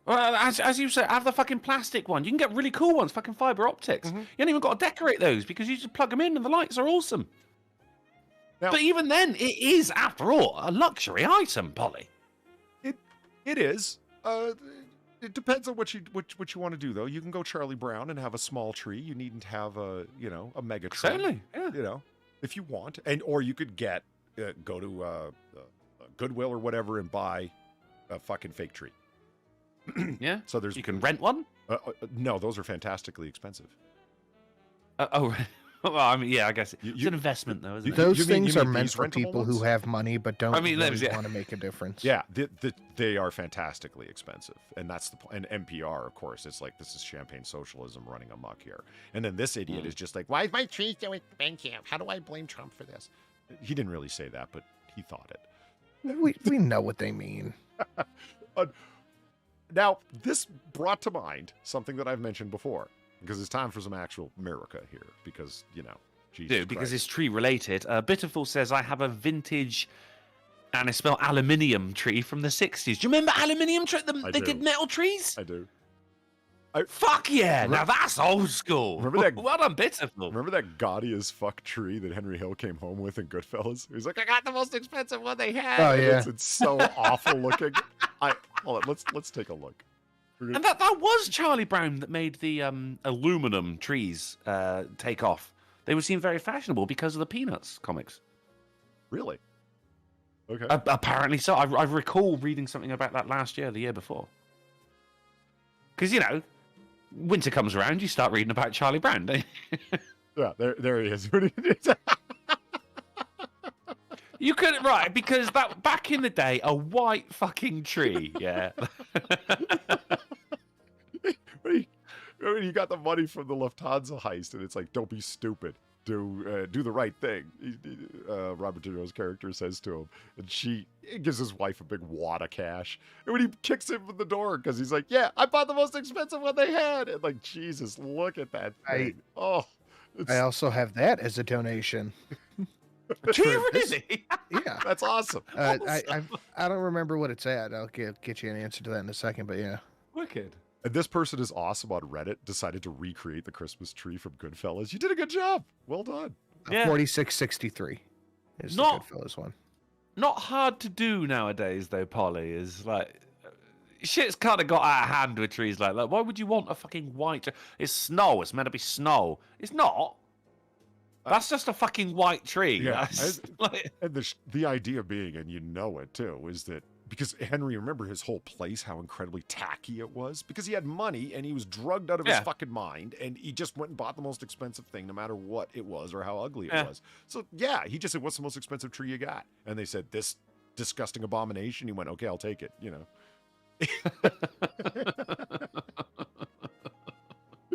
Speaker 2: Well, as you said, have the fucking plastic one. You can get really cool ones, fucking fiber optics.
Speaker 1: Mhm.
Speaker 2: You don't even got to decorate those because you just plug them in and the lights are awesome.
Speaker 1: Now-
Speaker 2: But even then, it is, after all, a luxury item, Polly.
Speaker 1: It is. It depends on what you want to do, though. You can go Charlie Brown and have a small tree. You needn't have a mega tree.
Speaker 2: Certainly, yeah.
Speaker 1: If you want, or you could go to Goodwill or whatever and buy a fucking fake tree.
Speaker 2: Yeah.
Speaker 1: So
Speaker 2: You can rent one.
Speaker 1: No, those are fantastically expensive.
Speaker 2: Well, I mean, yeah, I guess it's
Speaker 1: You-
Speaker 2: an investment, though, isn't it?
Speaker 3: Those
Speaker 1: you mean
Speaker 3: things are meant
Speaker 1: these
Speaker 3: for
Speaker 1: rentable
Speaker 3: people who
Speaker 1: ones?
Speaker 3: have money but don't
Speaker 2: I mean,
Speaker 3: really
Speaker 2: yeah.
Speaker 3: want to make a difference.
Speaker 1: Yeah, they are fantastically expensive, and that's the point. And NPR, of course, it's like, this is champagne socialism running amok here. And then this idiot is just like, why is my tree so expensive? How do I blame Trump for this? He didn't really say that, but he thought it.
Speaker 3: We know what they mean.
Speaker 1: Now, this brought to mind something that I've mentioned before, because it's time for some actual America here, because, Jesus
Speaker 2: Do because
Speaker 1: Christ.
Speaker 2: it's tree related. Bitterful says I have a vintage, and it's spelled aluminium tree from the 60s. Do you remember aluminium tree?
Speaker 1: I
Speaker 2: They
Speaker 1: do.
Speaker 2: did metal trees.
Speaker 1: I do.
Speaker 2: Fuck yeah! Now that's old school.
Speaker 1: Remember that-
Speaker 2: Well done, Bitterful.
Speaker 1: Remember that gaudy as fuck tree that Henry Hill came home with in Goodfellas? He's like, I got the most expensive one they had.
Speaker 3: Oh,
Speaker 1: And
Speaker 3: yeah.
Speaker 1: it's so awful looking. Hold on, let's take a look.
Speaker 2: And that was Charlie Brown that made the aluminum trees take off. They would seem very fashionable because of the Peanuts comics.
Speaker 1: Really? Okay.
Speaker 2: Apparently so. I recall reading something about that last year, the year before. Because, winter comes around, you start reading about Charlie Brown, don't you?
Speaker 1: Yeah, there he is.
Speaker 2: You could, right, because that back in the day, a white fucking tree, yeah.
Speaker 1: When you got the money from the Lufthansa heist, and it's like, don't be stupid. Do the right thing. Robert De Niro's character says to him, and he gives his wife a big wad of cash. And when he kicks him in the door, because he's like, "Yeah, I bought the most expensive one they had," and like, Jesus, look at that thing.
Speaker 3: I also have that as a donation.
Speaker 2: Do you really?
Speaker 3: Yeah.
Speaker 1: That's awesome.
Speaker 3: I don't remember what it's at. I'll get you an answer to that in a second, but yeah.
Speaker 2: Wicked.
Speaker 1: And this person is awesome on Reddit. Decided to recreate the Christmas tree from Goodfellas. You did a good job. Well done.
Speaker 2: Yeah.
Speaker 3: 4663 is
Speaker 2: Not-
Speaker 3: the Goodfellas one.
Speaker 2: Not hard to do nowadays, though, Polly, is like... Shit's kind of got out of hand with trees like that. Why would you want a fucking white... It's snow. It's meant to be snow. It's not. That's just a fucking white tree.
Speaker 1: Yeah.
Speaker 2: That's like-
Speaker 1: And the idea being, and you know it too, is that because Henry, remember his whole place, how incredibly tacky it was? Because he had money and he was drugged out of his
Speaker 2: Yeah.
Speaker 1: fucking mind, and he just went and bought the most expensive thing, no matter what it was or how ugly it
Speaker 2: Yeah.
Speaker 1: was. So yeah, he just said, "What's the most expensive tree you got?" And they said, "This disgusting abomination." He went, "Okay, I'll take it."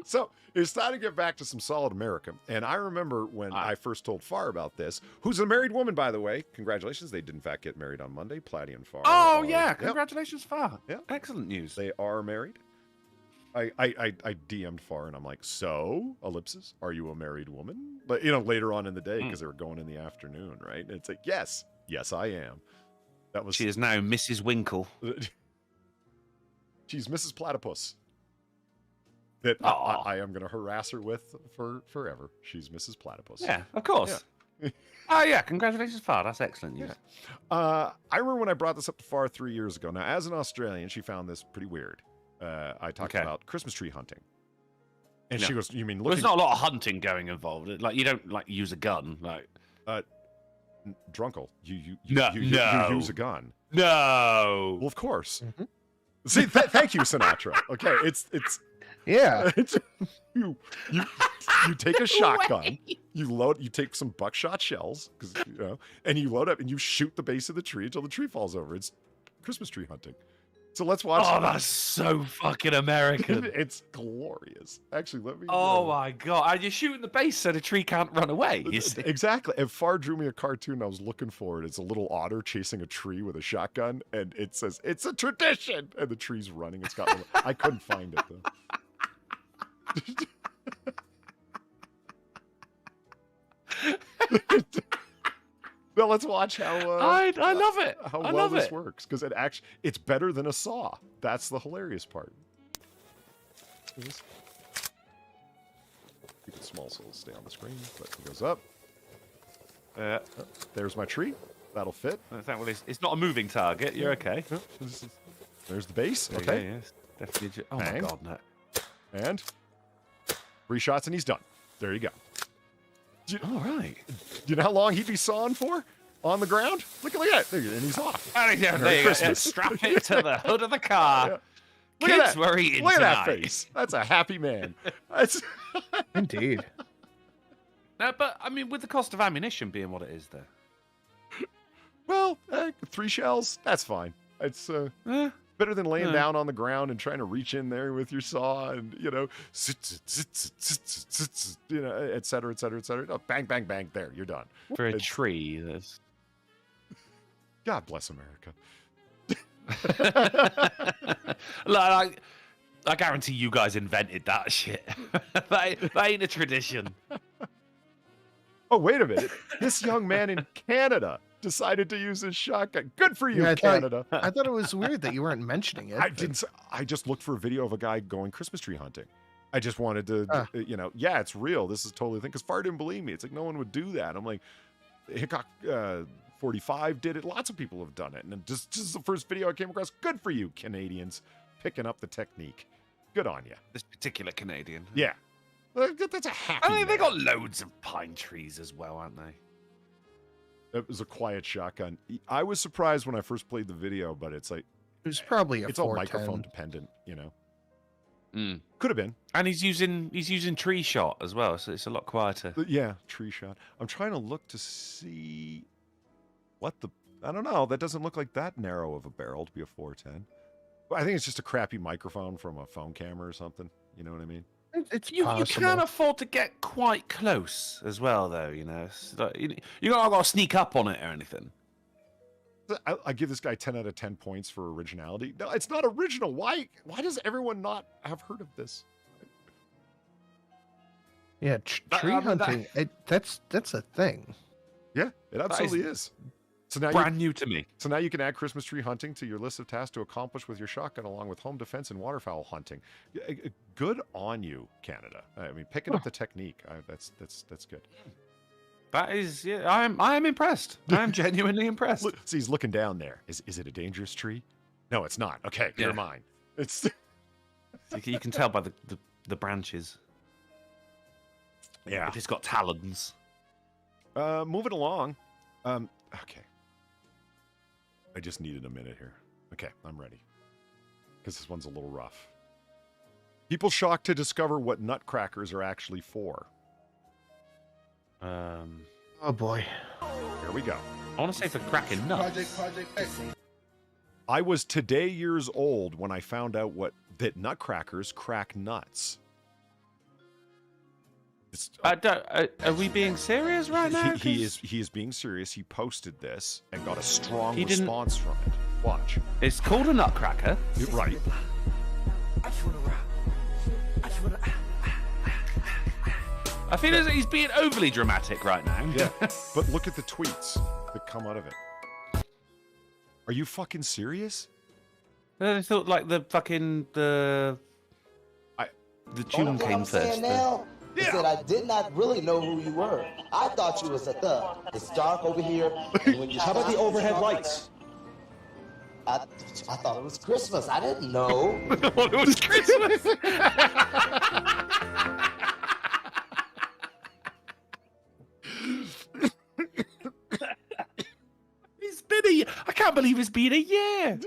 Speaker 1: So it's time to get back to some solid America. And I remember when I first told Far about this, who's a married woman, by the way. Congratulations. They did, in fact, get married on Monday. Platy and Far.
Speaker 2: Oh, yeah. Congratulations, Far.
Speaker 1: Yeah.
Speaker 2: Excellent news.
Speaker 1: They are married. I DM'd Far, and I'm like, so, ellipsis, are you a married woman? But, later on in the day, because they were going in the afternoon, right? And it's like, yes, I am. That was.
Speaker 2: She is now Mrs. Winkle.
Speaker 1: She's Mrs. Platypus. That I am going to harass her with for forever. She's Mrs. Platypus.
Speaker 2: Yeah, of course.
Speaker 1: Yeah.
Speaker 2: Oh, yeah. Congratulations, Far. That's excellent news.
Speaker 1: Yeah. I remember when I brought this up to Far 3 years ago. Now, as an Australian, she found this pretty weird. I talked about Christmas tree hunting. And she goes, you mean
Speaker 2: there's not a lot of hunting going involved. Like, you don't, use a gun. Like,
Speaker 1: Drunkle, you
Speaker 2: no.
Speaker 1: use a gun.
Speaker 2: No.
Speaker 1: Well, of course. Mm-hmm. See, thank you, Sinatra. Okay, it's
Speaker 3: yeah.
Speaker 1: You take a shotgun, you take some buckshot shells, and you load up and you shoot the base of the tree until the tree falls over. It's Christmas tree hunting. So let's watch.
Speaker 2: Oh, that's so fucking American.
Speaker 1: It's glorious. Actually, let me.
Speaker 2: Oh my god! And you're shooting the base so the tree can't run away.
Speaker 1: Exactly. And Far drew me a cartoon I was looking for it. It's a little otter chasing a tree with a shotgun, and it says it's a tradition, and the tree's running. It's got. I couldn't find it though. Now let's watch how
Speaker 2: I love it.
Speaker 1: How well this works, because it's better than a saw. That's the hilarious part. Keep it small so it'll stay on the screen. But it goes up. There's my tree. That'll fit.
Speaker 2: It's not a moving target. You're okay.
Speaker 1: There's the base. Okay.
Speaker 2: Yes, definitely. Oh my god, no.
Speaker 1: And 3 shots and he's done. There you go.
Speaker 2: All right.
Speaker 1: Do you know how long he'd be sawing for on the ground? Look at that. And he's off.
Speaker 2: There you go. Yeah, strap it to the hood of the car.
Speaker 1: Yeah. Look
Speaker 2: Kids
Speaker 1: at that.
Speaker 2: were eating
Speaker 1: Look at
Speaker 2: tonight.
Speaker 1: that face. That's a happy man. That's
Speaker 3: Indeed.
Speaker 2: No, but I mean, with the cost of ammunition being what it is, though.
Speaker 1: Well, 3 shells. That's fine. It's better than laying down on the ground and trying to reach in there with your saw and et cetera, et cetera, et cetera. Oh, bang, bang, bang. There, you're done.
Speaker 2: For a tree, that's.
Speaker 1: God bless America.
Speaker 2: Like, I guarantee you guys invented that shit. that ain't a tradition.
Speaker 1: Oh, wait a minute. This young man in Canada decided to use his shotgun. Good for you,
Speaker 3: Yeah,
Speaker 1: Canada.
Speaker 3: I thought it was weird that you weren't mentioning it.
Speaker 1: I just looked for a video of a guy going Christmas tree hunting. I just wanted to, it's real. This is totally a thing. Because Far didn't believe me. It's like, no one would do that. I'm like, Hickok 45 did it. Lots of people have done it. And just the first video I came across. Good for you, Canadians, picking up the technique. Good on you.
Speaker 2: This particular Canadian.
Speaker 1: Yeah. That's a happy
Speaker 2: I mean, they
Speaker 1: man.
Speaker 2: got loads of pine trees as well, aren't they?
Speaker 1: It was a quiet shotgun. I was surprised when I first played the video, but it's like
Speaker 3: It was probably a
Speaker 1: it's all
Speaker 3: 410.
Speaker 1: microphone dependent,
Speaker 2: Mm.
Speaker 1: Could have been.
Speaker 2: And he's using tree shot as well, so it's a lot quieter.
Speaker 1: But yeah, tree shot. I'm trying to look to see what I don't know. That doesn't look like that narrow of a barrel to be a 410. I think it's just a crappy microphone from a phone camera or something. You know what I mean?
Speaker 3: It's
Speaker 2: You
Speaker 3: possible.
Speaker 2: can't afford to get quite close as well, though. It's like, you not got to sneak up on it or anything.
Speaker 1: I give this guy 10 out of 10 points for originality. No, it's not original. Why does everyone not have heard of this?
Speaker 3: Yeah, tree hunting. That's a thing.
Speaker 1: Yeah, it absolutely is. So now
Speaker 2: Brand new to me.
Speaker 1: So now you can add Christmas tree hunting to your list of tasks to accomplish with your shotgun, along with home defense and waterfowl hunting. Good on you, Canada. I mean, picking up the technique. That's good.
Speaker 2: That is, yeah. I am impressed. I am genuinely impressed.
Speaker 1: Look, see, he's looking down there. Is it a dangerous tree? No, it's not. Okay, you're mine. It's.
Speaker 2: You can tell by the branches.
Speaker 1: Yeah.
Speaker 2: If it's got talons.
Speaker 1: Moving along. Okay. I just needed a minute here. Okay, I'm ready. Because this one's a little rough. People shocked to discover what nutcrackers are actually for.
Speaker 3: Oh boy.
Speaker 1: Here we go.
Speaker 2: I want to say for cracking nuts.
Speaker 4: Project X.
Speaker 1: I was today years old when I found out that nutcrackers crack nuts.
Speaker 2: Are we being serious right now?
Speaker 1: He is being serious. He posted this and got a strong
Speaker 2: He didn't-
Speaker 1: response from it. Watch.
Speaker 2: It's called a nutcracker.
Speaker 1: Right.
Speaker 2: I feel he's being overly dramatic right now.
Speaker 1: Yeah. But look at the tweets that come out of it. Are you fucking serious?
Speaker 2: I thought like the tune came first.
Speaker 8: Now is that I did not really know who you were. I thought you was a thug. It's dark over here. And when you
Speaker 4: How about the overhead lights?
Speaker 8: I thought it was Christmas. I didn't know.
Speaker 2: It was Christmas. I can't believe it's been a year.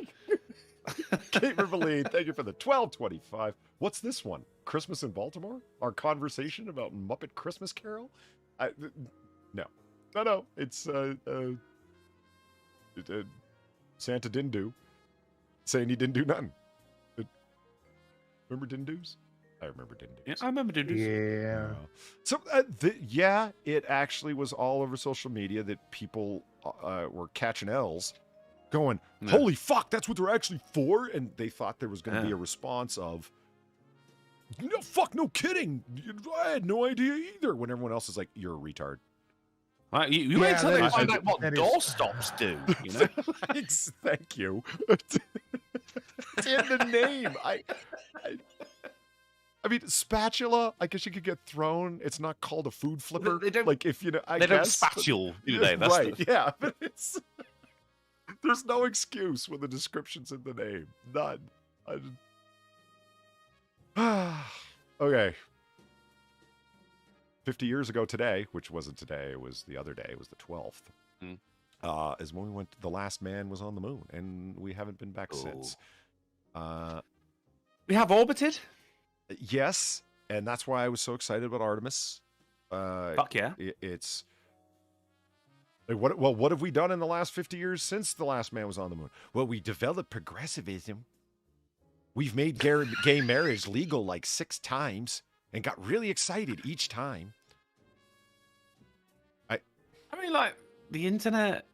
Speaker 1: Kate Riverlean, thank you for the 12.25. What's this one? Christmas in Baltimore? Our conversation about Muppet Christmas Carol? No. It's Santa Dindu saying he didn't do nothing. Remember Dindus? I remember Dindu.
Speaker 2: Yeah, I remember Dindu.
Speaker 3: Yeah.
Speaker 1: So, it actually was all over social media that people were catching L's going, holy fuck, that's what they're actually for? And they thought there was going to be a response of, no, fuck, no kidding. I had no idea either. When everyone else is like, you're a retard.
Speaker 2: You wait till they find out what doorstops do, you know?
Speaker 1: Thank you. It's in the name. I mean, spatula, I guess you could get thrown. It's not called a food flipper.
Speaker 2: They don't,
Speaker 1: like, if you know,
Speaker 2: they don't spatule, do they? That's
Speaker 1: right, yeah. But there's no excuse when the description's in the name. None. Okay. 50 years ago today, which wasn't today, it was the other day, it was the 12th, is when we went, the last man was on the moon, and we haven't been back since.
Speaker 2: We have orbited?
Speaker 1: Yes, and that's why I was so excited about Artemis.
Speaker 2: Fuck yeah.
Speaker 1: It's... What have we done in the last 50 years since the last man was on the moon? Well, we developed progressivism. We've made gay marriage legal like 6 times and got really excited each time.
Speaker 2: I mean, like, the internet.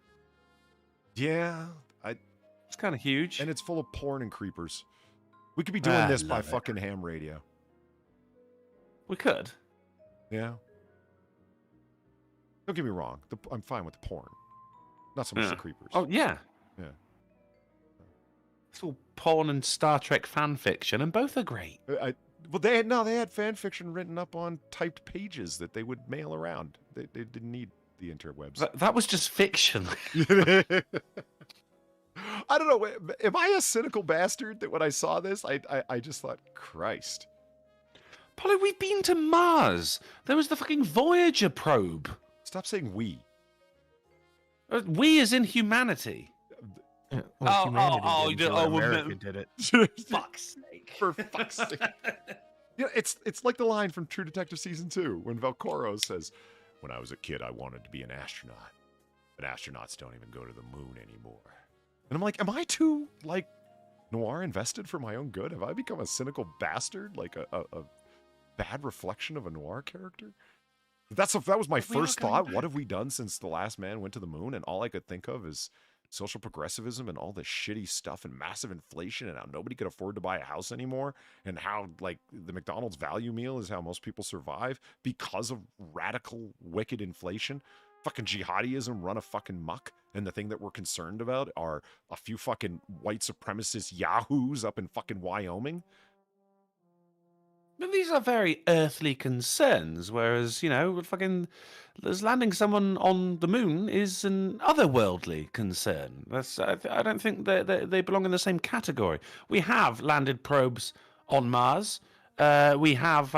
Speaker 1: Yeah.
Speaker 2: It's kind of huge.
Speaker 1: And it's full of porn and creepers. We could be doing this by fucking ham radio.
Speaker 2: We could.
Speaker 1: Yeah. Don't get me wrong. I'm fine with the porn. Not so much the creepers.
Speaker 2: Oh, yeah.
Speaker 1: Yeah.
Speaker 2: It's all porn and Star Trek fan fiction, and both are great.
Speaker 1: Well, they had fan fiction written up on typed pages that they would mail around. They didn't need the interwebs.
Speaker 2: That was just fiction.
Speaker 1: I don't know. Am I a cynical bastard that when I saw this, I just thought, Christ.
Speaker 2: Polly, we've been to Mars. There was the fucking Voyager probe.
Speaker 1: Stop saying we.
Speaker 2: We as in humanity.
Speaker 3: Well, humanity did America did it.
Speaker 2: Fuck's sake.
Speaker 1: For fuck's sake. Yeah, it's like the line from True Detective Season 2 when Valcoro says, when I was a kid, I wanted to be an astronaut. But astronauts don't even go to the moon anymore. And I'm like, am I too, like, noir invested for my own good? Have I become a cynical bastard? Like a bad reflection of a noir character? That was my first thought. What have we done since the last man went to the moon? And all I could think of is social progressivism and all this shitty stuff and massive inflation and how nobody could afford to buy a house anymore and how, like, the McDonald's value meal is how most people survive because of radical, wicked inflation. Fucking jihadism run a fucking muck, and the thing that we're concerned about are a few fucking white supremacist yahoos up in fucking Wyoming.
Speaker 2: But these are very earthly concerns, whereas, you know, landing someone on the moon is an otherworldly concern. I don't think they belong in the same category. We have landed probes on Mars. We have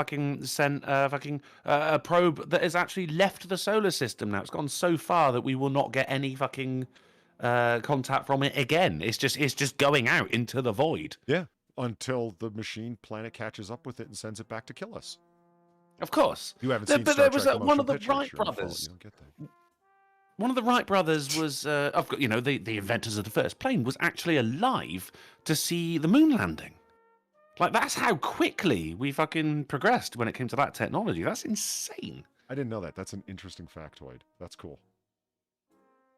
Speaker 2: sent a probe that has actually left the solar system now. It's gone so far that we will not get any fucking contact from it again. It's just going out into the void.
Speaker 1: Yeah. Until the machine planet catches up with it and sends it back to kill us.
Speaker 2: Of course.
Speaker 1: You haven't seen
Speaker 2: but
Speaker 1: Star
Speaker 2: there was
Speaker 1: Trek: The
Speaker 2: one of
Speaker 1: Motion
Speaker 2: the
Speaker 1: Picture.
Speaker 2: Wright
Speaker 1: It's your own fault.
Speaker 2: brothers.
Speaker 1: You don't get that.
Speaker 2: One of the Wright brothers was, the inventors of the first plane, was actually alive to see the moon landing. Like, that's how quickly we fucking progressed when it came to that technology. That's insane.
Speaker 1: I didn't know that. That's an interesting factoid. That's cool.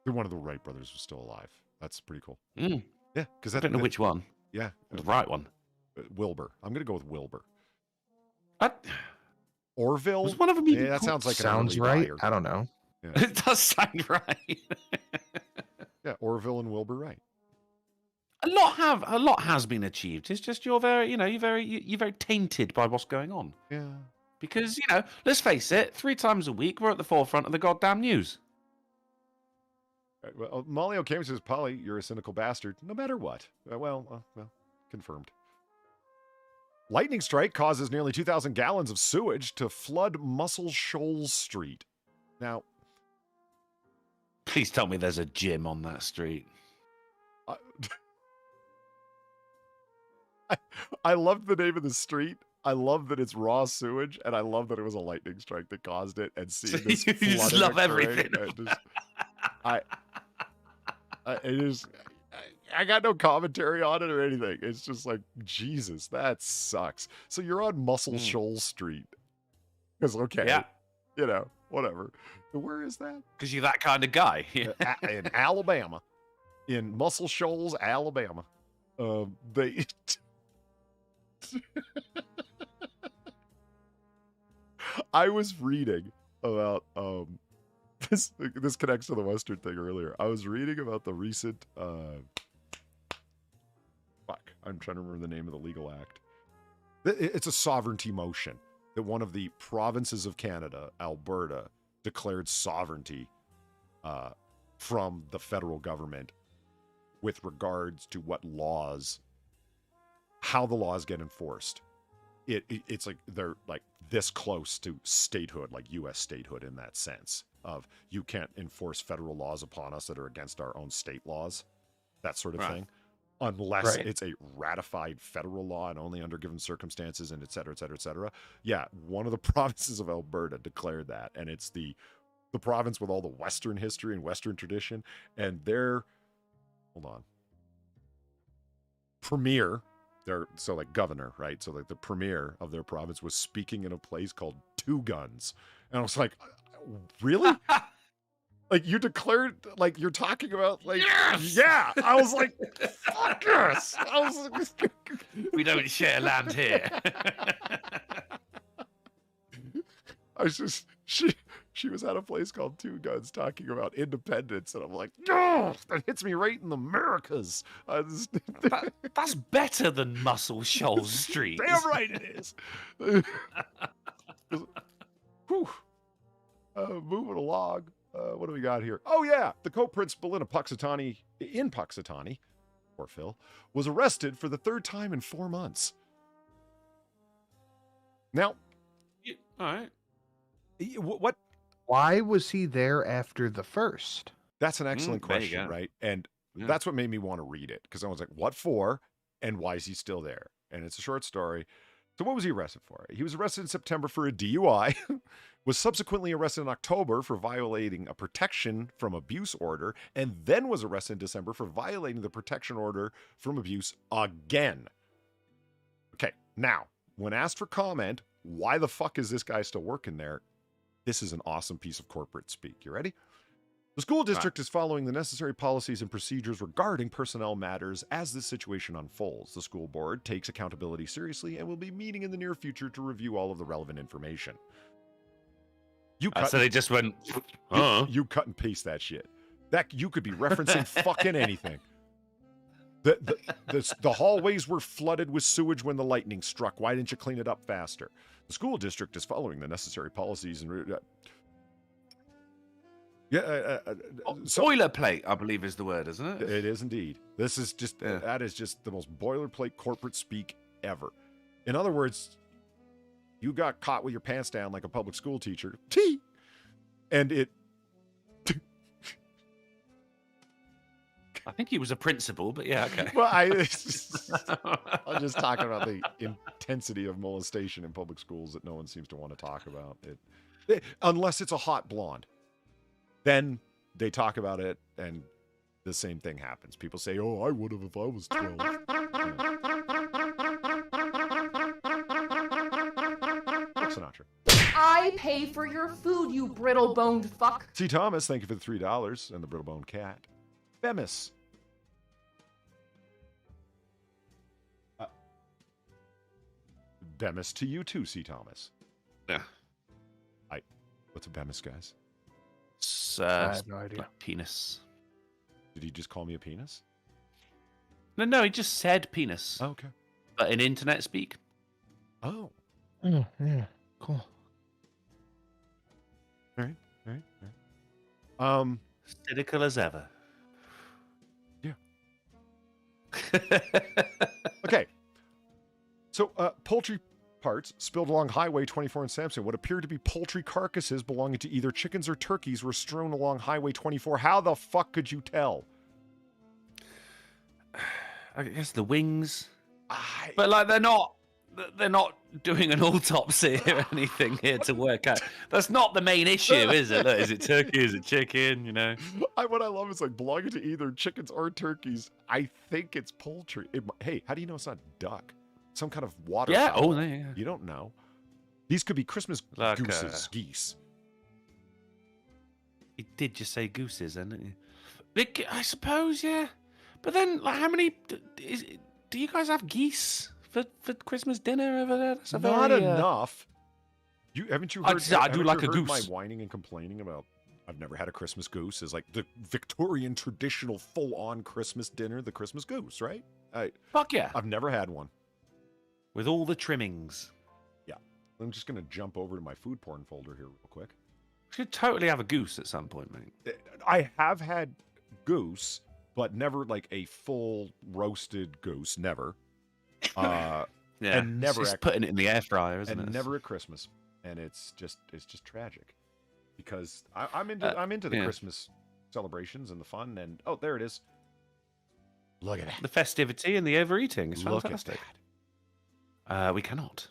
Speaker 1: One of the Wright brothers was still alive. That's pretty cool.
Speaker 2: Mm.
Speaker 1: Yeah, because
Speaker 2: I don't know which one.
Speaker 1: Yeah,
Speaker 2: The right one.
Speaker 1: Wilbur. I'm gonna go with Wilbur.
Speaker 2: I,
Speaker 1: Orville.
Speaker 2: was one of them even
Speaker 1: Yeah, that
Speaker 2: called-
Speaker 1: sounds like
Speaker 3: Sounds
Speaker 1: an early
Speaker 3: right.
Speaker 1: buyer.
Speaker 3: I don't know.
Speaker 1: Yeah.
Speaker 2: It does sound right.
Speaker 1: Yeah, Orville and Wilbur Wright.
Speaker 2: A lot has been achieved. It's just you're very tainted by what's going on.
Speaker 1: Yeah.
Speaker 2: Because, let's face it, 3 times a week we're at the forefront of the goddamn news.
Speaker 1: Well, Molly O'Kame says, Polly, you're a cynical bastard, no matter what. Well, confirmed. Lightning strike causes nearly 2,000 gallons of sewage to flood Muscle Shoals Street. Now,
Speaker 2: Please tell me there's a gym on that street.
Speaker 1: I love the name of the street. I love that it's raw sewage, and I love that it was a lightning strike that caused it. And seeing this
Speaker 2: You just
Speaker 1: flooding
Speaker 2: love
Speaker 1: occurring,
Speaker 2: everything.
Speaker 1: I got no commentary on it or anything. It's just like, Jesus, that sucks. So you're on Muscle Shoals Street. Because, okay,
Speaker 2: Yeah.
Speaker 1: Whatever. Where is that?
Speaker 2: Because you're that kind of guy.
Speaker 1: In Alabama. In Muscle Shoals, Alabama. They... I was reading about this connects to the Western thing earlier. I was reading about the recent I'm trying to remember the name of the legal act. It's a sovereignty motion that one of the provinces of Canada, Alberta, declared sovereignty from the federal government with regards to how the laws get enforced. It's like they're like this close to statehood, like U.S. statehood in that sense of you can't enforce federal laws upon us that are against our own state laws, that sort of thing, unless it's a ratified federal law and only under given circumstances and et cetera, et cetera, et cetera. Yeah, one of the provinces of Alberta declared that, and it's the province with all the Western history and Western tradition, and their premier. So like governor, right? So like the premier of their province was speaking in a place called Two Guns. And I was like, really? Like you declared, like you're talking about like, yeah. I was like, fuck yes. I was like,
Speaker 2: We don't share land here.
Speaker 1: I was just, she was at a place called Two Guns talking about independence. And I'm like, no, that hits me right in the Americas.
Speaker 2: That's better than Muscle Shoals Street.
Speaker 1: Damn right it is. Whew. Moving along. What do we got here? Oh, yeah. The co-principal in Puxatawny, poor Phil, was arrested for the 3rd time in 4 months. Now,
Speaker 2: all right.
Speaker 1: What?
Speaker 3: Why was he there after the first?
Speaker 1: That's an excellent question, right? And that's what made me want to read it, because I was like, what for? And why is he still there? And it's a short story. So what was he arrested for? He was arrested in September for a DUI, was subsequently arrested in October for violating a protection from abuse order, and then was arrested in December for violating the protection order from abuse again. Okay, now, when asked for comment, why the fuck is this guy still working there? This is an awesome piece of corporate speak. You ready? The school district is following the necessary policies and procedures regarding personnel matters as this situation unfolds. The school board takes accountability seriously and will be meeting in the near future to review all of the relevant information.
Speaker 2: So they just went,
Speaker 1: You cut and paste that shit. That you could be referencing fucking anything. The hallways were flooded with sewage when the lightning struck. Why didn't you clean it up faster? The school district is following the necessary policies and
Speaker 2: boilerplate, I believe is the word, isn't it?
Speaker 1: It is indeed. This is just that is just the most boilerplate corporate speak ever. In other words, you got caught with your pants down like a public school teacher. And it
Speaker 2: I think he was a principal, but yeah, okay.
Speaker 1: Well, I'm just talking about the intensity of molestation in public schools that no one seems to want to talk about. Unless it's a hot blonde. Then they talk about it and the same thing happens. People say, oh, I would have if I was 12. Sinatra.
Speaker 7: I pay for your food, you brittle-boned fuck.
Speaker 1: C. Thomas, thank you for the $3 and the brittle bone cat. Bemis. Bemis to you too, C. Thomas.
Speaker 2: Yeah.
Speaker 1: What's a Bemis, guys?
Speaker 3: I have no idea.
Speaker 2: Like penis.
Speaker 1: Did he just call me a penis?
Speaker 2: No, he just said penis.
Speaker 1: Oh, okay.
Speaker 2: But in internet speak.
Speaker 1: Oh.
Speaker 3: Oh, yeah. Cool.
Speaker 1: All right.
Speaker 2: Cynical as ever.
Speaker 1: Yeah. Okay. So, poultry parts spilled along Highway 24 in Sampson. What appeared to be poultry carcasses belonging to either chickens or turkeys were strewn along Highway 24. How the fuck could you tell?
Speaker 2: I guess the wings. But like they're not doing an autopsy or anything here to work out. That's not the main issue, is it? Look, is it turkey? Is it chicken? You know.
Speaker 1: What I love is like belonging to either chickens or turkeys. I think it's poultry. Hey, how do you know it's not duck? Some kind of water.
Speaker 2: Yeah.
Speaker 1: fowl.
Speaker 2: Oh, yeah.
Speaker 1: You don't know. These could be Christmas
Speaker 2: Like,
Speaker 1: gooses, geese.
Speaker 2: You did just say gooses, didn't you? I suppose, yeah. But then, like, how many do you guys have geese for Christmas dinner over there? That's
Speaker 1: Not enough. Haven't you heard?
Speaker 2: I do like a
Speaker 1: heard my
Speaker 2: goose.
Speaker 1: whining and complaining about. I've never had a Christmas goose. Is like the Victorian traditional full-on Christmas dinner, the Christmas goose, right?
Speaker 2: Fuck yeah.
Speaker 1: I've never had one.
Speaker 2: With all the trimmings.
Speaker 1: Yeah. I'm just gonna jump over to my food porn folder here real quick.
Speaker 2: Should totally have a goose at some point, mate.
Speaker 1: I have had goose, but never like a full roasted goose. Never.
Speaker 2: Yeah.
Speaker 1: And never
Speaker 2: It's just putting it in the air fryer, isn't it?
Speaker 1: and never at Christmas. And it's just tragic because I'm into the
Speaker 2: yeah.
Speaker 1: Christmas celebrations and the fun. And oh, there it is. Look at that.
Speaker 2: The festivity and the overeating is
Speaker 1: Look
Speaker 2: fantastic.
Speaker 1: at that.
Speaker 2: We cannot.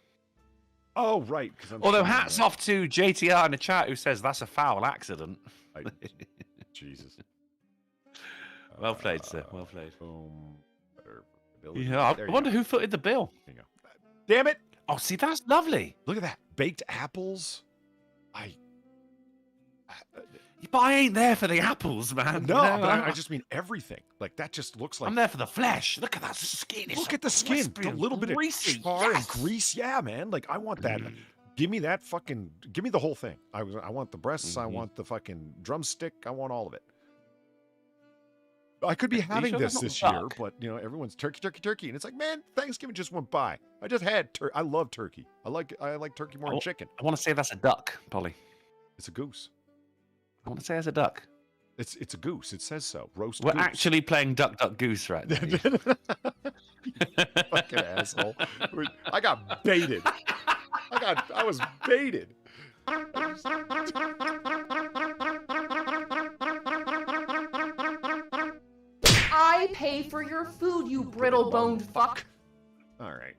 Speaker 1: Oh, right.
Speaker 2: Although hats off to JTR in the chat who says that's a foul accident.
Speaker 1: Jesus.
Speaker 2: Well played, sir. Well played.
Speaker 1: Boom.
Speaker 2: Yeah, I wonder who footed the bill.
Speaker 1: There you go. Damn it.
Speaker 2: Oh, see, that's lovely.
Speaker 1: Look at that. Baked apples.
Speaker 2: But I ain't there for the apples, man.
Speaker 1: No,
Speaker 2: You know,
Speaker 1: but I just mean everything. Like, that just looks like...
Speaker 2: I'm there for the flesh. Look at that skin. It's
Speaker 1: Look at the skin.
Speaker 2: crispy
Speaker 1: The
Speaker 2: and
Speaker 1: little bit
Speaker 2: greasy.
Speaker 1: of char
Speaker 2: Yes.
Speaker 1: and grease. Yeah, man. Like, I want that. Give me that fucking... Give me the whole thing. I want the breasts. I want the fucking drumstick. I want all of it. I could be having
Speaker 2: sure
Speaker 1: this
Speaker 2: that's not
Speaker 1: year,
Speaker 2: duck?
Speaker 1: but, everyone's turkey. And it's like, man, Thanksgiving just went by. I just had turkey. I love turkey. I like turkey more than chicken.
Speaker 2: I want to say that's a duck, Polly.
Speaker 1: It's a goose.
Speaker 2: I want to say it's a duck.
Speaker 1: It's a goose. It saes so. Roast
Speaker 2: We're
Speaker 1: goose.
Speaker 2: actually playing Duck Duck Goose right now.
Speaker 1: You fucking asshole. I got baited. I was baited.
Speaker 7: I pay for your food, you brittle-boned fuck.
Speaker 1: All right.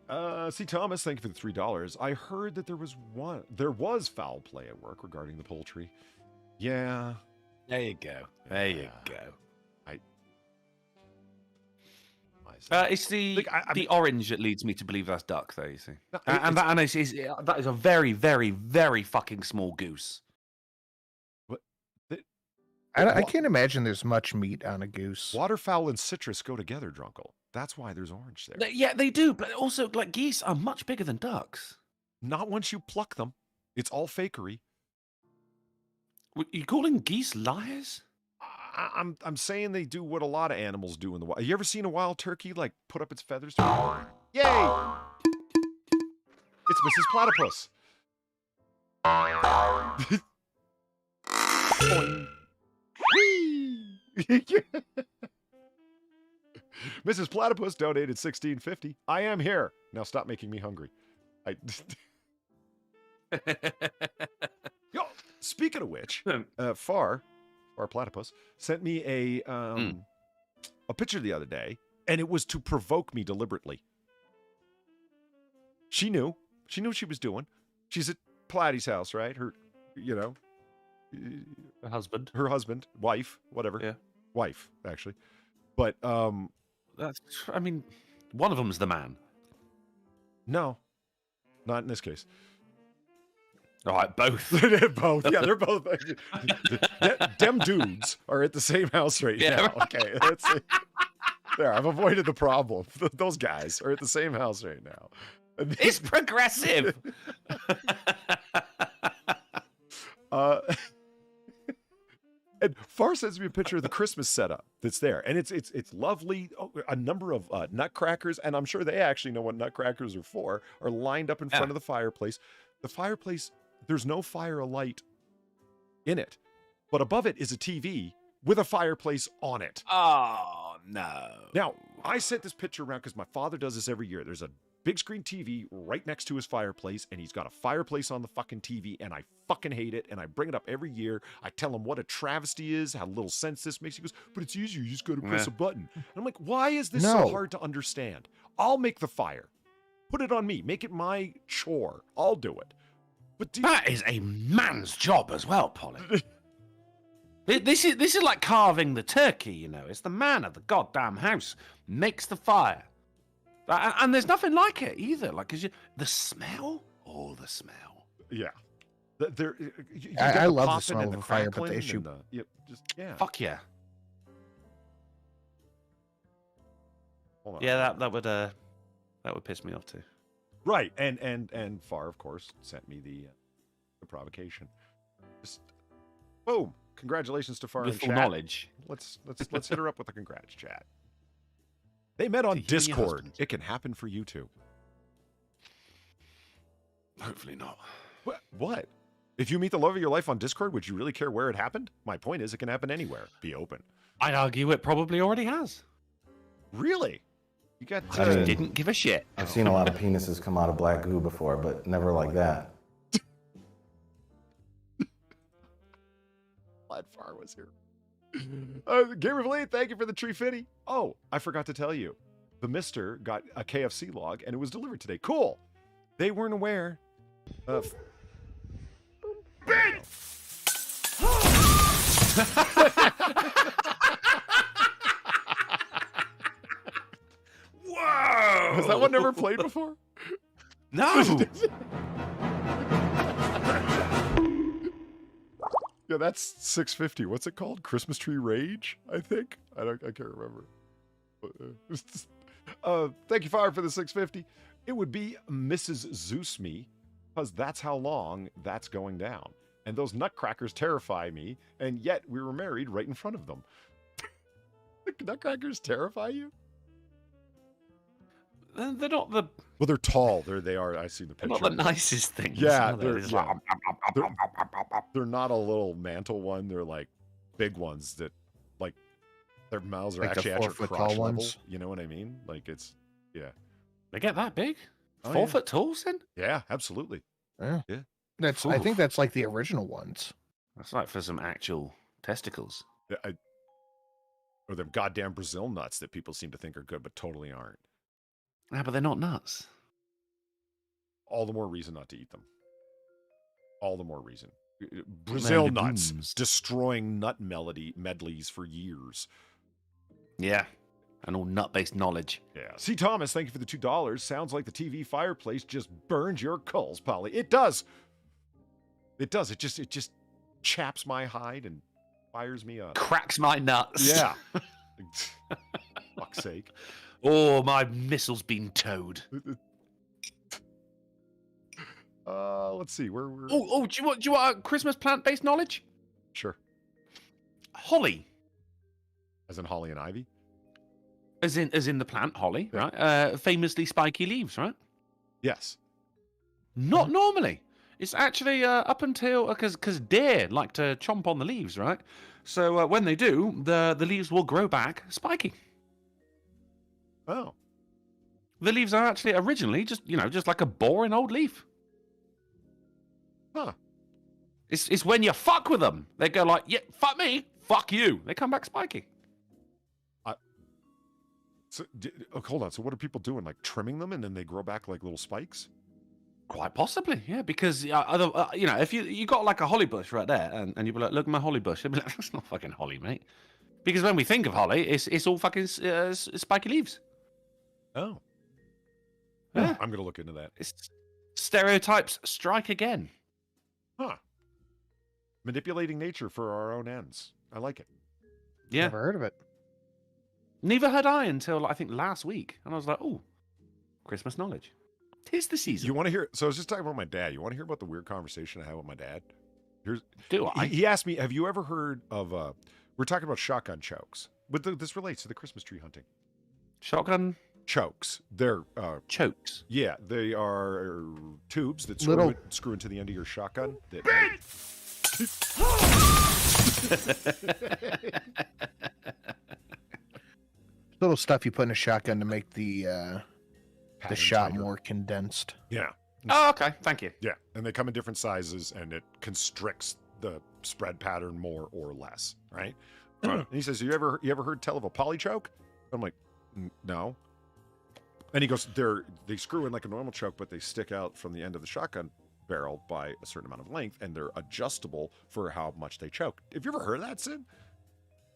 Speaker 1: C. Thomas, thank you for the $3. I heard that there was foul play at work regarding the poultry. Yeah.
Speaker 2: There you go. There you go. It's the the orange that leads me to believe that's duck, though. You see,
Speaker 1: No,
Speaker 2: that is a very, very, very fucking small goose.
Speaker 3: I can't imagine there's much meat on a goose.
Speaker 1: Waterfowl and citrus go together, Drunkle. That's why there's orange there.
Speaker 2: Yeah, they do, but also like geese are much bigger than ducks.
Speaker 1: Not once you pluck them. It's all fakery.
Speaker 2: You calling geese liars?
Speaker 1: I'm saying they do what a lot of animals do in the wild. You ever seen a wild turkey like put up its feathers? Yay! It's Mrs. Platypus. Boing. Whee! Mrs. Platypus donated $16.50. I am here. Now stop making me hungry. Yo, speaking of which, Far Platypus sent me a picture the other day, and it was to provoke me deliberately. She knew what she was doing. She's at Platty's house, right? Her husband, wife, whatever.
Speaker 2: Yeah.
Speaker 1: Wife, actually. But
Speaker 2: one of them's the man.
Speaker 1: No, not in this case.
Speaker 2: All right, both.
Speaker 1: They're both. Yeah, they're both. Dem dudes are at the same house right now. Okay, that's it. There, I've avoided the problem. Those guys are at the same house right now.
Speaker 2: It's progressive.
Speaker 1: And Far sends me a picture of the Christmas setup that's there, and it's lovely. A number of nutcrackers, and I'm sure they actually know what nutcrackers are for, are lined up in front of the fireplace. The fireplace, there's no fire alight in it, but above it is a TV with a fireplace on it.
Speaker 2: Oh no!
Speaker 1: Now I sent this picture around because my father does this every year. There's a big screen TV right next to his fireplace, and he's got a fireplace on the fucking TV, and I fucking hate it, and I bring it up every year. I tell him what a travesty is, how little sense this makes. He goes, but it's easier, you just gotta press a button. And I'm like, why is this so hard to understand? I'll make the fire. Put it on me. Make it my chore. I'll do it. But
Speaker 2: that is a man's job as well, Polly. This is like carving the turkey, you know. It's the man of the goddamn house makes the fire. And there's nothing like it either. Like, cause the smell, the smell.
Speaker 1: Yeah,
Speaker 3: I love the smell of a fire, but the issue,
Speaker 2: fuck yeah. Yeah, that would piss me off too.
Speaker 1: Right, and Far, of course, sent me the provocation. Just boom! Congratulations to Far
Speaker 2: with
Speaker 1: in
Speaker 2: full
Speaker 1: chat.
Speaker 2: knowledge.
Speaker 1: Let's hit her up with a congrats chat. They met on Discord. It can happen for you too.
Speaker 2: Hopefully not.
Speaker 1: What? If you meet the love of your life on Discord, would you really care where it happened? My point is, it can happen anywhere. Be open.
Speaker 2: I'd argue it probably already has.
Speaker 1: Really? You got?
Speaker 2: Didn't give a shit.
Speaker 6: I've seen a lot of penises come out of black goo before, but never like that.
Speaker 1: Glad Far was here. Gamer of Late, thank you for the tree fitty. Oh, I forgot to tell you. The Mister got a KFC log and it was delivered today. Cool. They weren't aware of.
Speaker 2: Whoa!
Speaker 1: Has that one never played before?
Speaker 2: No.
Speaker 1: Yeah, that's 650. What's it called? Christmas Tree Rage, I think. I can't remember. Thank you, Fire, for the 650. It would be Mrs. Zeus me, because that's how long that's going down. And those nutcrackers terrify me, and yet we were married right in front of them. The nutcrackers terrify you?
Speaker 2: They're not the.
Speaker 1: Well, they're tall. They are. I see the picture.
Speaker 2: Not the nicest things.
Speaker 1: Yeah,
Speaker 2: they're
Speaker 1: not a little mantle one. They're like big ones that, like, their mouths are
Speaker 3: like
Speaker 1: actually at your
Speaker 3: 4 foot
Speaker 1: crotch
Speaker 3: tall
Speaker 1: level.
Speaker 3: ones.
Speaker 1: You know what I mean? Like it's, yeah.
Speaker 2: They get that big?
Speaker 1: Oh,
Speaker 2: 4 foot tall, then?
Speaker 1: Yeah, absolutely.
Speaker 3: Yeah.
Speaker 1: Yeah.
Speaker 3: I think that's like the original ones.
Speaker 2: That's like for some actual testicles.
Speaker 1: Or them goddamn Brazil nuts that people seem to think are good, but totally aren't.
Speaker 2: Yeah, but they're not nuts.
Speaker 1: All the more reason not to eat them. All the more reason. Brazil nuts destroying nut medleys for years.
Speaker 2: Yeah. And all nut-based knowledge.
Speaker 1: Yeah. C. Thomas, thank you for the $2. Sounds like the TV fireplace just burns your culls, Polly. It does. It does. It just chaps my hide and fires me up.
Speaker 2: Cracks my nuts.
Speaker 1: Yeah. Fuck's sake.
Speaker 2: Oh, my missile's been towed.
Speaker 1: Let's see. Where we're.
Speaker 2: Do you want a Christmas plant-based knowledge?
Speaker 1: Sure.
Speaker 2: Holly.
Speaker 1: As in holly and ivy?
Speaker 2: As in the plant holly,
Speaker 1: Yeah.
Speaker 2: right? Famously spiky leaves, right?
Speaker 1: Yes.
Speaker 2: Not normally. It's actually up until because deer like to chomp on the leaves, right? So when they do, the leaves will grow back spiky.
Speaker 1: Oh.
Speaker 2: The leaves are actually originally just like a boring old leaf.
Speaker 1: Huh.
Speaker 2: It's when you fuck with them, they go like, yeah, fuck me, fuck you. They come back spiky.
Speaker 1: Hold on. So what are people doing? Like trimming them and then they grow back like little spikes?
Speaker 2: Quite possibly, yeah. Because if you got like a holly bush right there, and you'd be like, look at my holly bush, they'd be like, that's not fucking holly, mate. Because when we think of holly, it's all fucking spiky leaves.
Speaker 1: Oh.
Speaker 2: Yeah.
Speaker 1: I'm gonna look into that.
Speaker 2: It's stereotypes strike again.
Speaker 1: Huh. Manipulating nature for our own ends. I like it.
Speaker 2: Yeah.
Speaker 3: Never heard of it.
Speaker 2: Neither had I until I think last week, and I was like, "Oh, Christmas knowledge. 'Tis the season."
Speaker 1: You want to hear? So I was just talking about my dad. You want to hear about the weird conversation I had with my dad?
Speaker 2: Do I?
Speaker 1: He asked me, "Have you ever heard of?" We're talking about shotgun chokes. But this relates to the Christmas tree hunting.
Speaker 2: Shotgun
Speaker 1: Chokes. They're
Speaker 2: chokes.
Speaker 1: yeah, they are tubes that screw into the end of your shotgun.
Speaker 3: Little stuff you put in a shotgun to make the shot
Speaker 1: tighter.
Speaker 3: more condensed.
Speaker 1: Yeah.
Speaker 2: Oh, okay. Thank you.
Speaker 1: Yeah, and they come in different sizes, and it constricts the spread pattern more or less, right? And he says, "You ever heard tell of a poly choke?" I'm like, "No." And he goes, "They screw in like a normal choke, but they stick out from the end of the shotgun barrel by a certain amount of length, and they're adjustable for how much they choke." Have you ever heard of that, Sid?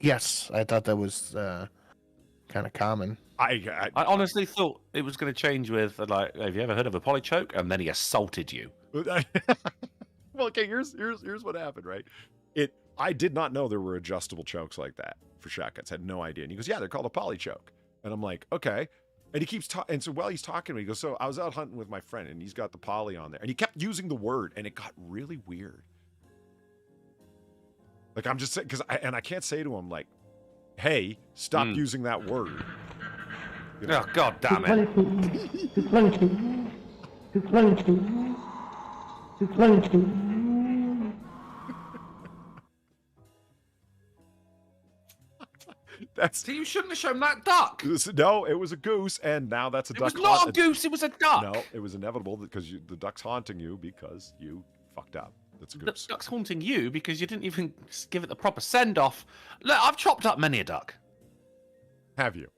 Speaker 3: Yes, I thought that was kind of common.
Speaker 1: I
Speaker 2: honestly thought it was going to change with like, "Have you ever heard of a poly choke?" And then he assaulted you.
Speaker 1: Well, okay. Here's what happened, right? I did not know there were adjustable chokes like that for shotguns. Had no idea. And he goes, "Yeah, they're called a poly choke." And I'm like, "Okay." And he keeps talking. And so while he's talking to me, he goes, "So I was out hunting with my friend, and he's got the poly on there." And he kept using the word, and it got really weird. Like I'm just saying, I can't say to him like, "Hey, stop using that word." You know?
Speaker 2: Oh, God damn it. So you shouldn't have shown that duck.
Speaker 1: No, it was a goose, and now that's a duck.
Speaker 2: It was not a goose, it was a duck.
Speaker 1: No, it was inevitable because the duck's haunting you because you fucked up. That's a goose.
Speaker 2: The duck's haunting you because you didn't even give it the proper send-off. Look, I've chopped up many a duck.
Speaker 1: Have you?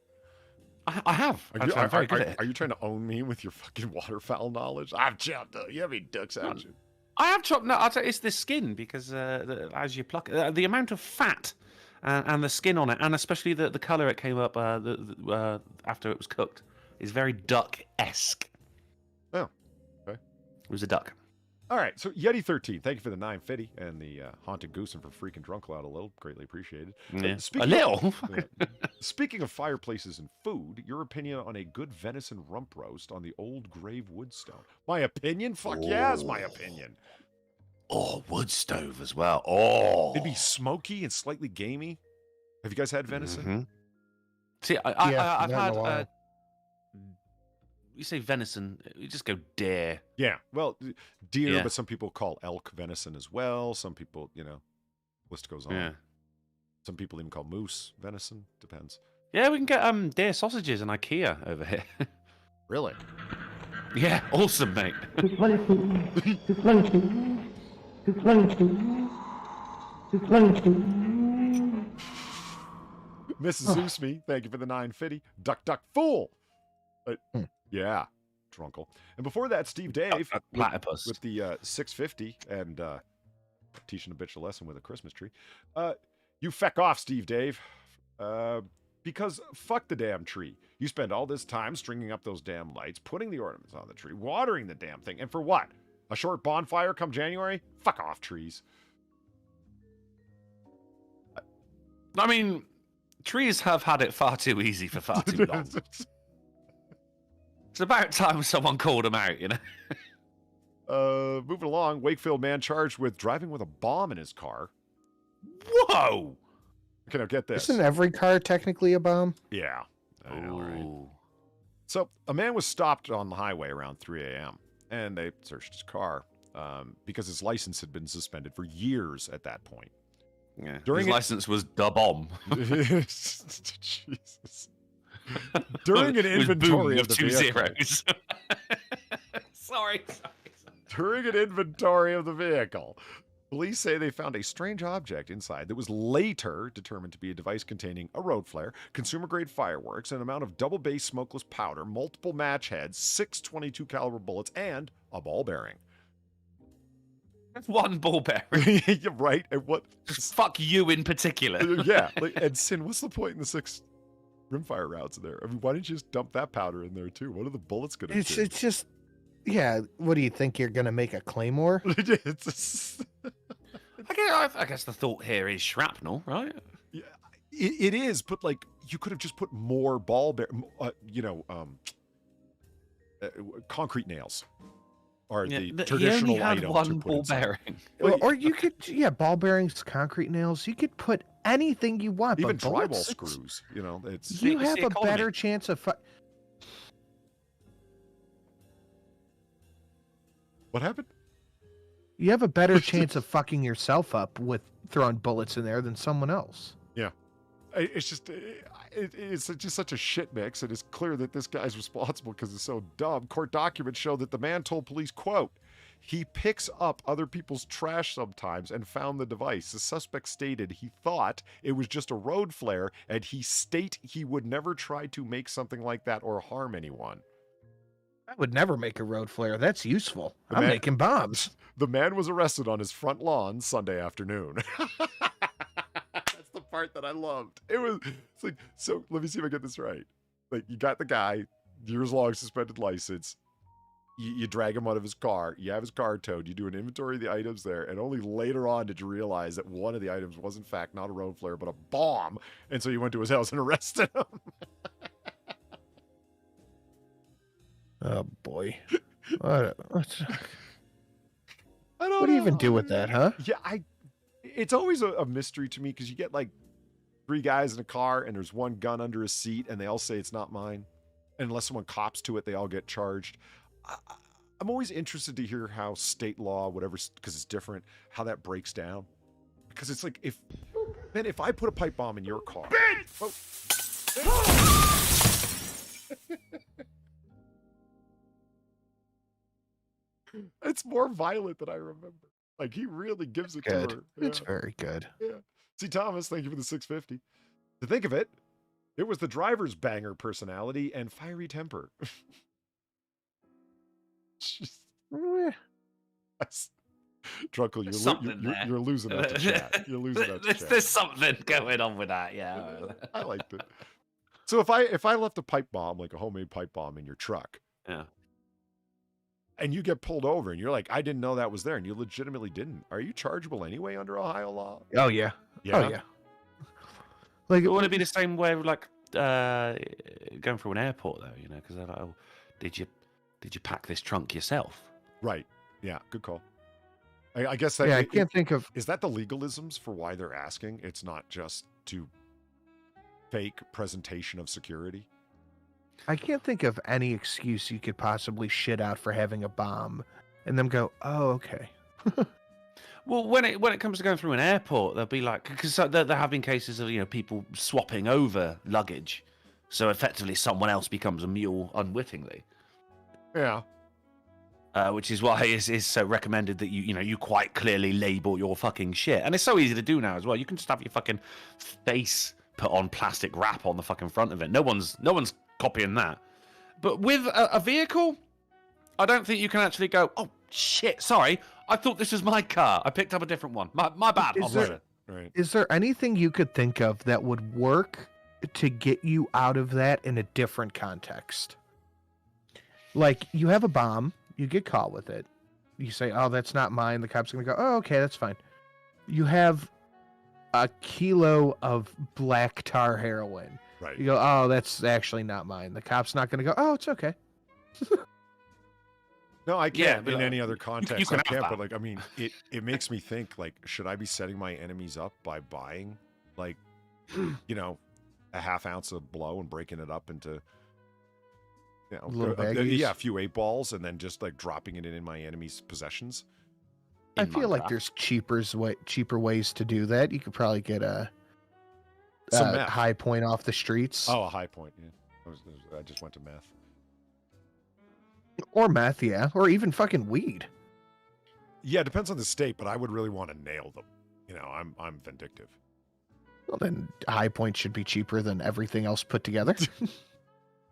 Speaker 2: I have. I'm very good at it.
Speaker 1: Are you trying to own me with your fucking waterfowl knowledge? I've chopped up. You have any ducks, haven't you?
Speaker 2: I have chopped. No, I'll tell you, it's the skin because as you pluck it, the amount of fat and the skin on it, and especially the color it came up after it was cooked, is very duck-esque.
Speaker 1: Oh, okay.
Speaker 2: It was a duck.
Speaker 1: All right, so Yeti13, thank you for the 950 and the haunted goose and for freaking drunk loud a little. Greatly appreciated.
Speaker 2: Yeah. A little?
Speaker 1: Speaking of fireplaces and food, your opinion on a good venison rump roast on the old grave wood stove? My opinion? Fuck yeah, it's my opinion.
Speaker 2: Oh, wood stove as well. Oh.
Speaker 1: It'd be smoky and slightly gamey. Have you guys had venison?
Speaker 2: Mm-hmm. See, I've had... you say venison, you just go deer.
Speaker 1: Yeah, well, deer, but some people call elk venison as well. Some people, list goes on.
Speaker 2: Yeah.
Speaker 1: Some people even call moose venison. Depends.
Speaker 2: Yeah, we can get deer sausages and IKEA over here.
Speaker 1: Really?
Speaker 2: Yeah, awesome, mate.
Speaker 1: Mrs. Zoosme, thank you for the 950. Duck, fool. Yeah, drunkle. And before that, Steve Dave
Speaker 2: platypus
Speaker 1: with the 650 and teaching a bitch a lesson with a Christmas tree. You feck off, Steve Dave. Because fuck the damn tree. You spend all this time stringing up those damn lights, putting the ornaments on the tree, watering the damn thing, and for what? A short bonfire come January? Fuck off, trees.
Speaker 2: I mean, trees have had it far too easy for far too long. It's about time someone called him out,
Speaker 1: Moving along, Wakefield man charged with driving with a bomb in his car.
Speaker 2: Whoa!
Speaker 1: Okay, now get this.
Speaker 3: Isn't every car technically a bomb?
Speaker 1: Yeah. I know, right?
Speaker 2: Ooh.
Speaker 1: So, a man was stopped on the highway around 3 a.m., and they searched his car because his license had been suspended for years at that point.
Speaker 2: Yeah. His license was da bomb.
Speaker 1: Jesus. During an inventory of the vehicle.
Speaker 2: Sorry.
Speaker 1: During an inventory of the vehicle, police say they found a strange object inside that was later determined to be a device containing a road flare, consumer-grade fireworks, an amount of double-base smokeless powder, multiple match heads, 6 .22 caliber bullets, and a ball bearing.
Speaker 2: That's one ball bearing.
Speaker 1: Yeah, right. And what?
Speaker 2: Just fuck you in particular.
Speaker 1: Yeah. And Sin, what's the point in the 6 rimfire rounds in there? I mean, why didn't you just dump that powder in there too? What are the bullets going to do?
Speaker 3: It's just Yeah, what do you think you're gonna make a claymore?
Speaker 1: It's
Speaker 2: I guess the thought here is shrapnel, right?
Speaker 1: yeah, it is, but like you could have just put more concrete nails are the traditional
Speaker 2: he only had
Speaker 1: item
Speaker 2: one
Speaker 1: to put
Speaker 2: ball
Speaker 1: inside.
Speaker 2: bearing.
Speaker 3: Or you could, ball bearings, concrete nails. You could put anything you want.
Speaker 1: Even
Speaker 3: but
Speaker 1: drywall
Speaker 3: bullets,
Speaker 1: screws, it's
Speaker 3: You
Speaker 2: it's
Speaker 3: have
Speaker 2: the
Speaker 3: a
Speaker 2: economy.
Speaker 3: better chance of.
Speaker 1: what happened?
Speaker 3: You have a better chance of fucking yourself up with throwing bullets in there than someone else.
Speaker 1: Yeah, it's just it's just such a shit mix. It is clear that this guy's responsible because it's so dumb. Court documents show that the man told police, quote, he picks up other people's trash sometimes and found the device. The suspect stated he thought it was just a road flare, and he would never try to make something like that or harm anyone.
Speaker 3: I would never make a road flare. That's useful.
Speaker 1: The
Speaker 3: I'm
Speaker 1: man-
Speaker 3: making bombs.
Speaker 1: The man was arrested on his front lawn Sunday afternoon. That's the part that I loved. It's like, so let me see if I get this right. Like, you got the guy, years-long suspended license. You drag him out of his car. You have his car towed. You do an inventory of the items there. And only later on did you realize that one of the items was, in fact, not a road flare, but a bomb. And so you went to his house and arrested him.
Speaker 3: Oh, boy. What
Speaker 1: I don't
Speaker 3: do you even
Speaker 1: know.
Speaker 3: do with that, huh?
Speaker 1: Yeah, it's always a mystery to me because you get like 3 guys in a car and there's one gun under a seat and they all say it's not mine. And unless someone cops to it, they all get charged. I'm always interested to hear how state law, whatever, because it's different, how that breaks down. Because it's like, if I put a pipe bomb in your car. It's more violent than I remember. Like, he really gives it
Speaker 3: Good.
Speaker 1: to her.
Speaker 3: It's
Speaker 1: Yeah.
Speaker 3: very good.
Speaker 1: Yeah. See, Thomas, thank you for the 650. To think of it, it was the driver's banger personality and fiery temper. Just-
Speaker 3: Eh,
Speaker 1: Drunkle,
Speaker 2: There's something there.
Speaker 1: you're losing out to chat. You're losing out to chat.
Speaker 2: There's something going on with that, yeah.
Speaker 1: I liked it. So if I left a pipe bomb, like a homemade pipe bomb, in your truck,
Speaker 2: Yeah.
Speaker 1: and you get pulled over, and you're like, I didn't know that was there, and you legitimately didn't, are you chargeable anyway under Ohio law?
Speaker 3: Oh, yeah.
Speaker 1: Yeah.
Speaker 3: Oh, yeah. Like,
Speaker 2: Would it be the same way, like going through an airport, though? Because they're like, "Oh, did you pack this trunk yourself?"
Speaker 1: Right. Yeah. Good call. I guess that.
Speaker 3: yeah, I can't think of.
Speaker 1: Is that the legalisms for why they're asking? It's not just to fake presentation of security.
Speaker 3: I can't think of any excuse you could possibly shit out for having a bomb, and them go, "Oh, okay."
Speaker 2: Well, when it comes to going through an airport, they'll be like, because there have been cases of people swapping over luggage, so effectively someone else becomes a mule unwittingly.
Speaker 1: Yeah.
Speaker 2: Which is why it's so recommended that you quite clearly label your fucking shit, and it's so easy to do now as well. You can just have your fucking face put on plastic wrap on the fucking front of it. No one's copying that. But with a vehicle, I don't think you can actually go, "Oh shit, sorry, I thought this was my car. I picked up a different one. My bad."
Speaker 1: Right.
Speaker 3: Is there anything you could think of that would work to get you out of that in a different context? Like, you have a bomb, you get caught with it. You say, "Oh, that's not mine." The cop's going to go, "Oh, okay, that's fine." You have a kilo of black tar heroin.
Speaker 1: Right.
Speaker 3: You go, "Oh, that's actually not mine." The cop's not going to go, "Oh, it's okay."
Speaker 1: No, I
Speaker 2: Yeah,
Speaker 1: can't
Speaker 2: but,
Speaker 1: in any other context.
Speaker 2: can
Speaker 1: I
Speaker 2: have
Speaker 1: can't,
Speaker 2: that.
Speaker 1: but like, I mean, it makes me think, like, should I be setting my enemies up by buying, like, a half ounce of blow and breaking it up into,
Speaker 3: Little baggies?
Speaker 1: a few 8 balls, and then just like dropping it in my enemy's possessions?
Speaker 3: I
Speaker 2: In
Speaker 3: feel like
Speaker 2: Minecraft.
Speaker 3: there's cheaper ways to do that. You could probably get a
Speaker 1: Some meth.
Speaker 3: high point off the streets.
Speaker 1: Oh, a high point. Yeah, I just went to meth.
Speaker 3: Or meth, yeah. Or even fucking weed.
Speaker 1: Yeah, it depends on the state, but I would really want to nail them. I'm vindictive.
Speaker 3: Well, then high point should be cheaper than everything else put together.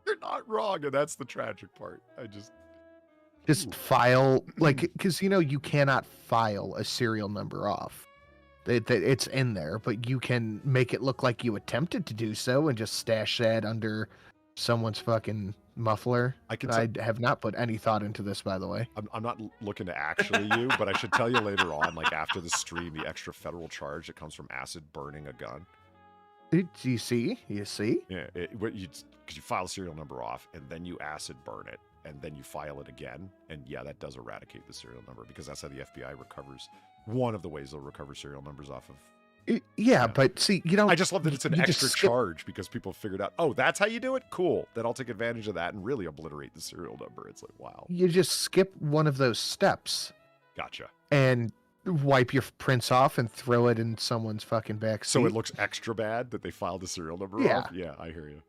Speaker 1: You're not wrong, and that's the tragic part.
Speaker 3: Just file, like, because, you cannot file a serial number off. It's in there, but you can make it look like you attempted to do so and just stash that under someone's fucking muffler.
Speaker 1: I can.
Speaker 3: I have not put any thought into this, by the way.
Speaker 1: I'm not looking to actually you, but I should tell you later on, like after the stream, the extra federal charge that comes from acid burning a gun.
Speaker 3: You see? You see?
Speaker 1: Yeah, because you file the serial number off, and then you acid burn it, and then you file it again, and yeah, that does eradicate the serial number because that's how the FBI recovers. One of the ways they'll recover serial numbers off of.
Speaker 3: Yeah, but see,
Speaker 1: I just love that it's an extra charge because people figured out, oh, that's how you do it? Cool. Then I'll take advantage of that and really obliterate the serial number. It's like, wow.
Speaker 3: You just skip one of those steps.
Speaker 1: Gotcha.
Speaker 3: And wipe your prints off and throw it in someone's fucking back seat.
Speaker 1: So it looks extra bad that they filed the serial number off? Yeah, I hear you.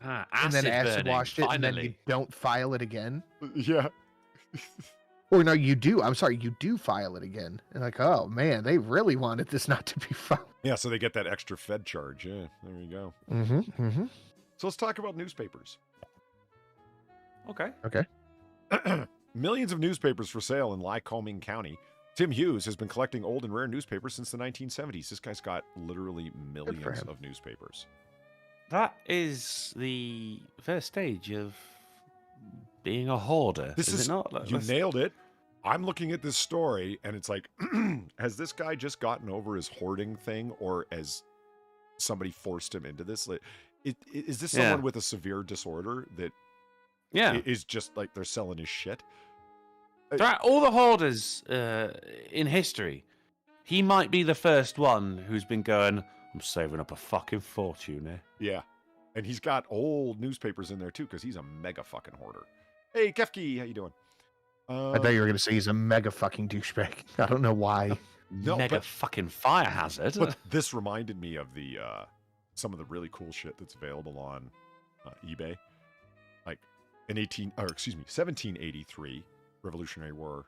Speaker 1: Yeah.
Speaker 3: And then acid
Speaker 2: burning,
Speaker 3: washed it,
Speaker 2: finally.
Speaker 3: and then you don't file it again.
Speaker 1: Yeah.
Speaker 3: Or no, you do. I'm sorry, you do file it again. And like, oh man, they really wanted this not to be filed.
Speaker 1: Yeah, so they get that extra Fed charge. Yeah, there you go.
Speaker 3: Mm-hmm. Mm-hmm.
Speaker 1: So let's talk about newspapers.
Speaker 2: Okay.
Speaker 3: Okay.
Speaker 1: Millions of newspapers for sale in Lycoming County. Tim Hughes has been collecting old and rare newspapers since the 1970s. This guy's got literally millions of newspapers.
Speaker 2: That is the first stage of being a hoarder.
Speaker 1: This is
Speaker 2: it not?
Speaker 1: You nailed it. I'm looking at this story, and it's like, has this guy just gotten over his hoarding thing, or has somebody forced him into this? Like, is this someone with a severe disorder that is just like they're selling his shit?
Speaker 2: All the hoarders in history, he might be the first one who's been going, I'm saving up a fucking fortune here.
Speaker 1: Yeah. And he's got old newspapers in there, too, because he's a mega fucking hoarder. Hey, Kefki, how you doing?
Speaker 3: I thought you were going to say he's a mega fucking douchebag. I don't know why.
Speaker 2: Mega fucking fire hazard.
Speaker 1: But this reminded me of the some of the really cool shit that's available on eBay. Like in 1783 Revolutionary War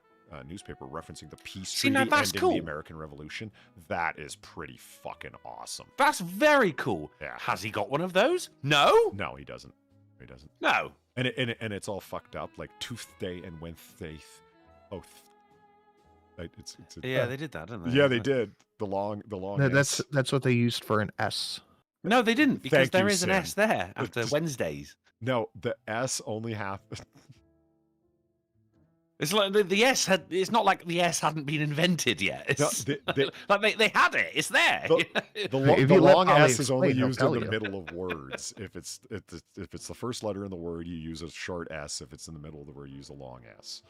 Speaker 1: newspaper referencing the peace treaty ending the American Revolution. That is pretty fucking awesome.
Speaker 2: That's very cool.
Speaker 1: Yeah.
Speaker 2: Has he got one of those? No.
Speaker 1: No, he doesn't. He doesn't.
Speaker 2: No.
Speaker 1: And it's all fucked up, like Tooth Day and Wednesday both. Like,
Speaker 2: they did that, didn't they?
Speaker 1: Yeah, they did. The long.
Speaker 3: No, that's what they used for an S.
Speaker 2: No, they didn't, because there is
Speaker 1: Sim.
Speaker 2: an S there after Wednesdays.
Speaker 1: No, the S only
Speaker 2: It's like the S had. It's not like the S hadn't been invented yet. It's like they had it. It's there.
Speaker 1: The long S is only used in the middle of words. If it's the first letter in the word, you use a short S. If it's in the middle of the word, you use a long S.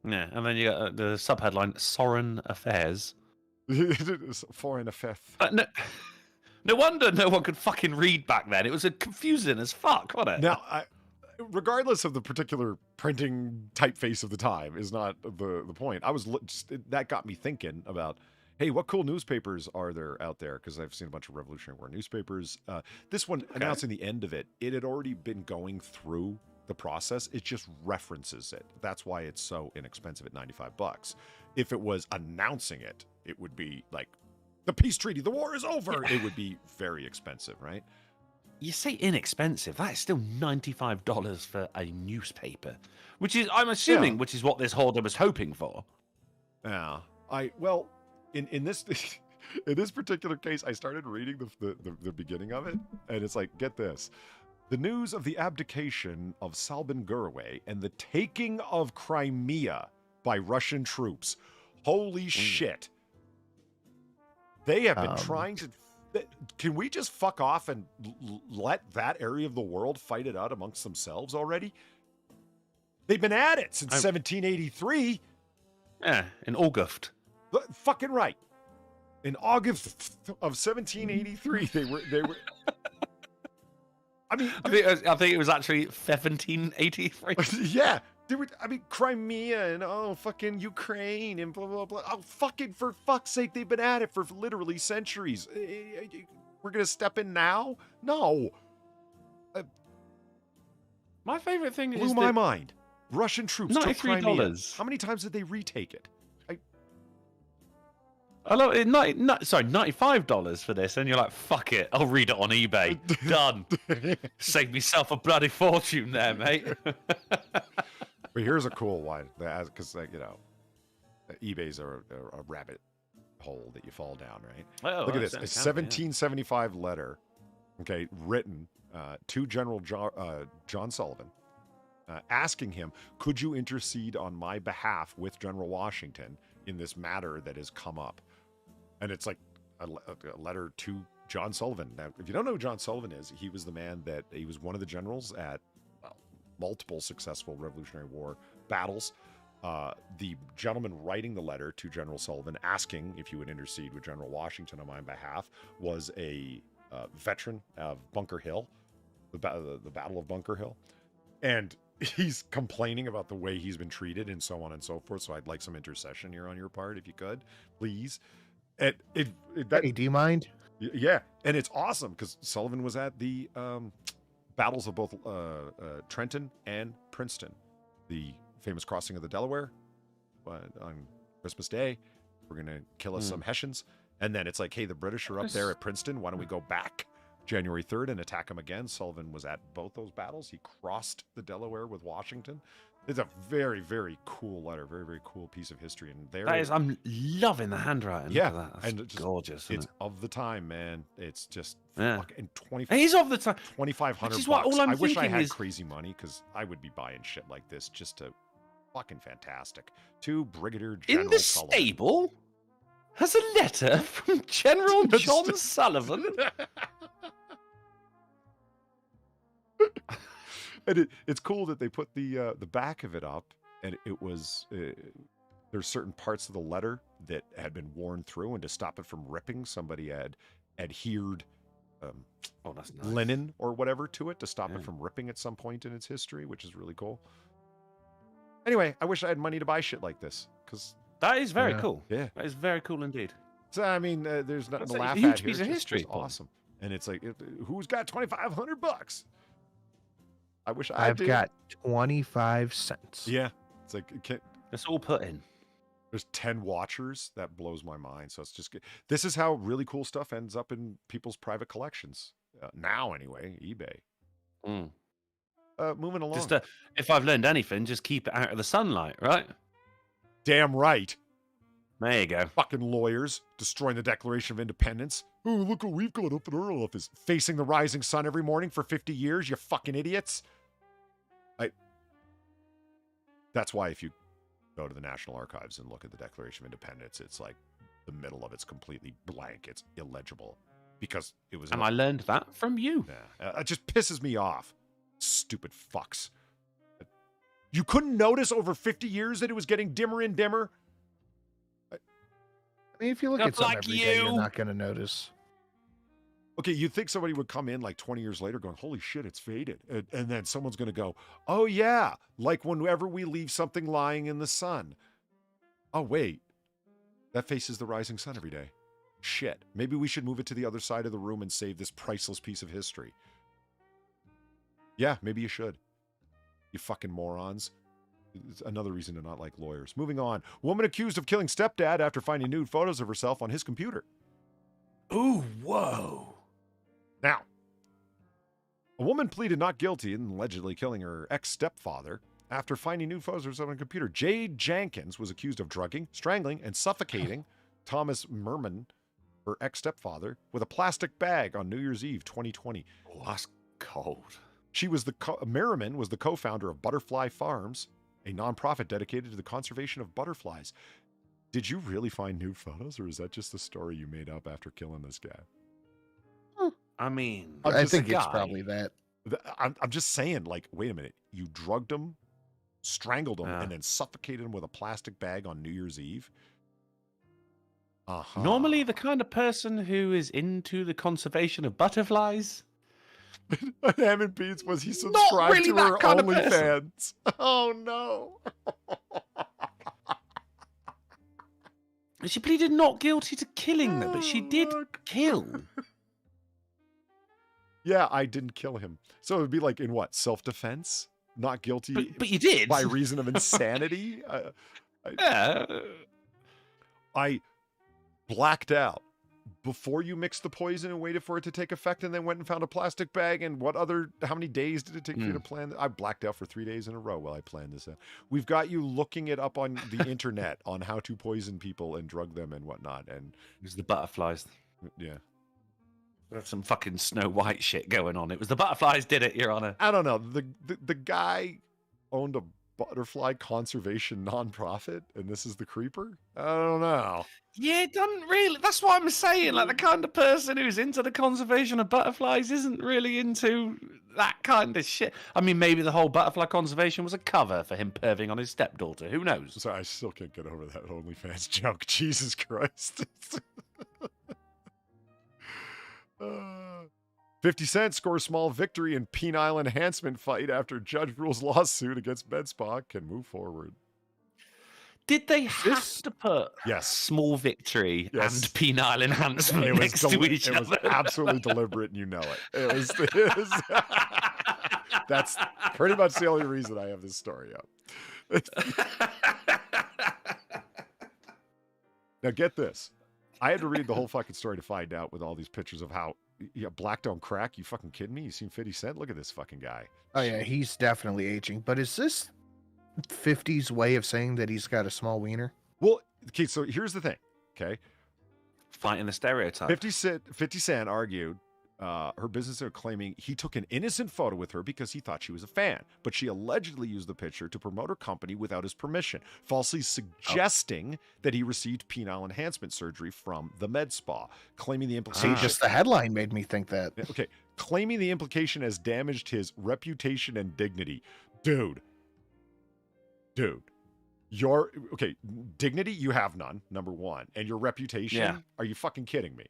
Speaker 2: Yeah, and then you got the subheadline: Sovereign Affairs.
Speaker 1: Foreign affairs.
Speaker 2: No wonder no one could fucking read back then. It was confusing as fuck, wasn't it?
Speaker 1: Now, regardless of the particular printing typeface of the time is not the point. That got me thinking about, hey, what cool newspapers are there out there? Because I've seen a bunch of Revolutionary War newspapers. This one announcing the end of it, it had already been going through the process. It just references it. That's why it's so inexpensive at $95. If it was announcing it, it would be like the peace treaty, the war is over. It would be very expensive, right?
Speaker 2: You say inexpensive. That is still $95 for a newspaper, which is, I'm assuming, which is what this hoarder was hoping for.
Speaker 1: Yeah. In this in this particular case, I started reading the beginning of it, and it's like, get this. The news of the abdication of Salmon and the taking of Crimea by Russian troops. Holy shit. They have been trying to... Can we just fuck off and let that area of the world fight it out amongst themselves already? They've been at it since 1783.
Speaker 2: Yeah, in August.
Speaker 1: Fucking right. In August of 1783, they were. I
Speaker 2: think it was actually 1783.
Speaker 1: Yeah. Crimea and fucking Ukraine and blah blah blah. Oh, fucking for fuck's sake, they've been at it for literally centuries. We're gonna step in now? No.
Speaker 2: My favorite thing
Speaker 1: blew my mind. Russian troops took Crimea.
Speaker 2: $93.
Speaker 1: How many times did they retake it?
Speaker 2: I love it. $95 for this, and you're like, fuck it, I'll read it on eBay. Done. Save myself a bloody fortune there, mate.
Speaker 1: But here's a cool one, because eBay's a rabbit hole that you fall down, right?
Speaker 2: Oh,
Speaker 1: look at this, a 1775 letter, okay, written to General John Sullivan, asking him, could you intercede on my behalf with General Washington in this matter that has come up? And it's like a letter to John Sullivan. Now, if you don't know who John Sullivan is, he was the man he was one of the generals at multiple successful Revolutionary War battles. The gentleman writing the letter to General Sullivan asking if you would intercede with General Washington on my behalf was a veteran of Bunker Hill, the Battle of Bunker Hill. And he's complaining about the way he's been treated and so on and so forth. So I'd like some intercession here on your part, if you could, please. Hey,
Speaker 3: do you mind?
Speaker 1: Yeah, and it's awesome because Sullivan was at the battles of both Trenton and Princeton, the famous crossing of the Delaware on Christmas Day. We're gonna kill us some Hessians, and then it's like, hey, the British are up there at Princeton. Why don't we go back January 3rd and attack them again? Sullivan was at both those battles. He crossed the Delaware with Washington. It's a very, very cool letter, very, very cool piece of history. And there,
Speaker 2: I'm loving the handwriting.
Speaker 1: Yeah,
Speaker 2: for that. That's
Speaker 1: and it's
Speaker 2: gorgeous.
Speaker 1: It's of the time, man. It's just
Speaker 2: Yeah.
Speaker 1: fucking 20.
Speaker 2: He's of the time.
Speaker 1: 2,500
Speaker 2: Which is
Speaker 1: bucks.
Speaker 2: what all I'm
Speaker 1: I wish I
Speaker 2: thinking
Speaker 1: had
Speaker 2: is-
Speaker 1: crazy money because I would be buying shit like this just to fucking fantastic. To Brigadier General
Speaker 2: In the
Speaker 1: Sullivan.
Speaker 2: stable has a letter from General John Sullivan.
Speaker 1: And it's cool that they put the back of it up, and it was there's certain parts of the letter that had been worn through, and to stop it from ripping, somebody had adhered
Speaker 2: That's nice.
Speaker 1: linen or whatever to it to stop it from ripping at some point in its history, which is really cool. Anyway, I wish I had money to buy shit like this because
Speaker 2: That is very cool.
Speaker 1: Yeah.
Speaker 2: That is very cool indeed.
Speaker 1: So I mean, there's nothing
Speaker 2: That's
Speaker 1: to
Speaker 2: a
Speaker 1: laugh
Speaker 2: huge
Speaker 1: at here.
Speaker 2: piece of
Speaker 1: It's
Speaker 2: history,
Speaker 1: just
Speaker 2: Paul.
Speaker 1: awesome, and it's like, who's got 2,500 bucks? I wish I
Speaker 3: I've
Speaker 1: did.
Speaker 3: got 25 cents.
Speaker 1: Yeah, it's like
Speaker 2: It's all put in.
Speaker 1: there's 10 watchers. That blows my mind. So it's just good. This is how really cool stuff ends up in people's private collections now. Anyway, eBay. Moving along.
Speaker 2: Just if I've learned anything, just keep it out of the sunlight, right?
Speaker 1: Damn right.
Speaker 2: There you go.
Speaker 1: Fucking lawyers destroying the Declaration of Independence. Oh, look what we've got up in our office. Facing the rising sun every morning for 50 years, you fucking idiots. That's why if you go to the National Archives and look at the Declaration of Independence, it's like the middle of it's completely blank. It's illegible because it was.
Speaker 2: And I learned that from you.
Speaker 1: Yeah, it just pisses me off. Stupid fucks. You couldn't notice over 50 years that it was getting dimmer and dimmer?
Speaker 3: I mean, if you look
Speaker 2: Just
Speaker 3: at something
Speaker 2: like
Speaker 3: every day,
Speaker 2: you.
Speaker 3: you're not going to notice.
Speaker 1: Okay, you'd think somebody would come in like 20 years later going, holy shit, it's faded. And then someone's going to go, oh yeah, like whenever we leave something lying in the sun. Oh wait, that faces the rising sun every day. Shit, maybe we should move it to the other side of the room and save this priceless piece of history. Yeah, maybe you should. You fucking morons. It's another reason to not like lawyers. Moving on. Woman accused of killing stepdad after finding nude photos of herself on his computer.
Speaker 2: Ooh, whoa.
Speaker 1: Now, a woman pleaded not guilty in allegedly killing her ex-stepfather after finding nude photos of herself on a computer. Jade Jenkins was accused of drugging, strangling, and suffocating Thomas Merman, her ex-stepfather, with a plastic bag on New Year's Eve 2020.
Speaker 2: Oh, that's cold.
Speaker 1: She was Merriman was the co-founder of Butterfly Farms, a nonprofit dedicated to the conservation of butterflies. Did you really find nude photos, or is that just a story you made up after killing this guy?
Speaker 2: I mean,
Speaker 3: I
Speaker 1: just a
Speaker 3: think it's
Speaker 2: guy.
Speaker 3: probably that.
Speaker 1: I'm just saying, like, wait a minute. You drugged him, strangled him,
Speaker 2: Yeah.
Speaker 1: and then suffocated him with a plastic bag on New Year's Eve? Uh-huh.
Speaker 2: normally the kind of person who is into the conservation of butterflies.
Speaker 1: Hammond Beats, was he subscribed
Speaker 2: really
Speaker 1: to
Speaker 2: that
Speaker 1: her
Speaker 2: kind of person.
Speaker 1: OnlyFans? Oh, no.
Speaker 2: She pleaded not guilty to killing them, but she did
Speaker 1: Look.
Speaker 2: kill.
Speaker 1: Yeah, I didn't kill him. So it would be like in what? Self-defense? Not guilty
Speaker 2: But you did.
Speaker 1: by reason of insanity?
Speaker 2: Yeah.
Speaker 1: I blacked out before you mixed the poison and waited for it to take effect, and then went and found a plastic bag. And how many days did it take for you to plan? I blacked out for 3 days in a row while I planned this out. We've got you looking it up on the internet on how to poison people and drug them and whatnot. And
Speaker 2: It was the butterflies.
Speaker 1: yeah.
Speaker 2: There's some fucking Snow White shit going on. It was the butterflies did it, Your Honor.
Speaker 1: I don't know. The guy owned a butterfly conservation nonprofit, and this is the creeper? I don't know.
Speaker 2: Yeah, it doesn't really. That's what I'm saying. Like, the kind of person who's into the conservation of butterflies isn't really into that kind of shit. I mean, maybe the whole butterfly conservation was a cover for him perving on his stepdaughter. Who knows?
Speaker 1: Sorry, I still can't get over that OnlyFans joke. Jesus Christ. 50 Cent scores small victory in penile enhancement fight after judge rules lawsuit against MedSpa can move forward.
Speaker 2: Did they have to put
Speaker 1: Yes.
Speaker 2: small victory
Speaker 1: Yes.
Speaker 2: and penile enhancement next to each
Speaker 1: It was
Speaker 2: other?
Speaker 1: absolutely deliberate, and you know it. It was that's pretty much the only reason I have this story up. Now get this. I had to read the whole fucking story to find out with all these pictures of how black don't crack. You fucking kidding me? You seen 50 Cent? Look at this fucking guy.
Speaker 3: Oh yeah, he's definitely aging. But is this 50's way of saying that he's got a small wiener?
Speaker 1: Well, okay, so here's the thing, okay?
Speaker 2: Fighting the stereotype.
Speaker 1: 50 Cent argued her business are claiming he took an innocent photo with her because he thought she was a fan, but she allegedly used the picture to promote her company without his permission, falsely suggesting that he received penile enhancement surgery from the med spa, claiming the implication...
Speaker 3: See, just the headline made me think that.
Speaker 1: Okay, claiming the implication has damaged his reputation and dignity. Dude. Your, okay, dignity, you have none, number one. And your reputation,
Speaker 2: Yeah.
Speaker 1: Are you fucking kidding me?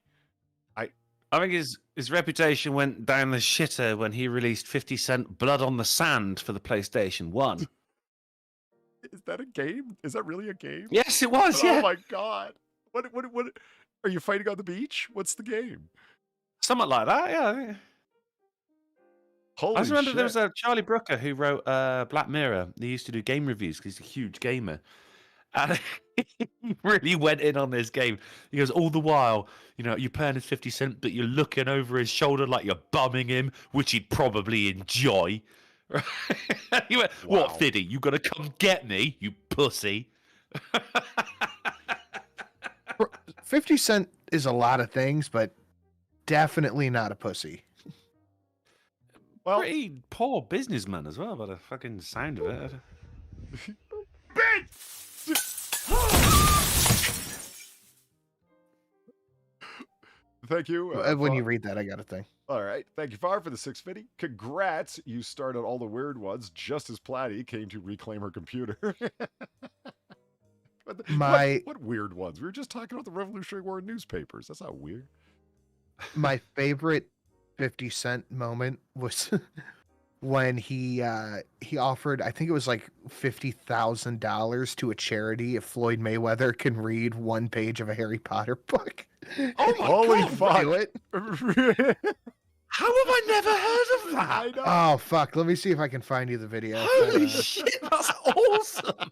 Speaker 2: I think his reputation went down the shitter when he released 50 Cent Blood on the Sand for the PlayStation 1.
Speaker 1: Is that a game? Is that really a game?
Speaker 2: Yes, it was,
Speaker 1: Oh
Speaker 2: yeah.
Speaker 1: my god. What are you fighting on the beach? What's the game?
Speaker 2: Something like that, yeah.
Speaker 1: Holy
Speaker 2: I just remember
Speaker 1: shit.
Speaker 2: there was a Charlie Brooker who wrote Black Mirror. He used to do game reviews because he's a huge gamer. And he really went in on this game. He goes, all the while, you're paying his 50 Cent, but you're looking over his shoulder like you're bumming him, which he'd probably enjoy. He went,
Speaker 1: Wow.
Speaker 2: what, Fiddy? You got to come get me, you pussy.
Speaker 3: 50 Cent is a lot of things, but definitely not a pussy.
Speaker 1: Well,
Speaker 2: Pretty poor businessman as well, by the fucking sound of it.
Speaker 1: thank you.
Speaker 3: When you
Speaker 1: Far.
Speaker 3: read that, I got a thing.
Speaker 1: All right. Thank you, Far, for the 650. Congrats. You started all the weird ones just as Platty came to reclaim her computer. What weird ones? We were just talking about the Revolutionary War newspapers. That's not weird.
Speaker 3: My favorite 50 Cent moment was when he offered, I think it was like $50,000 to a charity if Floyd Mayweather can read one page of a Harry Potter book.
Speaker 2: Oh my
Speaker 1: Holy
Speaker 2: God,
Speaker 1: fuck.
Speaker 3: Do it.
Speaker 2: How have I never heard of that?
Speaker 1: I know.
Speaker 3: Oh fuck! Let me see if I can find you the video.
Speaker 2: Holy shit, that's awesome.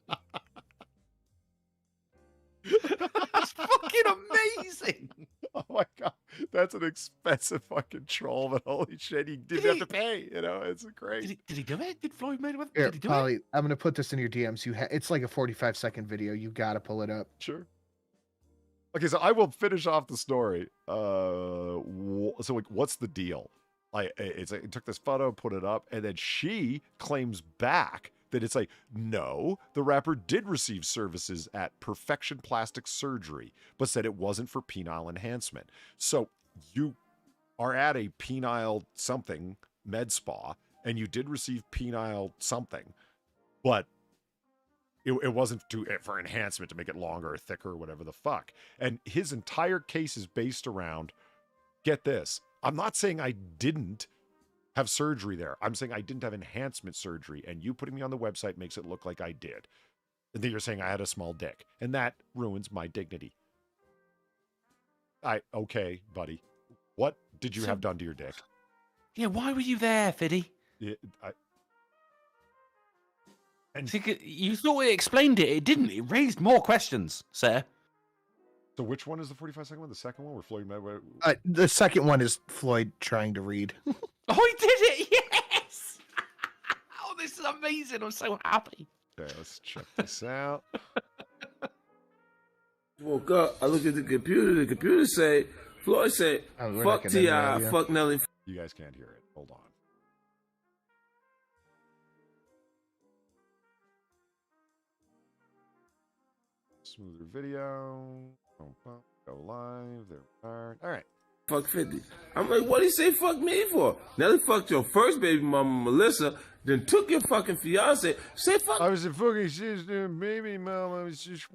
Speaker 2: That's fucking amazing.
Speaker 1: Oh my god, that's an expensive fucking troll, but holy shit, he didn't have to pay. It's great.
Speaker 2: Did he do it? Did Floyd Mayweather?
Speaker 3: Here,
Speaker 2: Did he do
Speaker 3: Polly,
Speaker 2: it?
Speaker 3: I'm gonna put this in your DMs. It's like a 45-second video. You gotta pull it up.
Speaker 1: Sure. Okay, so I will finish off the story. So like, what's the deal? It took this photo, put it up, and then she claims back that it's like, no, the rapper did receive services at Perfection Plastic Surgery, but said it wasn't for penile enhancement. So you are at a penile something med spa, and you did receive penile something, but it wasn't for enhancement to make it longer or thicker or whatever the fuck. And his entire case is based around, get this, I'm not saying I didn't have surgery there. I'm saying I didn't have enhancement surgery, and you putting me on the website makes it look like I did. And then you're saying I had a small dick, and that ruins my dignity. Okay, buddy. What did you have done to your dick?
Speaker 2: Yeah, why were you there, Fiddy? You thought it explained it. It didn't. It raised more questions, sir.
Speaker 1: So which one is the 45-second one? The second one where Floyd Mayweather...
Speaker 3: The second one is Floyd trying to read.
Speaker 2: Oh, he did it! Yes! Oh, this is amazing. I'm so happy.
Speaker 1: Okay, let's check this out.
Speaker 9: Woke up, I looked at the computer say, Floyd said,
Speaker 3: we're not
Speaker 9: fuck
Speaker 3: getting into that,
Speaker 9: T.I.,
Speaker 3: yeah.
Speaker 9: fuck Nelly.
Speaker 1: You guys can't hear it. Hold on. Smoother video. Go live. There we are. All right.
Speaker 9: Fuck 50. I'm like, what did he say fuck me for? Nelly fucked your first baby mama, Melissa, then took your fucking fiance. Say fuck.
Speaker 1: I was a fucking sister, baby mama. Was just...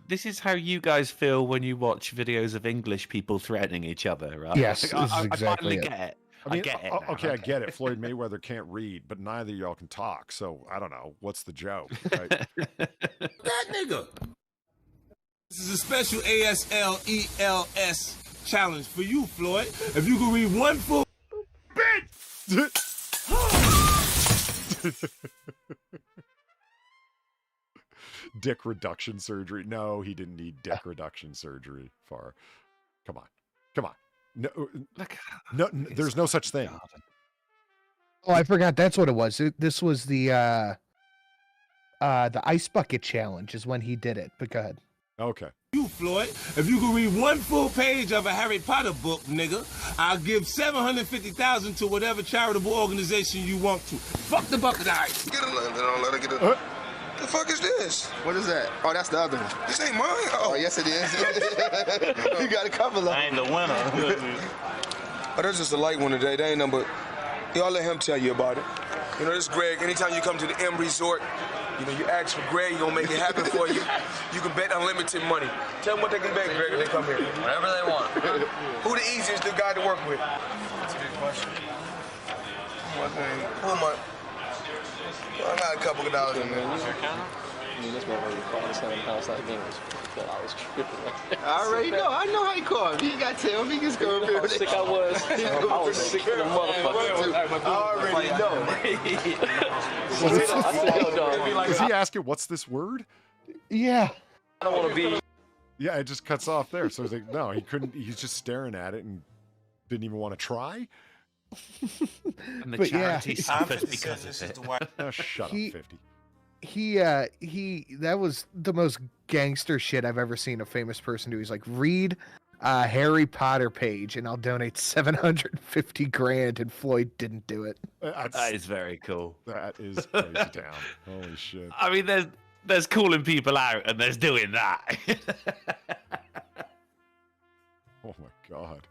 Speaker 2: This is how you guys feel when you watch videos of English people threatening each other, right?
Speaker 3: Yes,
Speaker 2: Like,
Speaker 3: this is
Speaker 2: I
Speaker 3: exactly
Speaker 2: finally
Speaker 3: it.
Speaker 2: get it.
Speaker 1: I mean,
Speaker 2: I get it. now.
Speaker 1: okay, I get it. Floyd Mayweather can't read, but neither of y'all can talk. So I don't know. What's the joke? Right?
Speaker 9: That nigga. This is a special ASLELS challenge for you, Floyd. If you can read one full
Speaker 1: Dick reduction surgery. No, he didn't need dick reduction surgery. Far. Come on. Come on. No, no, there's no such thing.
Speaker 3: Oh, I forgot. That's what it was. This was the ice bucket challenge is when he did it. But go ahead.
Speaker 1: Okay.
Speaker 9: you, Floyd. If you can read one full page of a Harry Potter book, nigga, I'll give $750,000 to whatever charitable organization you want to. Fuck the bucket of ice.
Speaker 10: Get a let her get a. The fuck is this?
Speaker 11: What is that? Oh, that's the other one.
Speaker 10: This ain't mine.
Speaker 11: Oh, yes it is. You got a couple of them.
Speaker 10: I ain't the winner. Oh, that's just a light one today. They ain't nothing but... Y'all let him tell you about it. You know, this is Greg. Anytime you come to the M Resort, you know, you ask for Greg, he gonna make it happen for you. You can bet unlimited money. Tell them what they can bet, Greg, if they come here.
Speaker 12: Whatever they want.
Speaker 10: Who the easiest guy to work with?
Speaker 12: That's a good question.
Speaker 10: Who am I? Well, I got a couple of dollars in there.
Speaker 12: What's your counter?
Speaker 11: I mean, this motherfucker called us outside games. I was tripping.
Speaker 12: I already know. I know how he called me. He got to tell me. He just go over there. How sick I was. I was sick for the motherfucker.
Speaker 10: I already know.
Speaker 1: Is he asking, what's this word?
Speaker 3: Yeah.
Speaker 12: I don't want to be.
Speaker 1: Yeah, it just cuts off there. So he's like, no, he couldn't. He's just staring at it and didn't even want to try.
Speaker 2: And the
Speaker 3: But
Speaker 2: charity
Speaker 3: yeah,
Speaker 2: suffers because of it.
Speaker 1: Oh, shut up, 50.
Speaker 3: He that was the most gangster shit I've ever seen a famous person do. He's like, read a Harry Potter page and I'll donate 750 grand, and Floyd didn't do it.
Speaker 2: That is very cool.
Speaker 1: That is crazy town. Holy shit.
Speaker 2: I mean, there's calling people out and there's doing that.
Speaker 1: Oh my god.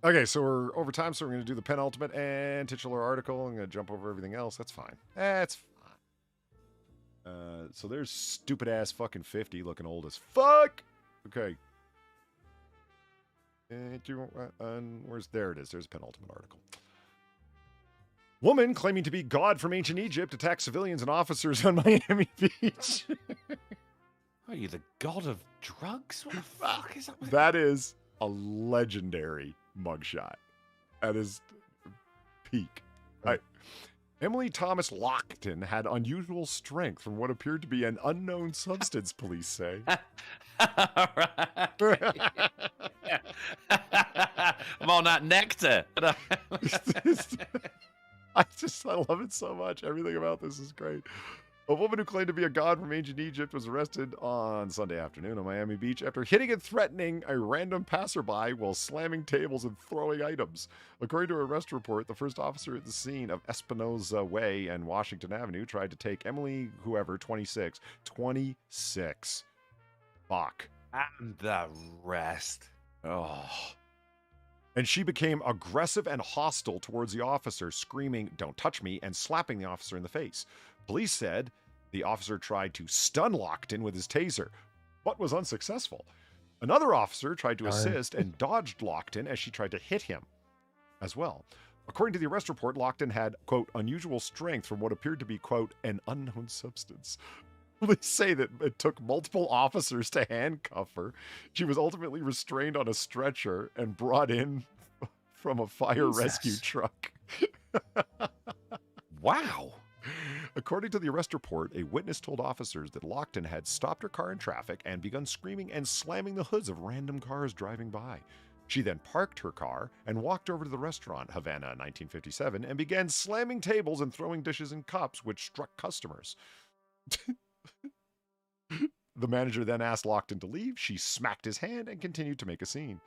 Speaker 1: Okay, so we're over time, so we're going to do the penultimate and titular article. I'm going to jump over everything else. That's fine. That's fine. So there's stupid-ass fucking 50 looking old as fuck. Okay. There it is. There's a penultimate article. Woman claiming to be God from ancient Egypt attacks civilians and officers on Miami Beach.
Speaker 2: Are you the god of drugs? What the fuck is that?
Speaker 1: That is a legendary mugshot at his peak. Emily Thomas Lockton had unusual strength from what appeared to be an unknown substance, police say.
Speaker 2: I'm on that nectar.
Speaker 1: I love it so much. Everything about this is great. A woman who claimed to be a god from ancient Egypt was arrested on Sunday afternoon on Miami Beach after hitting and threatening a random passerby while slamming tables and throwing items. According to an arrest report, the first officer at the scene of Espinosa Way and Washington Avenue tried to take Emily, 26. Fuck.
Speaker 2: And the rest.
Speaker 1: Oh. And she became aggressive and hostile towards the officer, screaming, "Don't touch me," and slapping the officer in the face. Police said the officer tried to stun Lockton with his taser, but was unsuccessful. Another officer tried to assist and dodged Lockton as she tried to hit him as well. According to the arrest report, Lockton had, quote, unusual strength from what appeared to be, quote, an unknown substance. They say that it took multiple officers to handcuff her. She was ultimately restrained on a stretcher and brought in from a fire rescue truck.
Speaker 2: Wow.
Speaker 1: According to the arrest report, a witness told officers that Lockton had stopped her car in traffic and begun screaming and slamming the hoods of random cars driving by. She then parked her car and walked over to the restaurant, Havana 1957, and began slamming tables and throwing dishes and cups, which struck customers. The manager then asked Lockton to leave. She smacked his hand and continued to make a scene.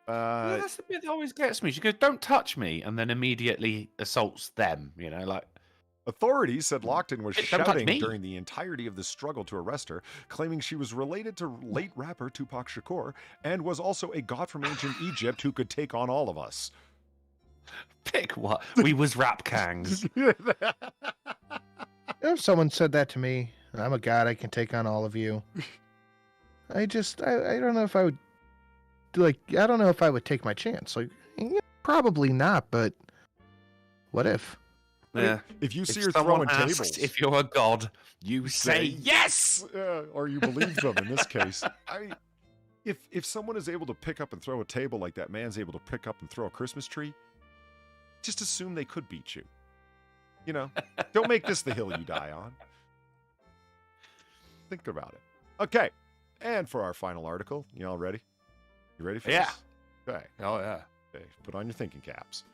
Speaker 2: Yeah, that's the bit that always gets me. She goes, "Don't touch me," and then immediately assaults them. You know, like.
Speaker 1: Authorities said Lockton was
Speaker 2: Don't touch
Speaker 1: shouting
Speaker 2: me.
Speaker 1: during the entirety of the struggle to arrest her, claiming she was related to late rapper Tupac Shakur and was also a god from ancient Egypt who could take on all of us.
Speaker 2: Pick what? We was rap kangs.
Speaker 3: If someone said that to me, I'm a god, I can take on all of you. I don't know if I would, I don't know if I would take my chance. Like, yeah, probably not, but what if?
Speaker 2: Yeah.
Speaker 1: If you see her
Speaker 2: someone
Speaker 1: throwing
Speaker 2: asks
Speaker 1: tables,
Speaker 2: if you're a god, you say
Speaker 1: yes, or you believe them. In this case, if someone is able to pick up and throw a table like that man's able to pick up and throw a Christmas tree, just assume they could beat you. You know, don't make this the hill you die on. Think about it. Okay, and for our final article, you all ready? You ready for this? Okay.
Speaker 2: Oh yeah.
Speaker 1: Okay. Put on your thinking caps.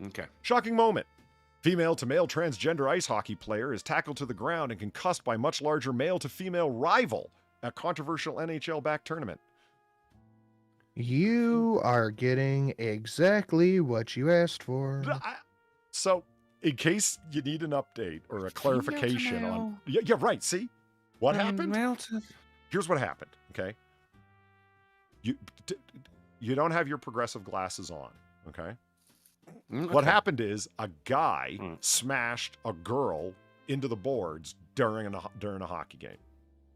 Speaker 2: Okay.
Speaker 1: Shocking moment. Female to male transgender ice hockey player is tackled to the ground and concussed by much larger male to female rival at controversial NHL-backed tournament.
Speaker 3: You are getting exactly what you asked for.
Speaker 1: So, in case you need an update or a clarification on... Yeah, right. See? What happened? Here's what happened, okay? You don't have your progressive glasses on, okay? What happened is a guy smashed a girl into the boards during a hockey game.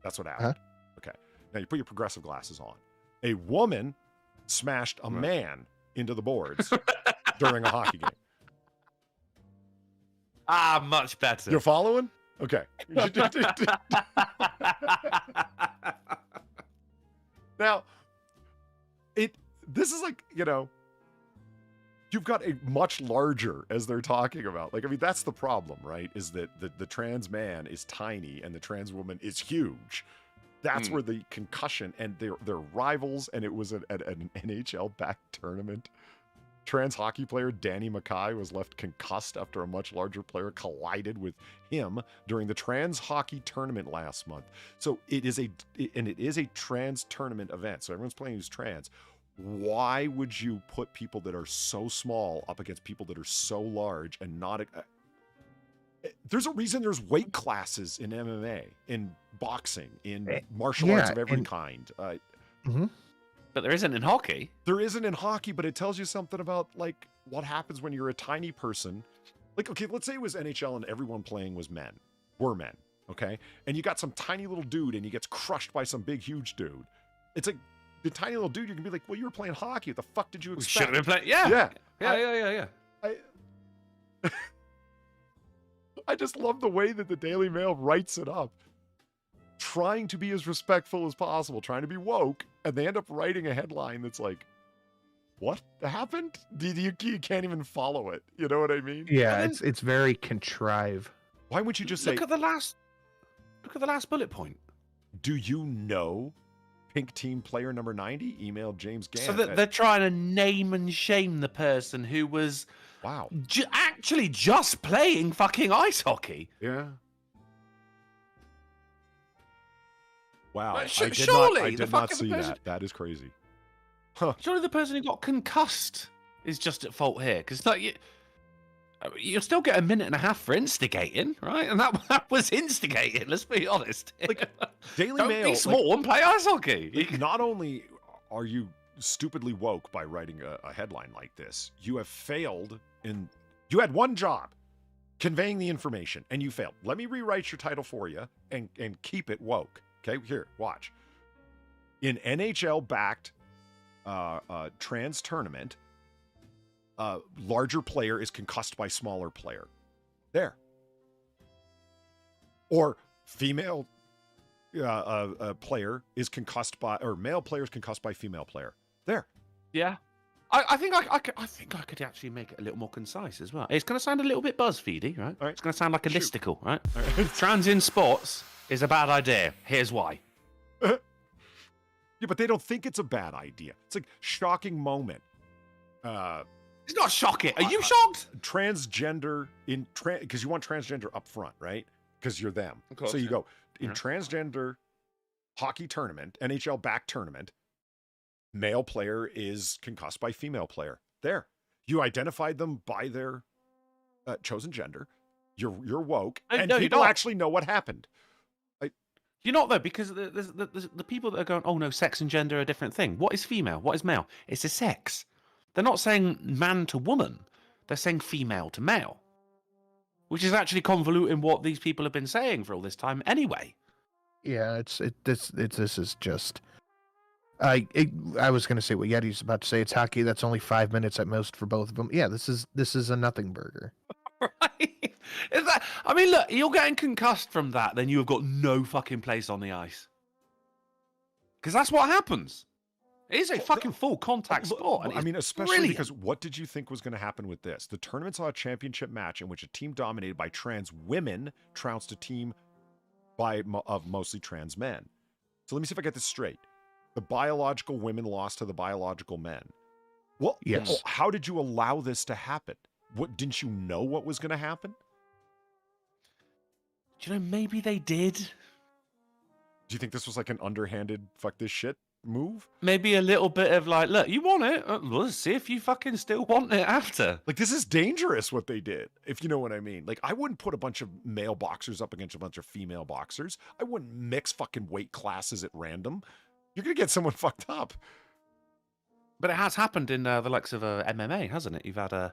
Speaker 1: That's what happened. Okay. Now you put your progressive glasses on. A woman smashed a man into the boards during a hockey game.
Speaker 2: Ah, much better.
Speaker 1: You're following? Okay. Now, this is like, you know, you've got a much larger, as they're talking about. Like, I mean, that's the problem, right? Is that the trans man is tiny and the trans woman is huge. That's where the concussion, and they're rivals, and it was an NHL-backed tournament. Trans hockey player Danny Mackay was left concussed after a much larger player collided with him during the trans hockey tournament last month. So it is a trans tournament event. So everyone's playing who's trans. Why would you put people that are so small up against people that are so large and not... there's a reason there's weight classes in MMA, in boxing, in martial arts of every kind.
Speaker 2: But there isn't in hockey.
Speaker 1: There isn't in hockey, but it tells you something about, like, what happens when you're a tiny person. Like, okay, let's say it was NHL and everyone playing were men, okay? And you got some tiny little dude and he gets crushed by some big, huge dude. It's like, the tiny little dude, you can be like, well, you were playing hockey. What the fuck did you expect?
Speaker 2: Should have been playing. Yeah.
Speaker 1: I just love the way that the Daily Mail writes it up. Trying to be as respectful as possible, trying to be woke, and they end up writing a headline that's like, what happened? You can't even follow it. You know what I mean?
Speaker 3: Yeah, it's very contrived.
Speaker 1: Why wouldn't you just say...
Speaker 2: Look at the last bullet point.
Speaker 1: Do you know Pink Team player number 90 emailed James Gant?
Speaker 2: So they're trying to name and shame the person who was...
Speaker 1: Wow.
Speaker 2: Actually just playing fucking ice hockey.
Speaker 1: Yeah. Wow.
Speaker 2: I
Speaker 1: did not see that. That is crazy. Huh.
Speaker 2: Surely the person who got concussed is just at fault here. Because like, you'll still get a minute and a half for instigating, right? And that was instigating, let's be honest.
Speaker 1: Like, Daily
Speaker 2: Don't
Speaker 1: Mail...
Speaker 2: be small and play ice hockey.
Speaker 1: Like, not only are you stupidly woke by writing a headline like this, you have failed in... You had one job, conveying the information, and you failed. Let me rewrite your title for you and keep it woke. Okay, here, watch. In NHL-backed trans tournament, larger player is concussed by smaller player. There. Or female player is concussed by, or male player is concussed by female player. There.
Speaker 2: Yeah. I think I could actually make it a little more concise as well. It's going to sound a little bit BuzzFeedy, right?
Speaker 1: All right.
Speaker 2: It's going to sound like a listicle, right? Trans in sports is a bad idea. Here's why.
Speaker 1: Yeah, but they don't think it's a bad idea. It's like shocking moment.
Speaker 2: It's not shocking. Are you shocked?
Speaker 1: Transgender because you want transgender up front, right? Because you're them. So you go transgender hockey tournament, NHL back tournament, male player is concussed by female player. There, you identified them by their chosen gender. You're woke, and people actually know what happened.
Speaker 2: You're not, though, because the people that are going, oh no, sex and gender are a different thing. What is female? What is male? It's a sex. They're not saying man to woman. They're saying female to male, which is actually convoluting what these people have been saying for all this time anyway.
Speaker 3: Yeah, this is just. I was going to say what Yeti's about to say. It's hockey. That's only 5 minutes at most for both of them. Yeah, this is a nothing burger.
Speaker 2: Right? I mean, look, you're getting concussed from that, then you have got no fucking place on the ice. Because that's what happens. It is a fucking full contact sport. And
Speaker 1: I mean, especially
Speaker 2: brilliant.
Speaker 1: because what did you think was going to happen with this? The tournament saw a championship match in which a team dominated by trans women trounced a team of mostly trans men. So let me see if I get this straight. The biological women lost to the biological men. Well,
Speaker 3: yes.
Speaker 1: How did you allow this to happen? What, didn't you know what was going to happen?
Speaker 2: Do you know, maybe they did.
Speaker 1: Do you think this was like an underhanded fuck this shit move?
Speaker 2: Maybe a little bit of like, look, you want it? Let's see if you fucking still want it after.
Speaker 1: Like, this is dangerous what they did, if you know what I mean. Like, I wouldn't put a bunch of male boxers up against a bunch of female boxers. I wouldn't mix fucking weight classes at random. You're going to get someone fucked up.
Speaker 2: But it has happened in the likes of MMA, hasn't it? You've had a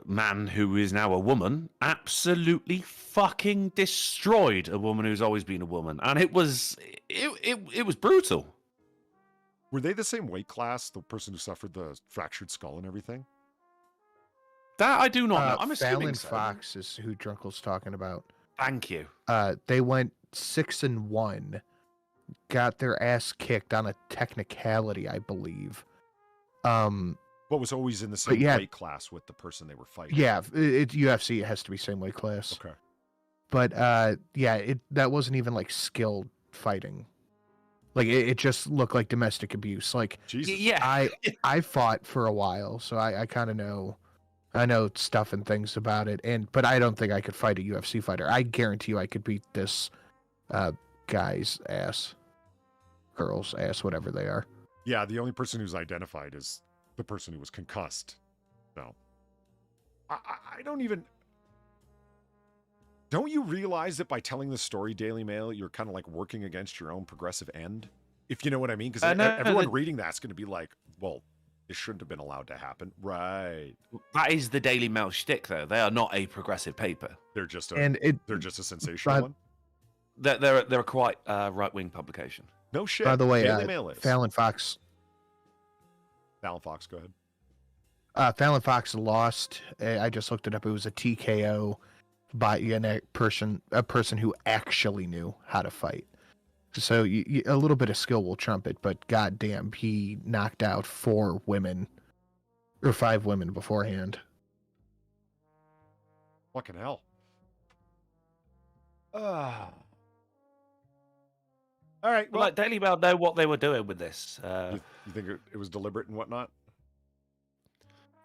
Speaker 2: man who is now a woman absolutely fucking destroyed a woman who's always been a woman, and it was brutal.
Speaker 1: Were they the same weight class, the person who suffered the fractured skull and everything?
Speaker 2: That I do not know. I'm assuming
Speaker 3: Fallon Fox is who Drunkle's talking about.
Speaker 2: Thank you.
Speaker 3: They went 6-1, got their ass kicked on a technicality, I believe.
Speaker 1: What was always in the same weight class with the person they were fighting?
Speaker 3: Yeah, it UFC, it has to be same weight class.
Speaker 1: Okay.
Speaker 3: But that wasn't even like skilled fighting. Like it just looked like domestic abuse. Like
Speaker 1: Jesus.
Speaker 2: Yeah,
Speaker 3: I fought for a while, so I kind of know. I know stuff and things about it, but I don't think I could fight a UFC fighter. I guarantee you I could beat this guy's ass, girl's ass, whatever they are.
Speaker 1: Yeah, the only person who's identified is the person who was concussed. So, I don't even... Don't you realize that by telling the story, Daily Mail, you're kind of like working against your own progressive end? If you know what I mean? Because everyone reading that's going to be like, well, this shouldn't have been allowed to happen. Right.
Speaker 2: That is the Daily Mail shtick, though. They are not a progressive paper.
Speaker 1: They're just a sensational one?
Speaker 2: They're a quite right-wing publication.
Speaker 1: No shit.
Speaker 3: By the way,
Speaker 1: Daily Mail is.
Speaker 3: Fallon Fox,
Speaker 1: go ahead.
Speaker 3: Fallon Fox lost. I just looked it up. It was a TKO by a person who actually knew how to fight. So a little bit of skill will trump it, but goddamn, he knocked out 5 women beforehand.
Speaker 1: Fucking hell. All right.
Speaker 2: Well, like Daily Mail know what they were doing with this.
Speaker 1: You think it was deliberate and whatnot?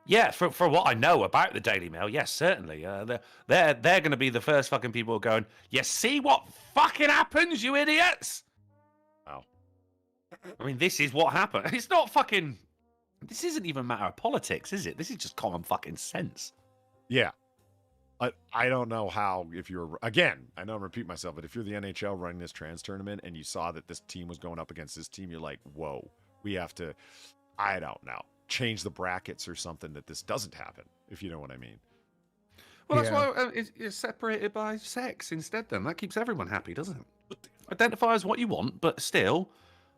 Speaker 2: Yeah, for what I know about the Daily Mail, yes, certainly. They're going to be the first fucking people going, you see what fucking happens, you idiots?
Speaker 1: Wow.
Speaker 2: I mean, this is what happened. It's not fucking... This isn't even a matter of politics, is it? This is just common fucking sense.
Speaker 1: Yeah. I don't know how, if you're... Again, I know I'm repeating myself, but if you're the NHL running this trans tournament and you saw that this team was going up against this team, you're like, whoa, we have to... I don't know. Change the brackets or something that this doesn't happen, if you know what I mean.
Speaker 2: Well, that's why it's separated by sex instead, then. That keeps everyone happy, doesn't it? Identify as what you want, but still,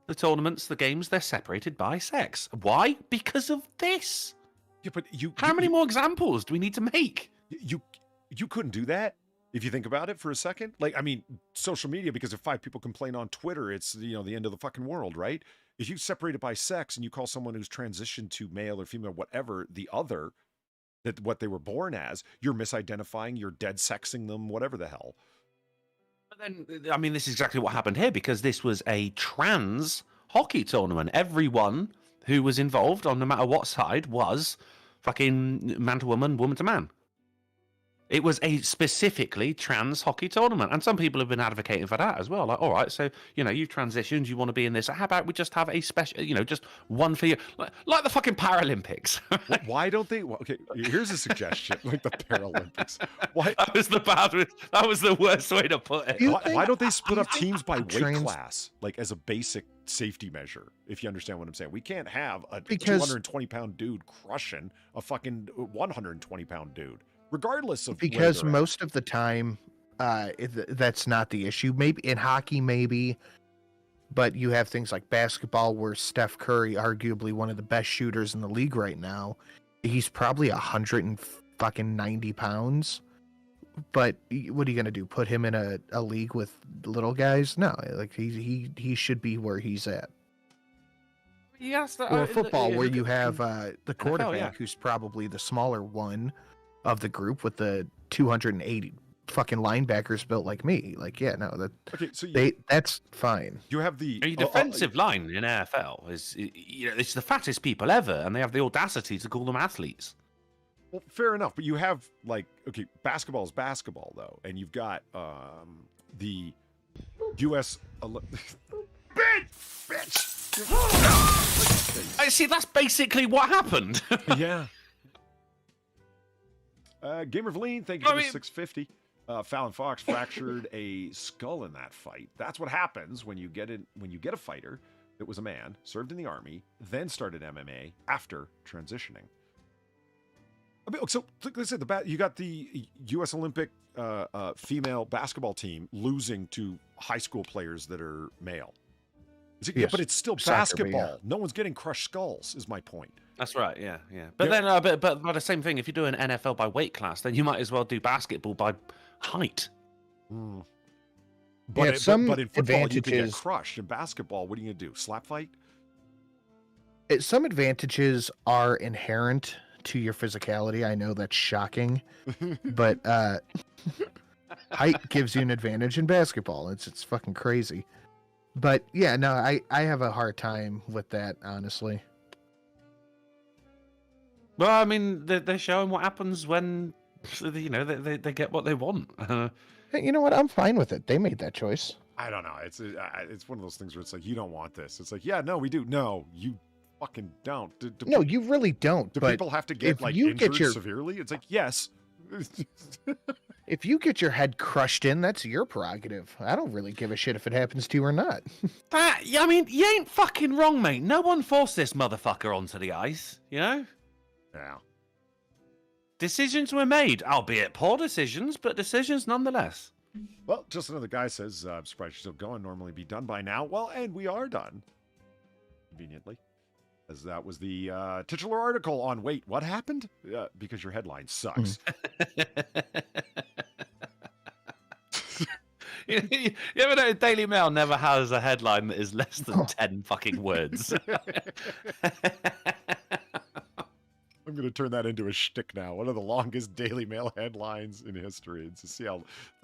Speaker 2: the tournaments, the games, they're separated by sex. Why? Because of this.
Speaker 1: Yeah, but
Speaker 2: How many more examples do we need to make?
Speaker 1: You couldn't do that if you think about it for a second. Like, I mean, social media, because if 5 people complain on Twitter, it's, the end of the fucking world, right? If you separate it by sex and you call someone who's transitioned to male or female, whatever, the other, that what they were born as, you're misidentifying, you're dead sexing them, whatever the hell.
Speaker 2: But then, I mean, this is exactly what happened here, because this was a trans hockey tournament. Everyone who was involved, on no matter what side, was fucking man to woman, woman to man. It was a specifically trans hockey tournament, and some people have been advocating for that as well. Like, all right, so you've transitioned, you want to be in this. How about we just have a special, just one for you, like the fucking Paralympics?
Speaker 1: Why don't they? Well, okay, here's a suggestion: like the Paralympics. Why?
Speaker 2: That was the worst way to put it.
Speaker 1: Why don't they split up teams by weight class, like as a basic safety measure? If you understand what I'm saying, we can't have a 220-pound dude crushing a fucking 120-pound dude. Regardless of
Speaker 3: because most of the time that's not the issue. Maybe in hockey, maybe, but you have things like basketball where Steph Curry, arguably one of the best shooters in the league right now, he's probably 190 pounds. But what are you gonna do? Put him in a league with little guys? No, like he should be where he's at.
Speaker 2: Yes,
Speaker 3: or football where you have the quarterback who's probably the smaller one of the group with the 280 fucking linebackers built like me. Like, yeah, no, that's fine.
Speaker 1: You have the
Speaker 2: defensive line in NFL is it's the fattest people ever, and they have the audacity to call them athletes.
Speaker 1: Well, fair enough, but you have basketball is basketball though, and you've got the U.S. bitch.
Speaker 2: I see. That's basically what happened.
Speaker 1: Yeah. Gamer Valine, thank you for the 650. Fallon Fox fractured a skull in that fight. That's what happens when you get a fighter that was a man, served in the army, then started MMA after transitioning. I mean, so like I said, you got the U.S. Olympic female basketball team losing to high school players that are male. Yes. But it's still basketball. Yeah. No one's getting crushed skulls, is my point.
Speaker 2: That's right, yeah. But then, but the same thing. If you're doing NFL by weight class, then you might as well do basketball by height.
Speaker 1: Mm. But in football, you can get crushed. In basketball, what are you gonna do? Slap fight?
Speaker 3: Some advantages are inherent to your physicality. I know that's shocking, but height gives you an advantage in basketball. It's fucking crazy. But yeah, no, I have a hard time with that, honestly.
Speaker 2: Well, I mean, they're showing what happens when, they get what they want.
Speaker 3: Hey, you know what? I'm fine with it. They made that choice.
Speaker 1: I don't know. It's one of those things where it's like, you don't want this. It's like, yeah, no, we do. No, you fucking don't.
Speaker 3: No, you really don't.
Speaker 1: Do people have to get injured severely? It's like, yes.
Speaker 3: If you get your head crushed in, that's your prerogative. I don't really give a shit if it happens to you or not.
Speaker 2: I mean, you ain't fucking wrong, mate. No one forced this motherfucker onto the ice,
Speaker 1: Yeah.
Speaker 2: Decisions were made, albeit poor decisions, but decisions nonetheless.
Speaker 1: Well, just another guy says, I'm surprised you're still going. Normally be done by now. Well, and we are done. Conveniently. As that was the titular article on, wait, what happened? Because your headline sucks.
Speaker 2: You ever know Daily Mail never has a headline that is less than 10 fucking words?
Speaker 1: I'm going to turn that into a shtick now. One of the longest Daily Mail headlines in history. It's just,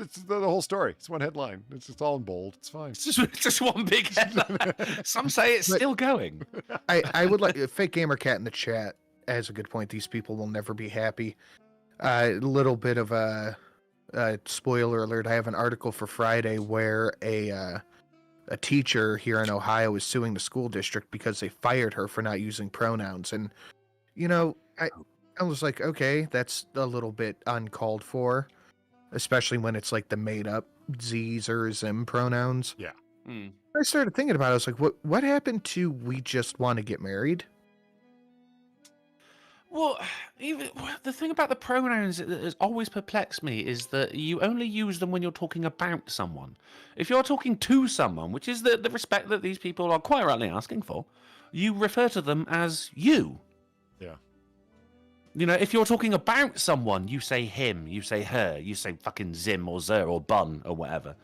Speaker 1: it's the whole story. It's one headline. It's just all in bold. It's fine.
Speaker 2: It's just one big headline. Some say it's still going.
Speaker 3: I would like Fake Gamer Cat in the chat has a good point. These people will never be happy. A little bit of a spoiler alert. I have an article for Friday where a teacher here in Ohio is suing the school district because they fired her for not using pronouns. And, I was like, okay, that's a little bit uncalled for, especially when it's like the made up Z's or Zim pronouns.
Speaker 1: Yeah.
Speaker 3: I started thinking about it. I was like, what happened to we just want to get married?
Speaker 2: Well, even the thing about the pronouns that has always perplexed me is that you only use them when you're talking about someone. If you're talking to someone, which is the respect that these people are quite rightly asking for, you refer to them as you.
Speaker 1: Yeah.
Speaker 2: If you're talking about someone, you say him, you say her, you say fucking Zim or Zer or Bun or whatever.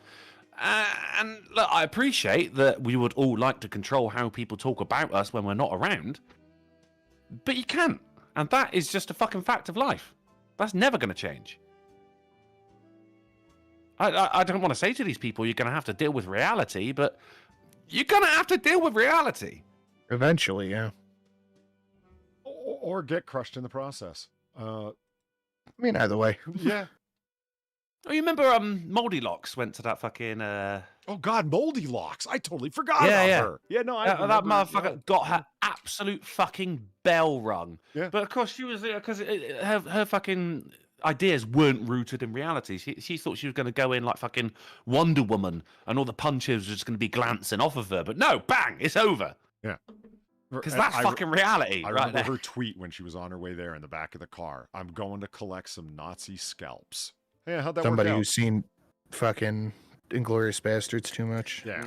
Speaker 2: And look, I appreciate that we would all like to control how people talk about us when we're not around, but you can't. And that is just a fucking fact of life. That's never going to change. I don't want to say to these people, you're going to have to deal with reality, but you're going to have to deal with reality.
Speaker 3: Eventually, yeah.
Speaker 1: Or get crushed in the process.
Speaker 3: I mean, either way.
Speaker 1: Yeah.
Speaker 2: Oh, you remember Moldy Locks went to that fucking
Speaker 1: Oh God, Moldy Locks! I totally forgot
Speaker 2: Yeah,
Speaker 1: about
Speaker 2: yeah.
Speaker 1: her. Yeah, no, I
Speaker 2: that
Speaker 1: remember,
Speaker 2: motherfucker got her absolute fucking bell rung.
Speaker 1: Yeah.
Speaker 2: But of course she was because her fucking ideas weren't rooted in reality. She thought she was going to go in like fucking Wonder Woman and all the punches were just going to be glancing off of her. But no, bang, it's over.
Speaker 1: Yeah.
Speaker 2: Because that's fucking reality.
Speaker 1: I
Speaker 2: right
Speaker 1: remember
Speaker 2: there.
Speaker 1: her tweet when she was on her way there in the back of the car. I'm going to collect some Nazi scalps. Yeah, how'd that
Speaker 3: Somebody
Speaker 1: work out?
Speaker 3: who's seen fucking Inglourious Bastards too much.
Speaker 1: Yeah.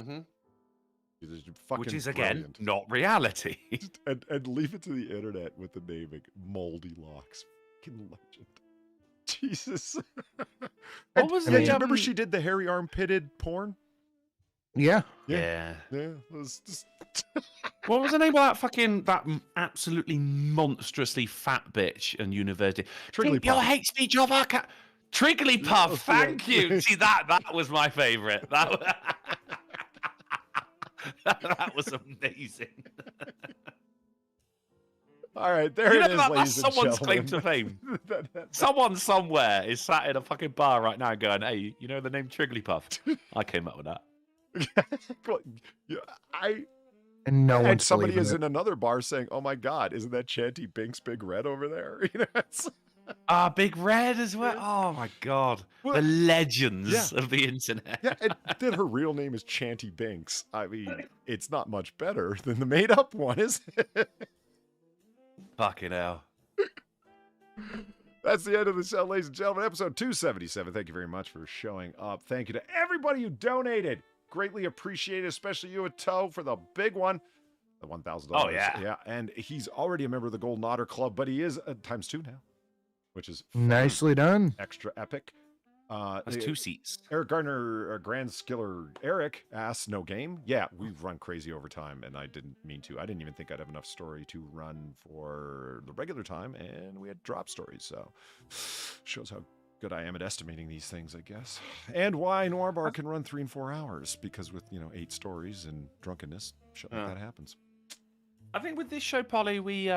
Speaker 2: Which is again not reality.
Speaker 1: and leave it to the internet with the naming Moldy Locks. Fucking legend. Jesus.
Speaker 2: What was
Speaker 1: and then
Speaker 2: the,
Speaker 1: do you remember she did the hairy armpitted porn?
Speaker 3: Yeah.
Speaker 2: Yeah.
Speaker 1: It was just
Speaker 2: What was the name of that absolutely monstrously fat bitch in university? Think your hate speech of our cat. Trigglypuff, thank you. See, that was my favourite. That was amazing.
Speaker 1: All right, there it is,
Speaker 2: that's
Speaker 1: ladies and
Speaker 2: someone's
Speaker 1: gentlemen.
Speaker 2: claim to fame. Someone somewhere is sat in a fucking bar right now going, hey, you know the name Trigglypuff? I came up with that.
Speaker 3: And no
Speaker 1: and
Speaker 3: one's
Speaker 1: somebody
Speaker 3: believing
Speaker 1: is
Speaker 3: it.
Speaker 1: in another bar saying, "Oh my God, isn't that Chanty Binks Big Red over there?" You know, it's...
Speaker 2: Big Red as well. Oh my God, the legends of the internet.
Speaker 1: Yeah, and then her real name is Chanty Binks. I mean, it's not much better than the made-up one, is it?
Speaker 2: Fucking hell.
Speaker 1: That's the end of the show, ladies and gentlemen. Episode 277. Thank you very much for showing up. Thank you to everybody who donated. Greatly appreciated, especially you, Toe, for the big one. The $1,000.
Speaker 2: Oh, yeah.
Speaker 1: Yeah, and he's already a member of the Golden Otter Club, but he is ×2 now, which is
Speaker 3: Nicely done.
Speaker 1: extra epic.
Speaker 2: That's 2 seats.
Speaker 1: Eric Gardner, Grand Skiller Eric asks, no game? Yeah, we've run crazy overtime, and I didn't mean to. I didn't even think I'd have enough story to run for the regular time, and we had drop stories, so shows how good I am at estimating these things, I guess. And why Noir Bar can run 3 and 4 hours, because with, 8 stories and drunkenness, shit like that happens.
Speaker 2: I think with this show, Polly, we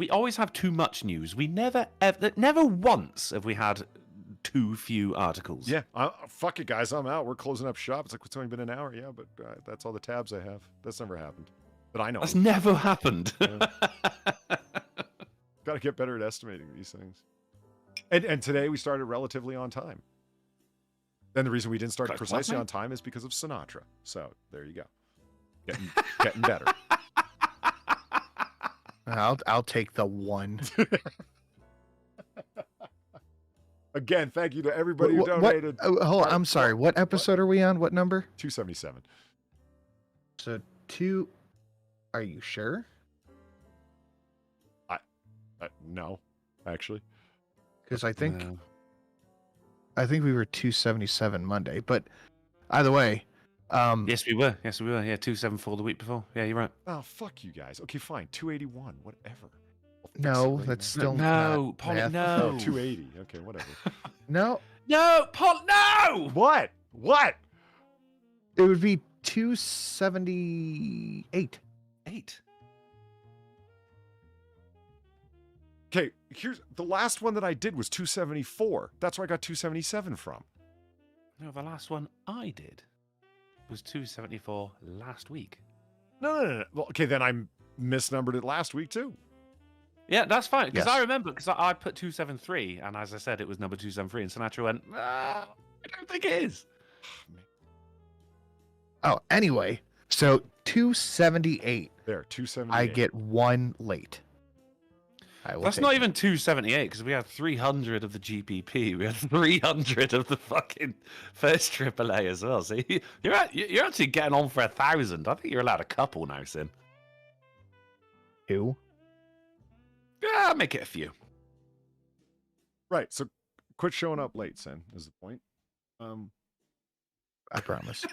Speaker 2: always have too much news. We never once have we had too few articles.
Speaker 1: Yeah, fuck it, guys. I'm out. We're closing up shop. It's like it's only been an hour. Yeah, but that's all the tabs I have. That's never happened. But I know.
Speaker 2: That's never happened.
Speaker 1: Got to get better at estimating these things. And today we started relatively on time. Then the reason we didn't start precisely on time is because of Sinatra. So there you go. Getting better.
Speaker 3: I'll take the one.
Speaker 1: Again, thank you to everybody who donated.
Speaker 3: Hold on, I'm sorry. What episode are we on? What number?
Speaker 1: 277.
Speaker 3: So 2. Are you sure?
Speaker 1: No, actually.
Speaker 3: Because I think we were 277 Monday. But either way,
Speaker 2: yes, we were. Yeah, 274 the week before. Yeah, you're right.
Speaker 1: Oh, fuck you guys. Okay, fine. 281. Whatever.
Speaker 3: No, that's still
Speaker 2: no, Polly,
Speaker 3: math.
Speaker 2: no.
Speaker 1: Oh, 280. Okay, whatever.
Speaker 3: No,
Speaker 2: Paul, no.
Speaker 1: What?
Speaker 3: it would be 278.
Speaker 2: 8.
Speaker 1: Okay, here's the last one that I did was 274. That's where I got 277 from.
Speaker 2: No, the last one I did was 274 last week.
Speaker 1: No. Well, okay, then I misnumbered it last week too.
Speaker 2: Yeah, that's fine. Because
Speaker 3: Yes.
Speaker 2: I remember, because I put 273, and as I said, it was number 273, and Sinatra went, I don't think it is.
Speaker 3: Oh, anyway, so 278.
Speaker 1: There, 278.
Speaker 3: I get one late.
Speaker 2: That's not even 278, because we had 300 of the GPP. We had 300 of the fucking first AAA as well. So you're actually getting on for 1,000. I think you're allowed a couple now, Sin.
Speaker 3: 2.
Speaker 2: Yeah, make it a few.
Speaker 1: Right, so quit showing up late, Sin, is the point.
Speaker 3: I promise.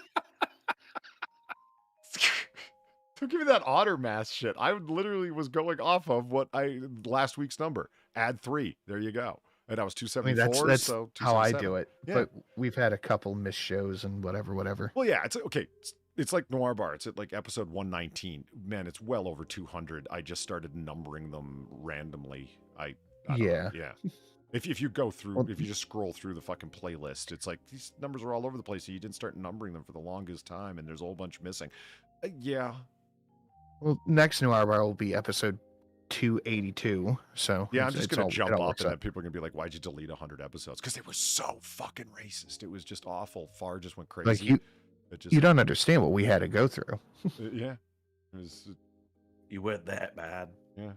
Speaker 1: Don't give me that Otter math shit. I literally was going off of last week's number. Add 3. There you go. And I was 274.
Speaker 3: That's
Speaker 1: so
Speaker 3: how I
Speaker 1: 277.
Speaker 3: do it.
Speaker 1: Yeah.
Speaker 3: But we've had a couple missed shows and whatever.
Speaker 1: Well, yeah, it's okay. It's like Noir Bar. It's at like episode 119. Man, it's well over 200. I just started numbering them randomly. I don't know. Yeah. If you go through, if you just scroll through the fucking playlist, it's like these numbers are all over the place. So you didn't start numbering them for the longest time, and there's a whole bunch missing. Yeah.
Speaker 3: Well, next new hour will be episode 282. So
Speaker 1: yeah, I'm just gonna jump up, and then
Speaker 3: up.
Speaker 1: people are gonna be like, "Why'd you delete 100 episodes?" Because they were so fucking racist. It was just awful. Far just went crazy.
Speaker 3: Like you don't understand what we had to go through.
Speaker 1: Yeah. It was.
Speaker 2: You weren't that bad.
Speaker 1: Yeah.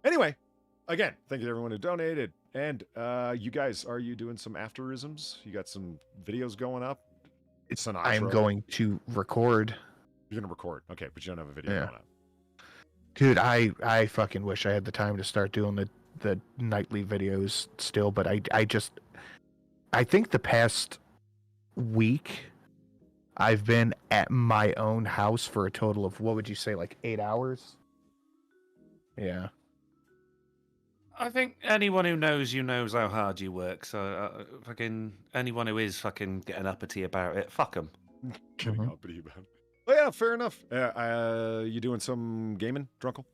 Speaker 1: Anyway, again, thank you to everyone who donated. And you guys, are you doing some afterisms? You got some videos going up?
Speaker 3: I'm going to record.
Speaker 1: You're going to record. Okay, but you don't have a video going up.
Speaker 3: Dude, I fucking wish I had the time to start doing the nightly videos still, but I think the past week I've been at my own house for a total of, what would you say, like 8 hours? Yeah.
Speaker 2: I think anyone who knows you knows how hard you work. So fucking anyone who is fucking getting uppity about it, fuck them.
Speaker 1: Getting uppity about it. Oh yeah, fair enough. You doing some gaming, Drunkle?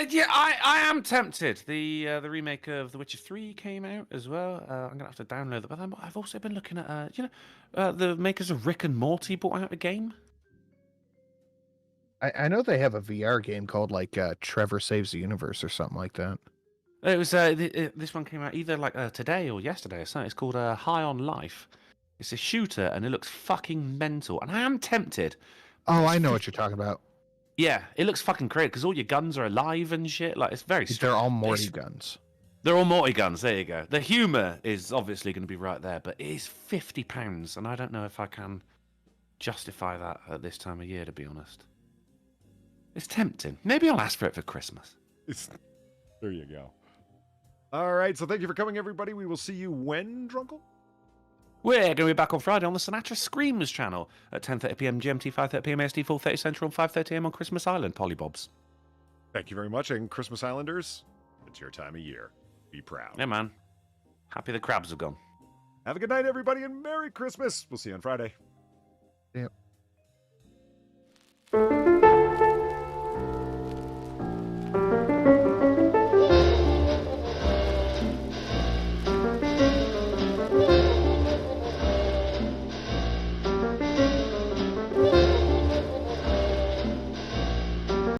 Speaker 2: Yeah, I am tempted. The remake of The Witcher 3 came out as well. I'm gonna have to download that. But I've also been looking at the makers of Rick and Morty brought out a game.
Speaker 3: I know they have a VR game called like Trevor Saves the Universe or something like that.
Speaker 2: It was this one came out either like today or yesterday or something. It's called High on Life. It's a shooter and it looks fucking mental. And I am tempted.
Speaker 3: Oh, I know what you're talking about.
Speaker 2: Yeah, it looks fucking crazy because all your guns are alive and shit. Like it's very.
Speaker 3: They're all Morty guns.
Speaker 2: They're all Morty guns. There you go. The humor is obviously going to be right there, but it is £50, and I don't know if I can justify that at this time of year. To be honest. It's tempting. Maybe I'll ask for it for Christmas.
Speaker 1: There you go. All right, so thank you for coming, everybody. We will see you when, Drunkle?
Speaker 2: We're going to be back on Friday on the Sinatra Screams channel at 10:30 p.m. GMT, 5:30 p.m. AST, 4:30 Central, and 5:30 a.m. on Christmas Island, Pollybobs.
Speaker 1: Thank you very much, and Christmas Islanders, it's your time of year. Be proud.
Speaker 2: Yeah, man. Happy the crabs have gone.
Speaker 1: Have a good night, everybody, and Merry Christmas. We'll see you on Friday.
Speaker 3: Yep.